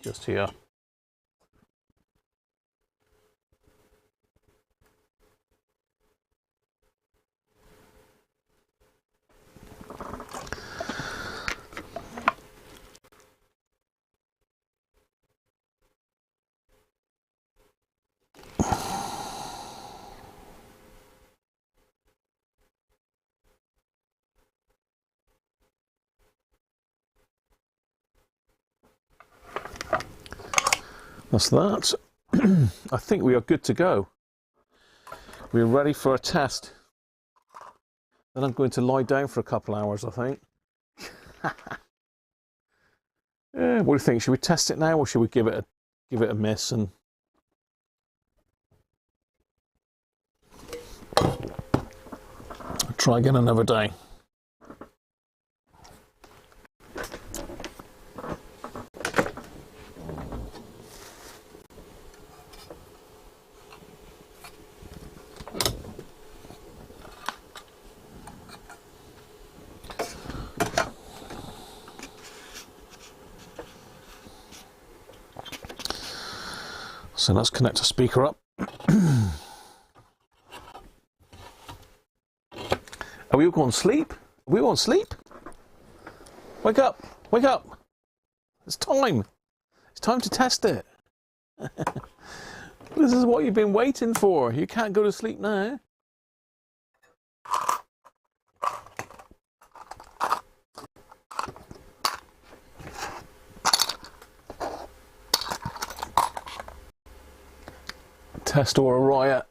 Just here. That's that. I think we are good to go. We're ready for a test. Then I'm going to lie down for a couple hours, I think. Yeah, what do you think? Should we test it now, or should we give it a miss and try again another day? So let's connect a speaker up. Are we all going to sleep? Are we all on sleep? Wake up! Wake up! It's time! It's time to test it. This is what you've been waiting for. You can't go to sleep now. Test or a riot.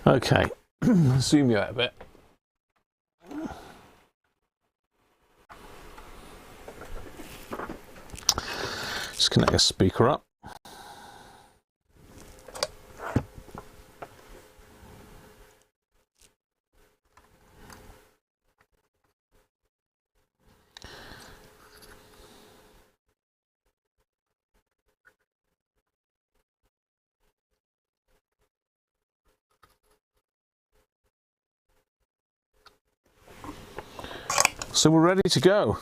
Okay, zoom you out a bit. Just connect a speaker up. So we're ready to go.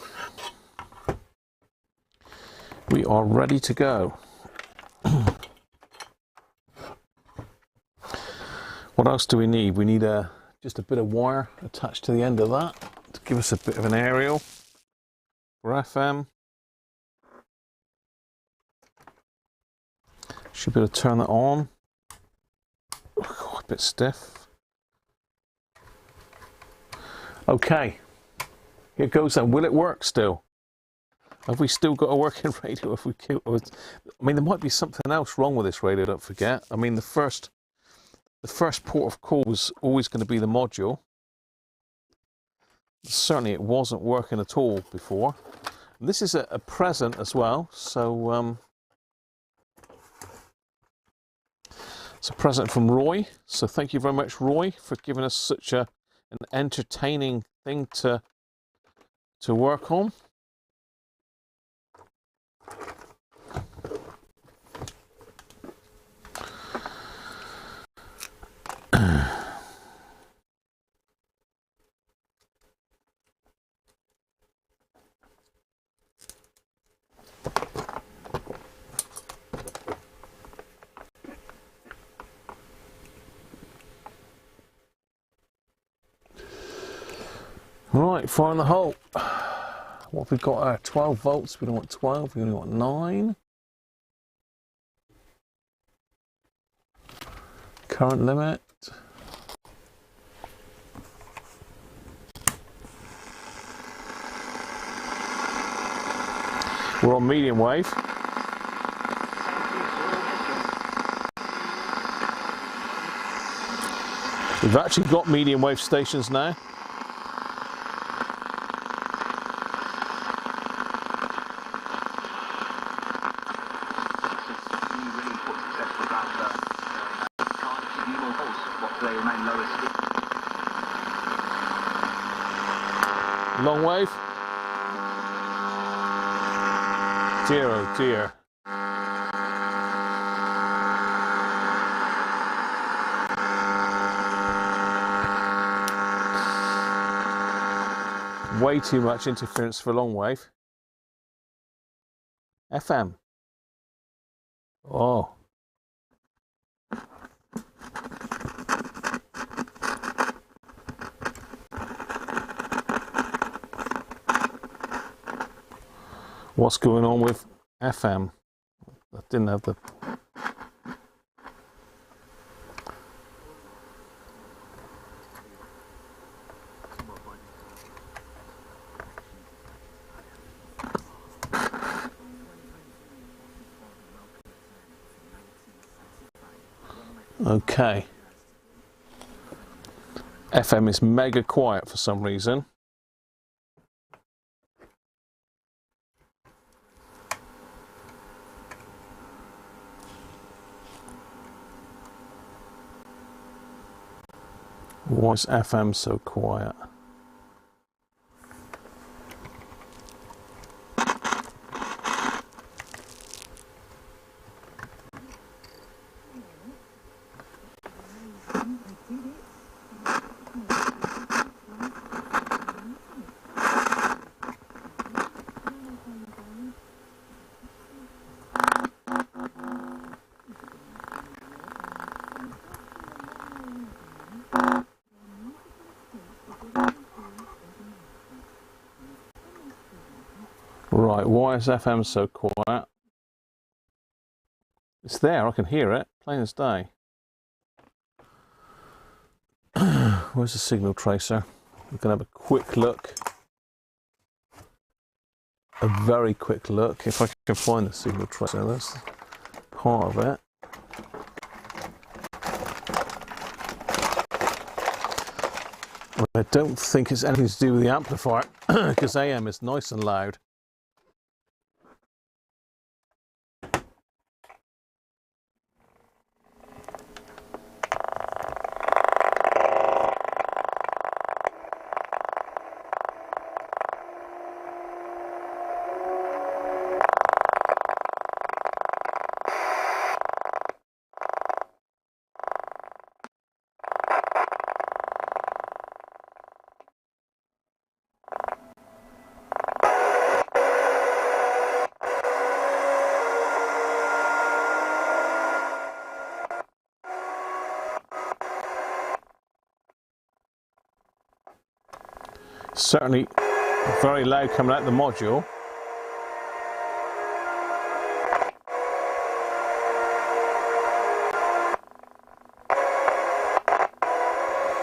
We are ready to go. What else do we need? We need just a bit of wire attached to the end of that to give us a bit of an aerial for FM. Should be able to turn that on. Oh, a bit stiff. Okay, here goes then. Will it work still? Have we still got a working radio? If we kill, I mean, there might be something else wrong with this radio. Don't forget. I mean, the first port of call was always going to be the module. Certainly, it wasn't working at all before. And this is a present as well, so it's a present from Roy. So thank you very much, Roy, for giving us such an entertaining thing to work on. Right, fire in the hole. What have we got? 12 volts. We don't want 12. We only want 9. Current limit. We're on medium wave. We've actually got medium wave stations now. Long wave. Dear, oh dear. Way too much interference for long wave. FM. Oh. What's going on with FM? I didn't have the... Okay. FM is mega quiet for some reason. Why is FM so quiet? Right, why is FM so quiet? It's there, I can hear it, plain as day. Where's the signal tracer? We can have a quick look. A very quick look, if I can find the signal tracer. That's part of it. Well, I don't think it's anything to do with the amplifier, because AM is nice and loud. Certainly very loud coming out the module.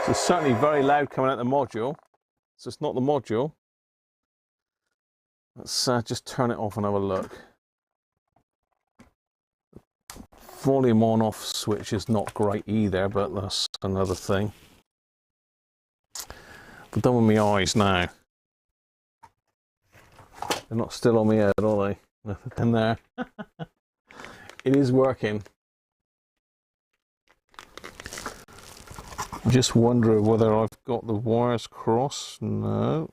So it's certainly very loud coming out the module. So it's not the module. Let's just turn it off and have a look. Volume on off switch is not great either, but that's another thing. I'm done with my eyes now. They're not still on my head, are they? Nothing in there. It is working. Just wondering whether I've got the wires crossed. No.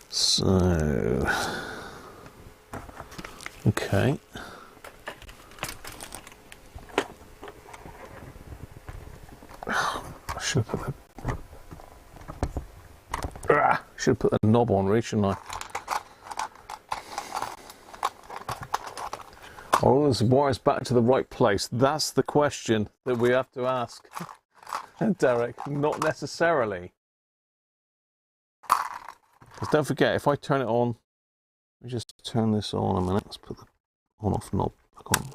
So, okay. Should have put the knob on, really, shouldn't I? Are all those wires back to the right place? That's the question that we have to ask. Derek, not necessarily. Because don't forget, if I turn it on, let me just turn this on a minute. Let's put the on-off knob back on.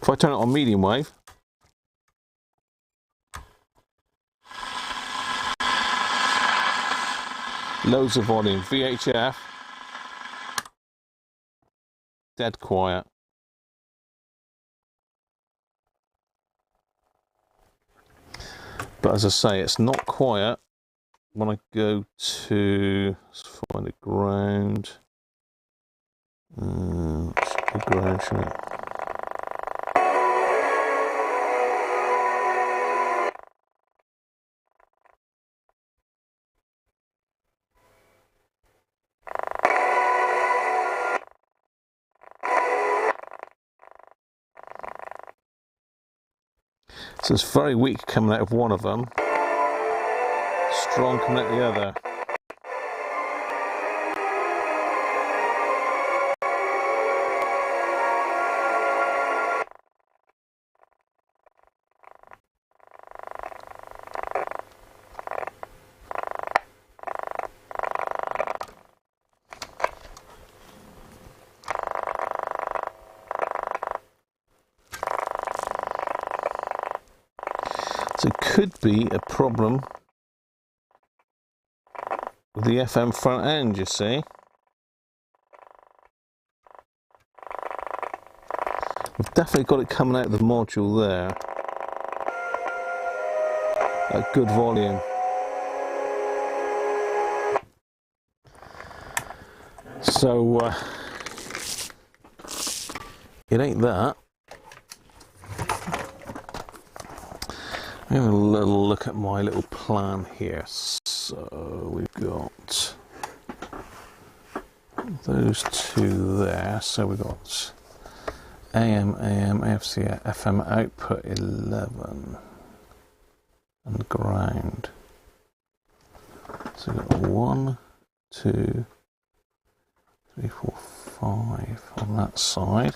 If I turn it on medium wave, loads of volume, VHF, dead quiet. But as I say, it's not quiet when I go to, let's find a ground. Should be ground, shouldn't it? So it's very weak coming out of one of them, strong coming out the other. So it could be a problem with the FM front end, you see. We've definitely got it coming out of the module there at good volume. So it ain't that. Have a little look at my little plan here. So we've got those two there. So we've got AM, AFC, FM output 11 and ground. So we've got 1, 2, 3, 4, 5 on that side.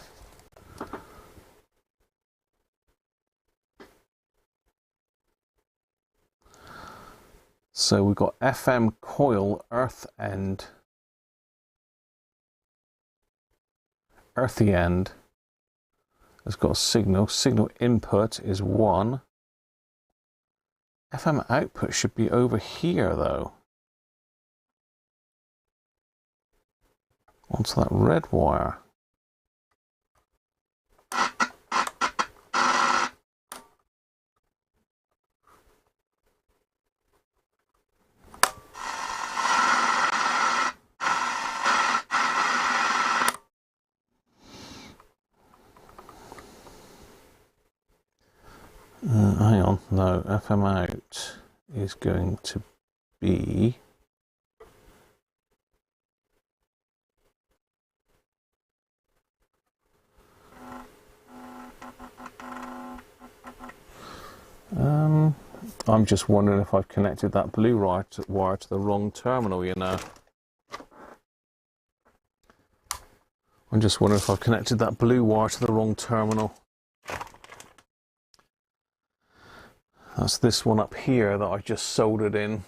So we've got FM coil earth end, earthy end has got a signal. Signal input is 1. FM output should be over here though, onto that red wire. Hang on, no, FM out is going to be I'm just wondering if I've connected that blue wire to the wrong terminal, you know. I'm just wondering if I've connected that blue wire to the wrong terminal. That's this one up here that I just soldered in.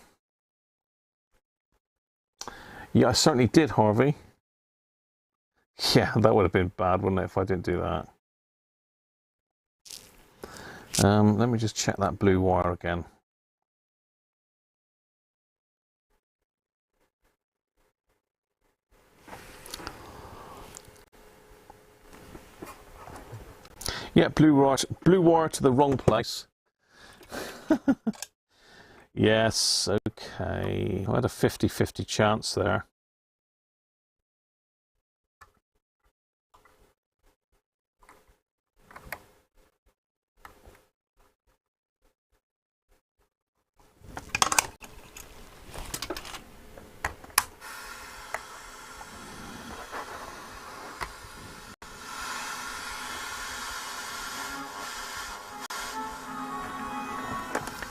Yeah, I certainly did, Harvey. Yeah, that would have been bad, wouldn't it, if I didn't do that. Let me just check that blue wire again. Yeah, blue wire to the wrong place. Yes, okay. I had a 50-50 chance there.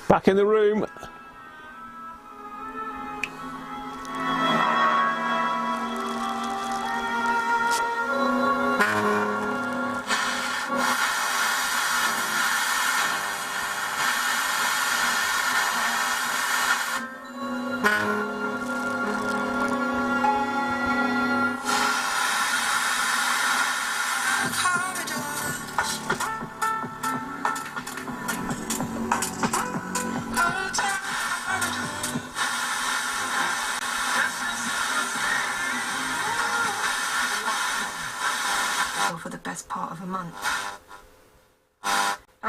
Back in the room. For the best part of a month.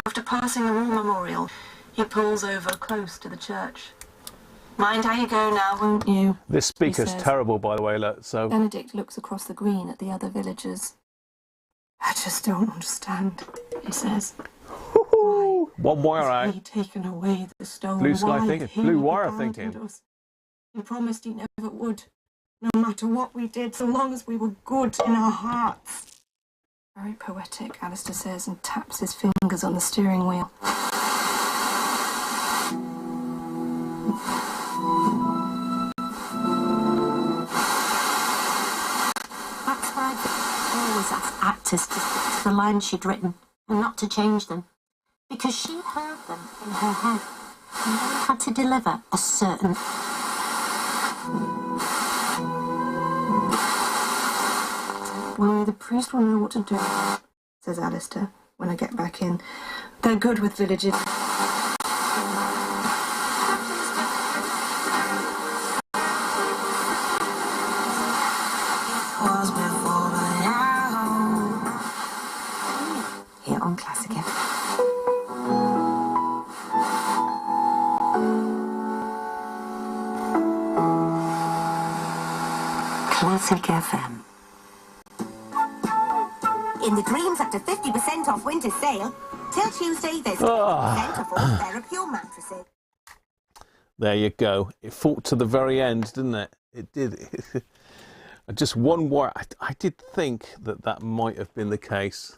After passing the war memorial, he pulls over close to the church. Mind how you go now, won't you? This speaker's terrible, by the way, look, so... Benedict looks across the green at the other villagers. I just don't understand, he says. Why one wire out. has he taken away the stone? Blue sky Why thinking. he Blue wire abandoned thinking. us? He promised he never would, no matter what we did, so long as we were good in our hearts. Very poetic, Alistair says, and taps his fingers on the steering wheel. That's why I always asked actors to stick to the lines she'd written and not to change them, because she'd heard them in her head and they had to deliver a certain... Well, the priest will know what to do, says Alistair, when I get back in. They're good with villages. Here on Classic FM. Classic FM. In the Dreams up to 50% off winter sale, till Tuesday there's 50% off all Therapure mattresses. There you go. It fought to the very end, didn't it? It did. Just one wire. I did think that that might have been the case.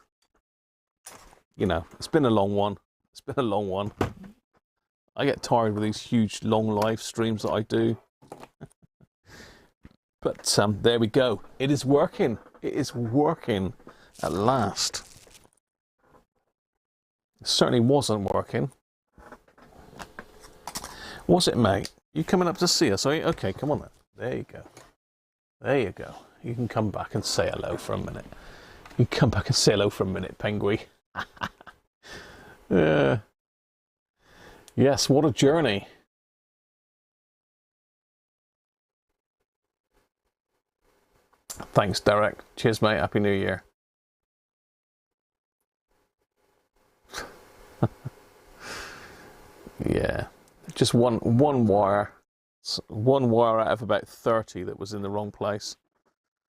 You know, it's been a long one. It's been a long one. I get tired with these huge, long live streams that I do. But there we go. It is working. It is working. At last. It certainly wasn't working. Was it, mate? You coming up to see us? Are you? Okay, come on then. There you go. There you go. You can come back and say hello for a minute. You can come back and say hello for a minute, Penguin. Yes, what a journey. Thanks, Derek. Cheers, mate. Happy New Year. Yeah, just one wire out of about 30 that was in the wrong place.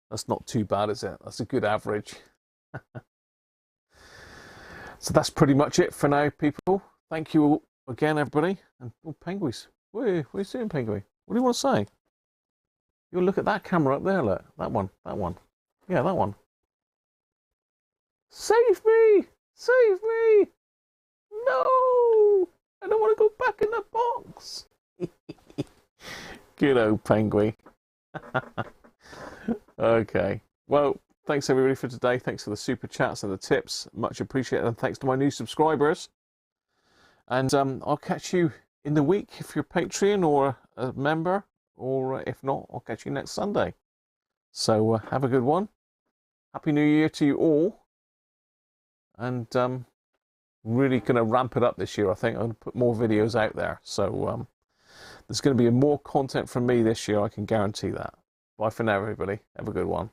That's not too bad, is it? That's a good average. So that's pretty much it for now, people. Thank you all again, everybody. And Penguins, what are you doing, Penguin? What do you want to say? You'll look at that camera up there, look. That one. Yeah, that one. Save me! Save me! No! I don't want to go back in the box. Good old penguin. Okay. Well, thanks everybody for today. Thanks for the super chats and the tips. Much appreciated. And thanks to my new subscribers. And I'll catch you in the week if you're a Patreon or a member. Or if not, I'll catch you next Sunday. So have a good one. Happy New Year to you all. And really going to ramp it up this year, I think. I'm going to put more videos out there. So there's going to be more content from me this year, I can guarantee that. Bye for now, everybody. Have a good one.